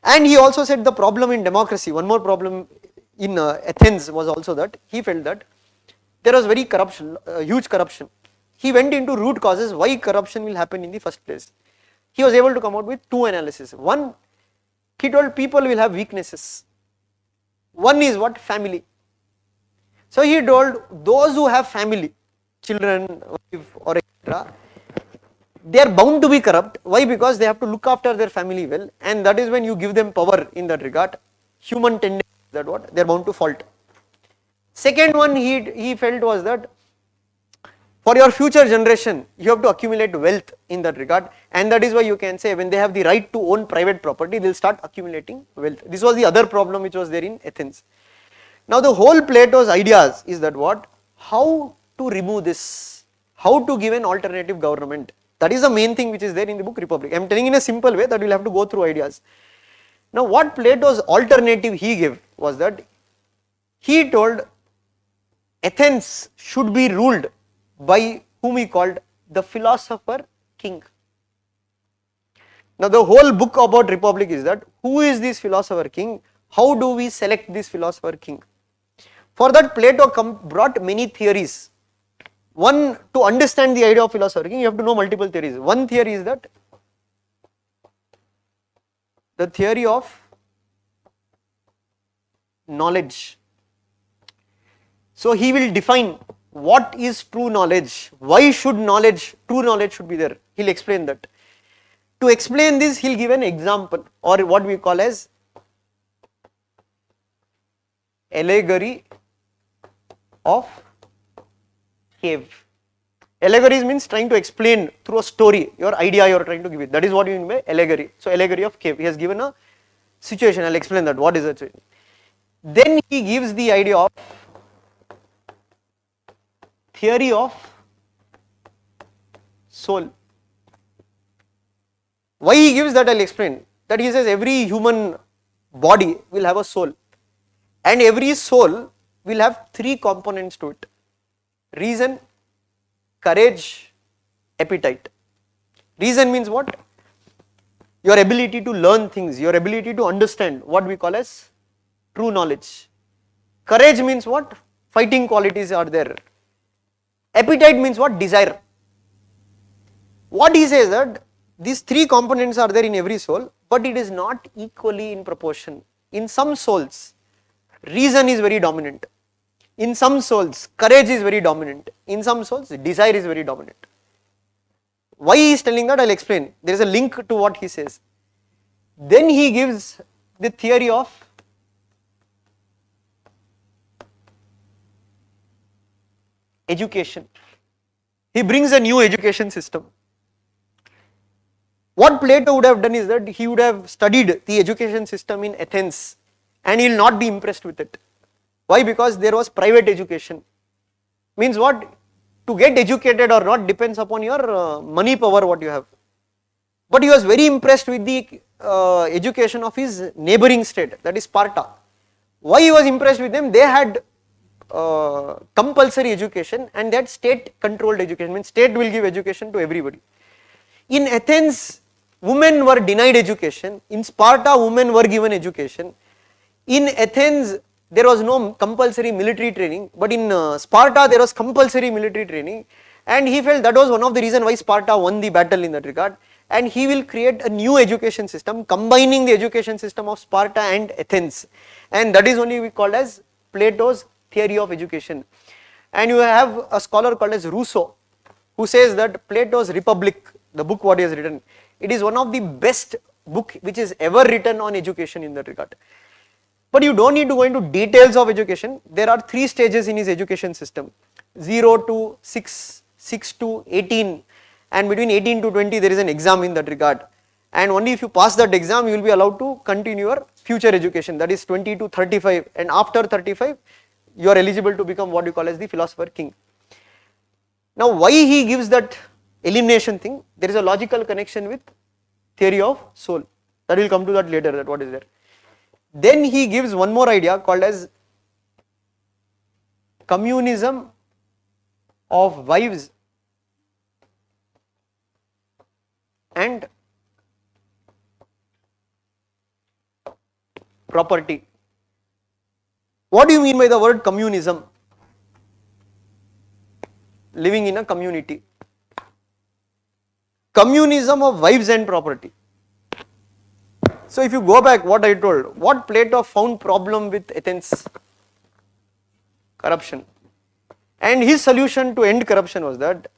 And he also said the problem in democracy, one more problem in Athens was also that he felt that there was very corruption, huge corruption. He went into root causes why corruption will happen in the first place. He was able to come out with two analyses. One, he told people will have weaknesses. One is what? Family. So he told those who have family, children, wife or etc., they are bound to be corrupt. Why? Because they have to look after their family well, and that is when you give them power in that regard. Human tendency, that what? They are bound to fault. Second one he felt was that for your future generation, you have to accumulate wealth in that regard, and that is why you can say when they have the right to own private property, they will start accumulating wealth. This was the other problem which was there in Athens. Now the whole Plato's ideas is that what? How to remove this? How to give an alternative government? That is the main thing which is there in the book Republic. I am telling in a simple way that we will have to go through ideas. Now what Plato's alternative he gave was that he told Athens should be ruled by whom he called the philosopher king. Now the whole book about Republic is that who is this philosopher king? How do we select this philosopher king? For that Plato brought many theories. One, to understand the idea of philosopher king, you have to know multiple theories. One theory is that the theory of knowledge. So he will define what is true knowledge, why should true knowledge should be there. He will explain that. To explain this, he will give an example or what we call as allegory of cave. Allegories means trying to explain through a story your idea you are trying to give it. That is what you mean by allegory. So allegory of cave. He has given a situation. I will explain that. What is that situation? Then he gives the idea of theory of soul. Why he gives that I will explain. That he says every human body will have a soul, and every soul will have three components to it: reason, courage, appetite. Reason means what? Your ability to learn things, your ability to understand, what we call as true knowledge. Courage means what? Fighting qualities are there. Appetite means what? Desire. What he says that these three components are there in every soul, but it is not equally in proportion. In some souls, reason is very dominant. In some souls, courage is very dominant. In some souls, desire is very dominant. Why he is telling that, I'll explain. There is a link to what he says. Then he gives the theory of education. He brings a new education system. What Plato would have done is that he would have studied the education system in Athens and he will not be impressed with it. Why? Because there was private education. Means what? To get educated or not depends upon your money power what you have. But he was very impressed with the education of his neighboring state, that is Sparta. Why he was impressed with them? They had compulsory education and that state controlled education, means state will give education to everybody. In Athens, women were denied education. In Sparta, women were given education. In Athens, there was no compulsory military training, but in Sparta, there was compulsory military training, and he felt that was one of the reasons why Sparta won the battle in that regard, and he will create a new education system combining the education system of Sparta and Athens, and that is only we called as Plato's theory of education. And you have a scholar called as Rousseau, who says that Plato's Republic, the book what he has written, it is one of the best book which is ever written on education in that regard. But you don't need to go into details of education. There are 3 stages in his education system, 0 to 6, 6 to 18, and between 18 to 20 there is an exam in that regard. And only if you pass that exam you will be allowed to continue your future education, that is 20 to 35, and after 35 you are eligible to become what you call as the philosopher king. Now why he gives that elimination thing? There is a logical connection with theory of soul, that will come to that later, that what is there. Then he gives one more idea called as communism of wives and property. What do you mean by the word communism? Living in a community. Communism of wives and property. So if you go back what I told, what Plato found problem with Athens? Corruption. And his solution to end corruption was that,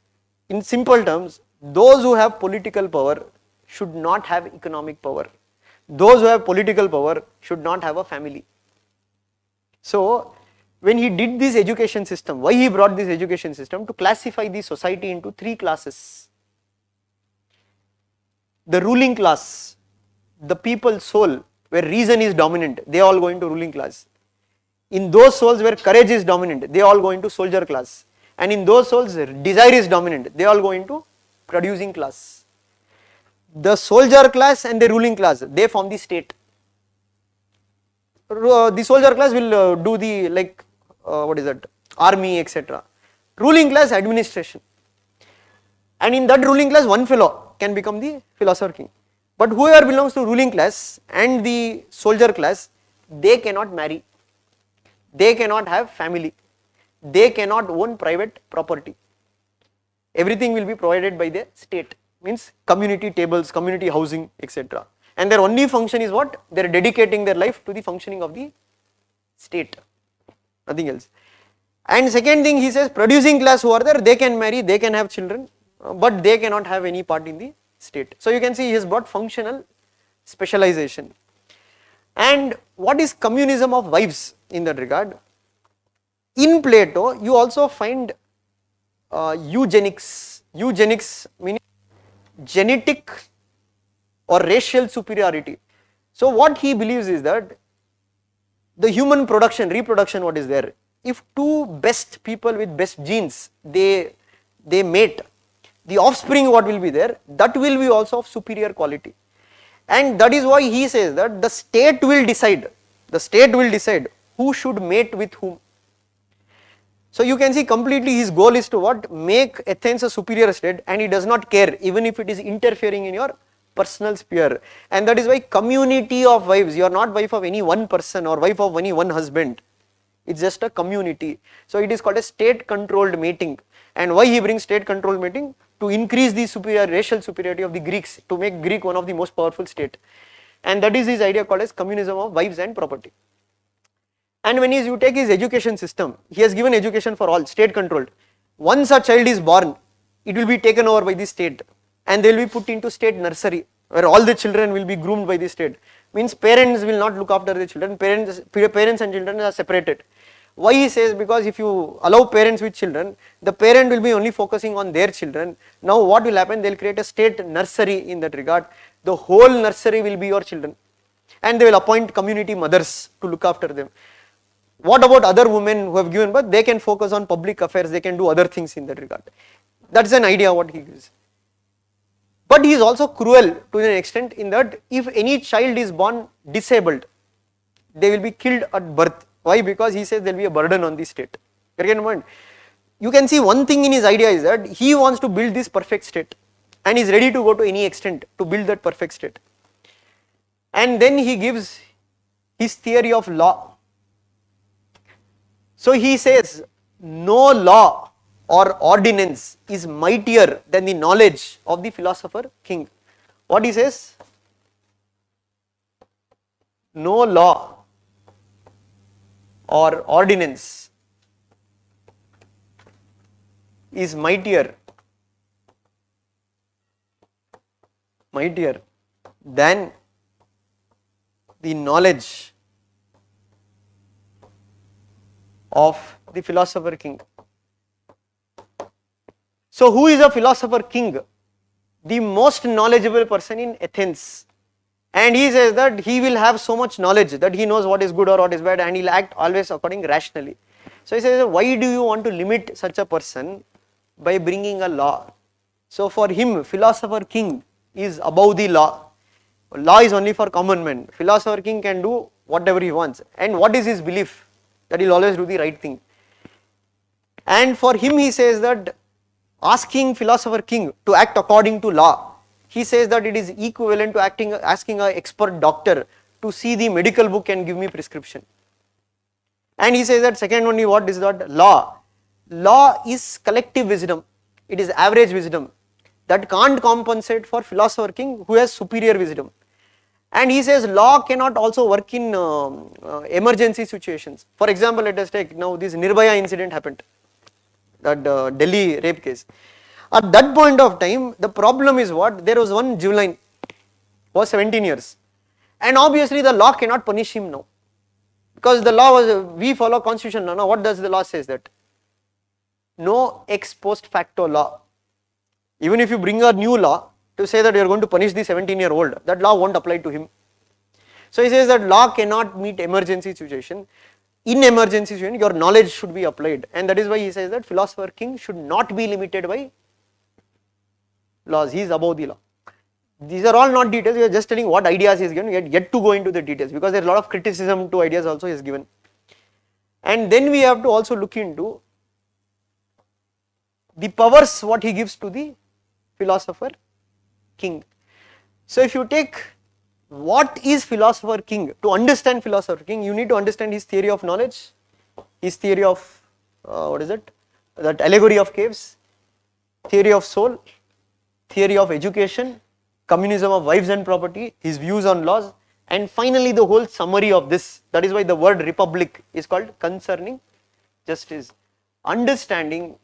in simple terms, those who have political power should not have economic power. Those who have political power should not have a family. So when he did this education system, why he brought this education system? To classify the society into 3 classes. The ruling class, the people's soul, where reason is dominant, they all go into ruling class. In those souls where courage is dominant, they all go into soldier class. And in those souls desire is dominant, they all go into producing class. The soldier class and the ruling class, they form the state. The soldier class will do the army, etc. Ruling class, administration. And in that ruling class, one fellow can become the philosopher king. But whoever belongs to ruling class and the soldier class, they cannot marry, they cannot have family, they cannot own private property. Everything will be provided by the state, means community tables, community housing, etc. And their only function is what? They are dedicating their life to the functioning of the state, nothing else. And second thing he says, producing class who are there, they can marry, they can have children, but they cannot have any part in the state. So you can see he has brought functional specialization. And what is communism of wives in that regard? In Plato, you also find eugenics. Eugenics meaning genetic or racial superiority. So what he believes is that the human production, reproduction what is there, if 2 best people with best genes, they mate, the offspring what will be there, that will be also of superior quality. And that is why he says that the state will decide who should mate with whom. So you can see completely his goal is to what? Make Athens a superior state, and he does not care even if it is interfering in your personal sphere. And that is why community of wives, you are not wife of any one person or wife of only one husband, it's just a community. So it is called a state controlled mating. And why he brings state controlled mating? To increase the racial superiority of the Greeks, to make Greek one of the most powerful state. And that is his idea called as communism of wives and property. And when you take his education system, he has given education for all, state controlled. Once a child is born, it will be taken over by the state. and they will be put into state nursery where all the children will be groomed by the state. Means parents will not look after the children, parents and children are separated. Why he says? Because if you allow parents with children, the parent will be only focusing on their children. Now what will happen? They will create a state nursery in that regard. The whole nursery will be your children, and they will appoint community mothers to look after them. What about other women who have given birth? They can focus on public affairs, they can do other things in that regard. That's an idea what he gives. But he is also cruel to an extent in that if any child is born disabled, they will be killed at birth. Why? Because he says there will be a burden on the state. You can see one thing in his idea is that he wants to build this perfect state and is ready to go to any extent to build that perfect state. And then he gives his theory of law. So he says no law or ordinance is mightier than the knowledge of the philosopher king. What he says? No law or ordinance is mightier than the knowledge of the philosopher king. So who is a philosopher king? The most knowledgeable person in Athens. And he says that he will have so much knowledge that he knows what is good or what is bad, and he will act always according rationally. So he says, why do you want to limit such a person by bringing a law? So for him, philosopher king is above the law. Law is only for common men. Philosopher king can do whatever he wants. And what is his belief? That he will always do the right thing. And for him, he says that asking philosopher king to act according to law, he says that it is equivalent to asking an expert doctor to see the medical book and give me prescription. And he says that second one, what is that? Law. Law is collective wisdom. It is average wisdom that can't compensate for philosopher king who has superior wisdom. And he says law cannot also work in emergency situations. For example, let us take now this Nirbhaya incident happened, that Delhi rape case. At that point of time, the problem is what? There was one juvenile who was 17 years. And obviously the law cannot punish him now. Because the law was, we follow constitution law. Now what does the law says that? No ex post facto law. Even if you bring a new law to say that you are going to punish the 17-year-old, that law won't apply to him. So he says that law cannot meet emergency situation. In emergency situation, your knowledge should be applied. And that is why he says that philosopher king should not be limited by laws. He is above the law. These are all not details. We are just telling what ideas he has given. We are yet to go into the details because there is a lot of criticism to ideas also he has given. And then we have to also look into the powers what he gives to the philosopher king. So if you take what is philosopher king, to understand philosopher king, you need to understand his theory of knowledge, his theory of that allegory of caves, theory of soul, theory of education, communism of wives and property, his views on laws, and finally the whole summary of this. That is why the word republic is called concerning justice. Understanding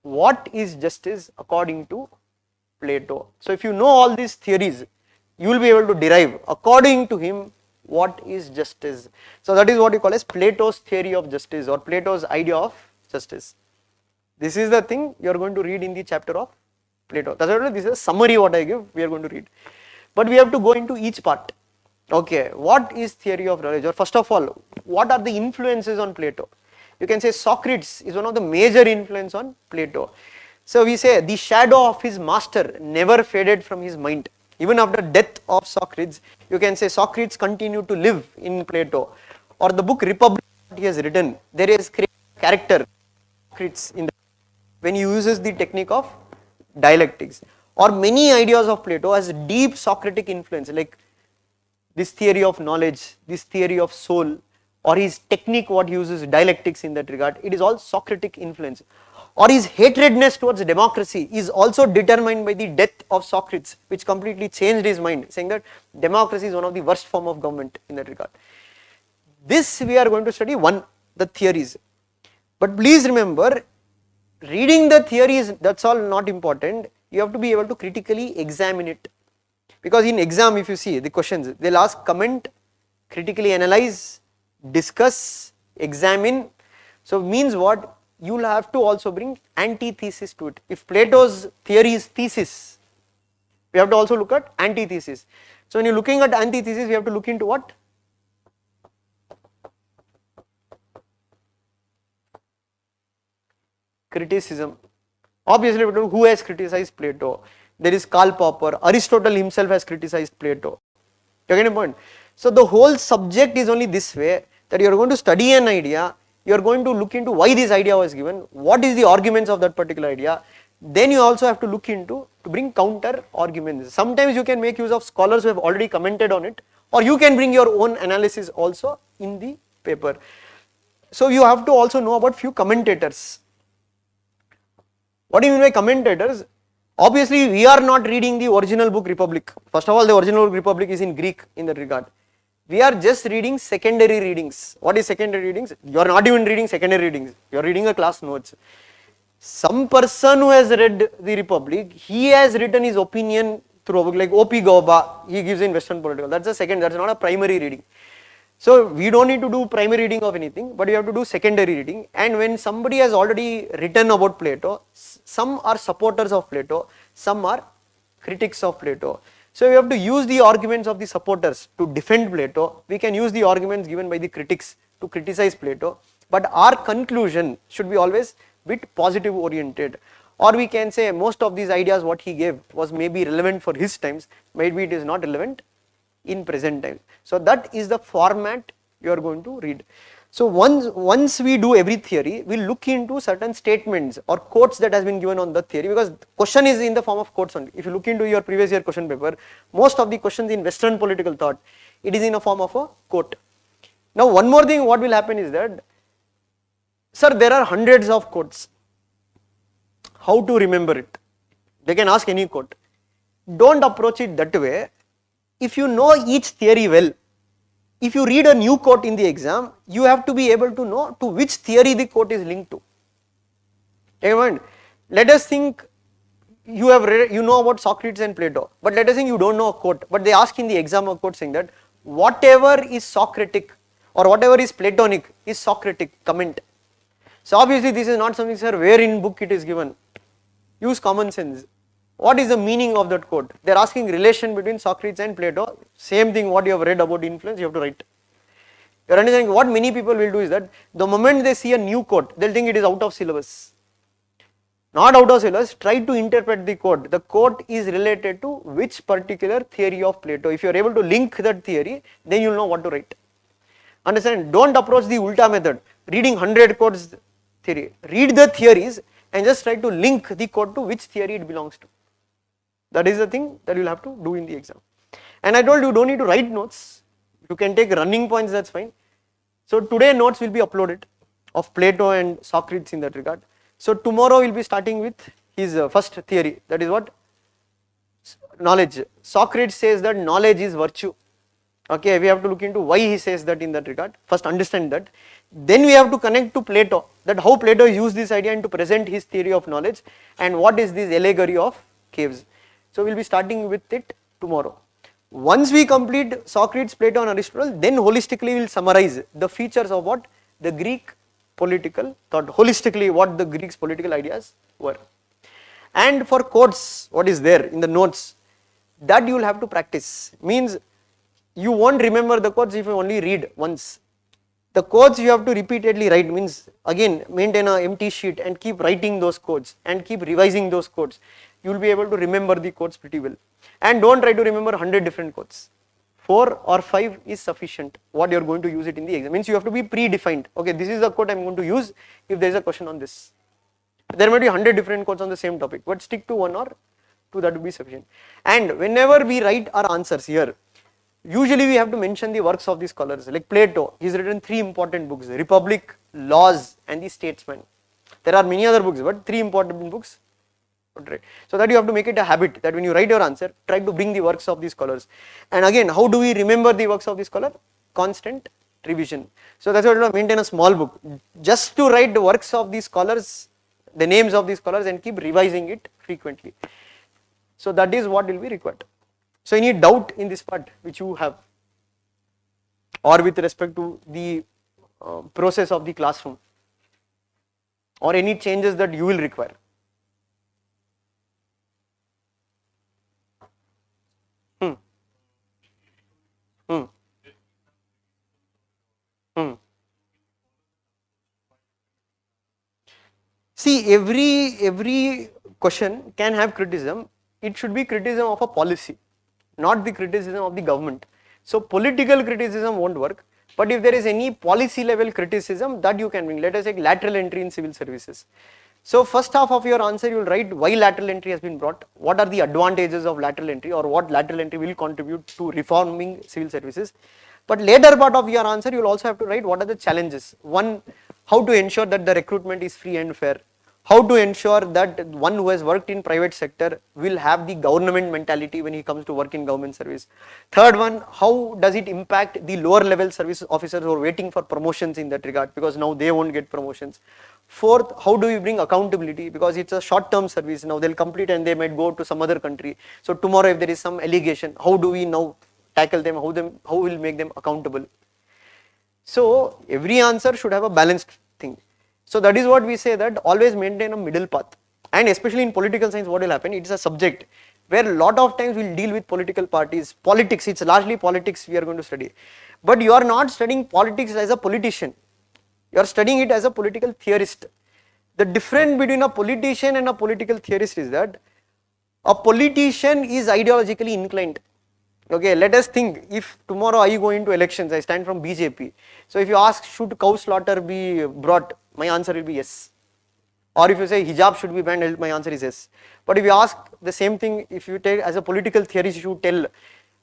what is justice according to Plato. So if you know all these theories, you will be able to derive according to him what is justice. So that is what you call as Plato's theory of justice or Plato's idea of justice. This is the thing you are going to read in the chapter of Plato. That's why this is a summary what I give, we are going to read. But we have to go into each part. Okay, what is theory of knowledge? Or first of all, what are the influences on Plato? You can say Socrates is one of the major influence on Plato. So we say the shadow of his master never faded from his mind. Even after death of Socrates, you can say Socrates continued to live in Plato. Or the book Republic he has written, there is character Socrates in the, when he uses the technique of dialectics. Or many ideas of Plato has deep Socratic influence, like this theory of knowledge, this theory of soul, or his technique what uses dialectics in that regard, it is all Socratic influence. Or his hatredness towards democracy is also determined by the death of Socrates, which completely changed his mind, saying that democracy is one of the worst form of government in that regard. This we are going to study one, the theories. But please remember, reading the theories, that's all not important. You have to be able to critically examine it. Because in exam, if you see the questions, they'll ask comment, critically analyze, discuss, examine. So means what? You'll have to also bring antithesis to it. If Plato's theory is thesis, we have to also look at antithesis. So when you're looking at antithesis, we have to look into what? Criticism. Obviously, who has criticized Plato? There is Karl Popper. Aristotle himself has criticized Plato. You get the point? So the whole subject is only this way, that you are going to study an idea, you are going to look into why this idea was given, what is the arguments of that particular idea. Then you also have to look into to bring counter arguments. Sometimes you can make use of scholars who have already commented on it, or you can bring your own analysis also in the paper. So you have to also know about few commentators. What do you mean by commentators? Obviously, we are not reading the original book Republic. First of all, the original book Republic is in Greek in that regard. We are just reading secondary readings. What is secondary readings? You are not even reading secondary readings. You are reading a class notes. Some person who has read the Republic, he has written his opinion through a book like O.P. Gauba. He gives in Western Political. That's a second. That's not a primary reading. So we don't need to do primary reading of anything, but we have to do secondary reading. And when somebody has already written about Plato, some are supporters of Plato, some are critics of Plato. So we have to use the arguments of the supporters to defend Plato. We can use the arguments given by the critics to criticize Plato. But our conclusion should be always bit positive oriented. Or we can say most of these ideas what he gave was maybe relevant for his times, maybe it is not relevant in present time. So that is the format you are going to read. So once we do every theory, we look into certain statements or quotes that has been given on the theory, because question is in the form of quotes only. If you look into your previous year question paper, most of the questions in Western political thought, it is in a form of a quote. Now one more thing what will happen is that, sir, there are hundreds of quotes. How to remember it? They can ask any quote. Don't approach it that way. If you know each theory well, if you read a new quote in the exam, you have to be able to know to which theory the quote is linked to. Let us think you have read, you know about Socrates and Plato, but let us think you don't know a quote, but they ask in the exam a quote saying that whatever is Socratic or whatever is Platonic is Socratic, comment. So obviously this is not something, sir, where in book it is given. Use common sense. What is the meaning of that quote? They are asking relation between Socrates and Plato. Same thing what you have read about influence, you have to write. You are understanding what many people will do is that the moment they see a new quote, they will think it is out of syllabus. Not out of syllabus, try to interpret the quote. The quote is related to which particular theory of Plato. If you are able to link that theory, then you will know what to write. Understand? Don't approach the ulta method, reading 100 quotes theory. Read the theories and just try to link the quote to which theory it belongs to. That is the thing that you will have to do in the exam. And I told you don't need to write notes. You can take running points, that's fine. So today notes will be uploaded of Plato and Socrates in that regard. So tomorrow we'll be starting with his first theory, that is what? Knowledge. Socrates says that knowledge is virtue. Okay, we have to look into why he says that in that regard. First understand that. Then we have to connect to Plato, that how Plato used this idea and to present his theory of knowledge and what is this allegory of caves. So we will be starting with it tomorrow. Once we complete Socrates, Plato and Aristotle, then holistically we will summarize the features of what? The Greek political thought, holistically what the Greeks political ideas were. And for quotes, what is there in the notes, that you will have to practice. Means you won't remember the quotes if you only read once. The quotes you have to repeatedly write, means again maintain an empty sheet and keep writing those quotes and keep revising those quotes. You will be able to remember the quotes pretty well. And don't try to remember 100 different quotes. 4 or 5 is sufficient what you are going to use it in the exam. Means you have to be predefined. Okay, this is the quote I am going to use if there is a question on this. There might be 100 different quotes on the same topic, but stick to 1 or 2, that would be sufficient. And whenever we write our answers here, usually we have to mention the works of the scholars. Like Plato, he has written 3 important books, the Republic, Laws and the Statesman. There are many other books, but 3 important books. Right. So that you have to make it a habit that when you write your answer, try to bring the works of the scholars. And again, how do we remember the works of the scholar? Constant revision. So that's why you maintain a small book. Just to write the works of the scholars, the names of these scholars and keep revising it frequently. So that is what will be required. So any doubt in this part which you have, or with respect to the process of the classroom, or any changes that you will require? Hmm. Hmm. Hmm. See, every question can have criticism. It should be criticism of a policy, not the criticism of the government. So political criticism won't work. But if there is any policy level criticism, that you can bring. Let us take lateral entry in civil services. So first half of your answer, you will write why lateral entry has been brought, what are the advantages of lateral entry, or what lateral entry will contribute to reforming civil services. But later part of your answer, you will also have to write what are the challenges. One, how to ensure that the recruitment is free and fair. How to ensure that one who has worked in private sector will have the government mentality when he comes to work in government service. Third one, how does it impact the lower level service officers who are waiting for promotions in that regard, because now they won't get promotions. Fourth, how do we bring accountability, because it's a short term service, now they'll complete and they might go to some other country. So tomorrow if there is some allegation, how do we now tackle them, how will make them accountable? So every answer should have a balanced thing. So that is what we say, that always maintain a middle path. And especially in political science, what will happen, it's a subject where a lot of times we'll deal with political parties, politics, it's largely politics we are going to study. But you are not studying politics as a politician, you are studying it as a political theorist. The difference between a politician and a political theorist is that a politician is ideologically inclined. Okay, let us think, if tomorrow I go into elections, I stand from BJP. So if you ask, should cow slaughter be brought, my answer will be yes. Or if you say hijab should be banned, my answer is yes. But if you ask the same thing, if you take as a political theorist, you tell,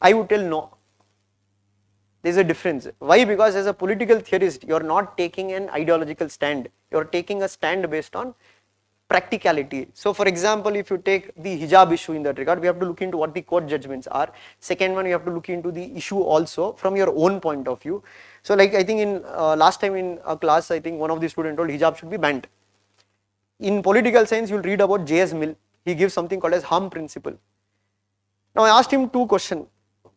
I would tell no. There is a difference. Why? Because as a political theorist, you are not taking an ideological stand. You are taking a stand based on practicality. So for example, if you take the hijab issue in that regard, we have to look into what the court judgments are. Second one, you have to look into the issue also from your own point of view. So like I think in last time in a class, I think one of the students told hijab should be banned. In political science, you will read about J.S. Mill. He gives something called as harm principle. Now I asked him two questions.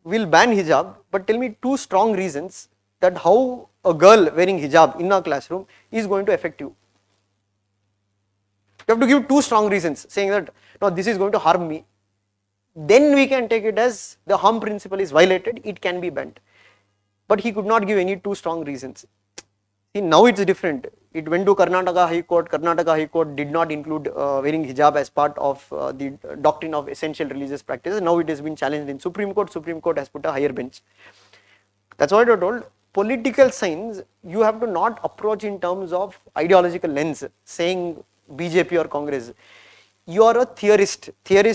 We'll ban hijab, but tell me two strong reasons that how a girl wearing hijab in a classroom is going to affect you. You have to give two strong reasons saying that no, this is going to harm me. Then we can take it as the harm principle is violated, it can be banned. But he could not give any two strong reasons. See, now it's different. It went to Karnataka High Court. Karnataka High Court did not include wearing hijab as part of the doctrine of essential religious practices. Now it has been challenged in Supreme Court. Supreme Court has put a higher bench. That's what I told. Political science, you have to not approach in terms of ideological lens, saying BJP or Congress. You are a theorist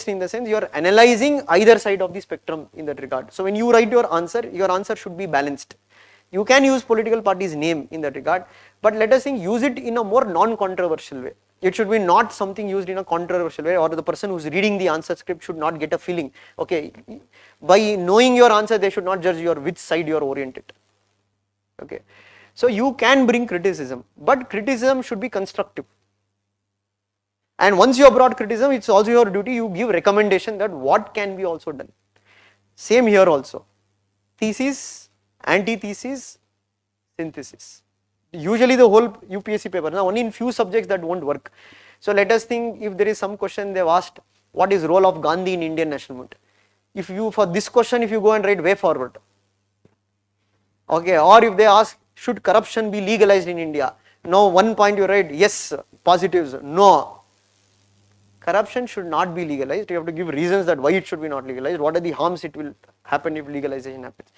in the sense you are analyzing either side of the spectrum in that regard. So when you write your answer should be balanced. You can use political party's name in that regard, but let us think, use it in a more non-controversial way. It should be not something used in a controversial way, or the person who's reading the answer script should not get a feeling, okay, by knowing your answer, they should not judge your which side you are oriented. Okay, so you can bring criticism, but criticism should be constructive. And once you have brought criticism, it's also your duty, you give recommendation that what can be also done. Same here also. Thesis, antithesis, synthesis. Usually the whole UPSC paper, now only in few subjects that won't work. So let us think, if there is some question they've asked, what is role of Gandhi in Indian national movement? If you, for this question, if you go and write way forward. Okay, or if they ask, should corruption be legalized in India? Now one point you write, yes, positives, no. Corruption should not be legalized. You have to give reasons that why it should be not legalized, what are the harms it will happen if legalization happens.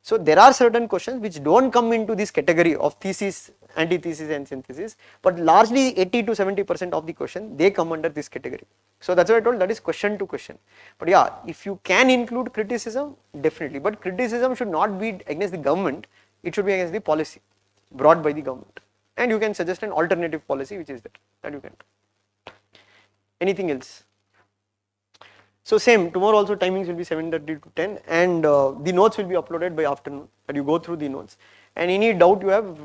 So there are certain questions which don't come into this category of thesis, antithesis and synthesis, but largely 80 to 70% of the question, they come under this category. So that's what I told, that is question to question. But yeah, if you can include criticism, definitely, but criticism should not be against the government, it should be against the policy brought by the government. And you can suggest an alternative policy which is there, that you can do. Anything else? So same, tomorrow also timings will be 7:30 to 10, and the notes will be uploaded by afternoon, and you go through the notes. And any doubt you have,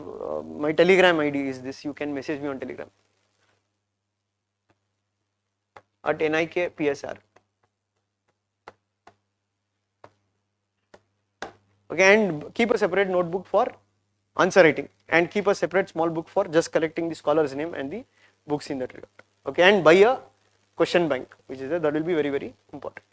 my Telegram ID is this, you can message me on Telegram. at NIK PSIR. Okay, and keep a separate notebook for answer writing, and keep a separate small book for just collecting the scholar's name and the books in that regard. Okay, and buy a question bank, which is that will be very, very important.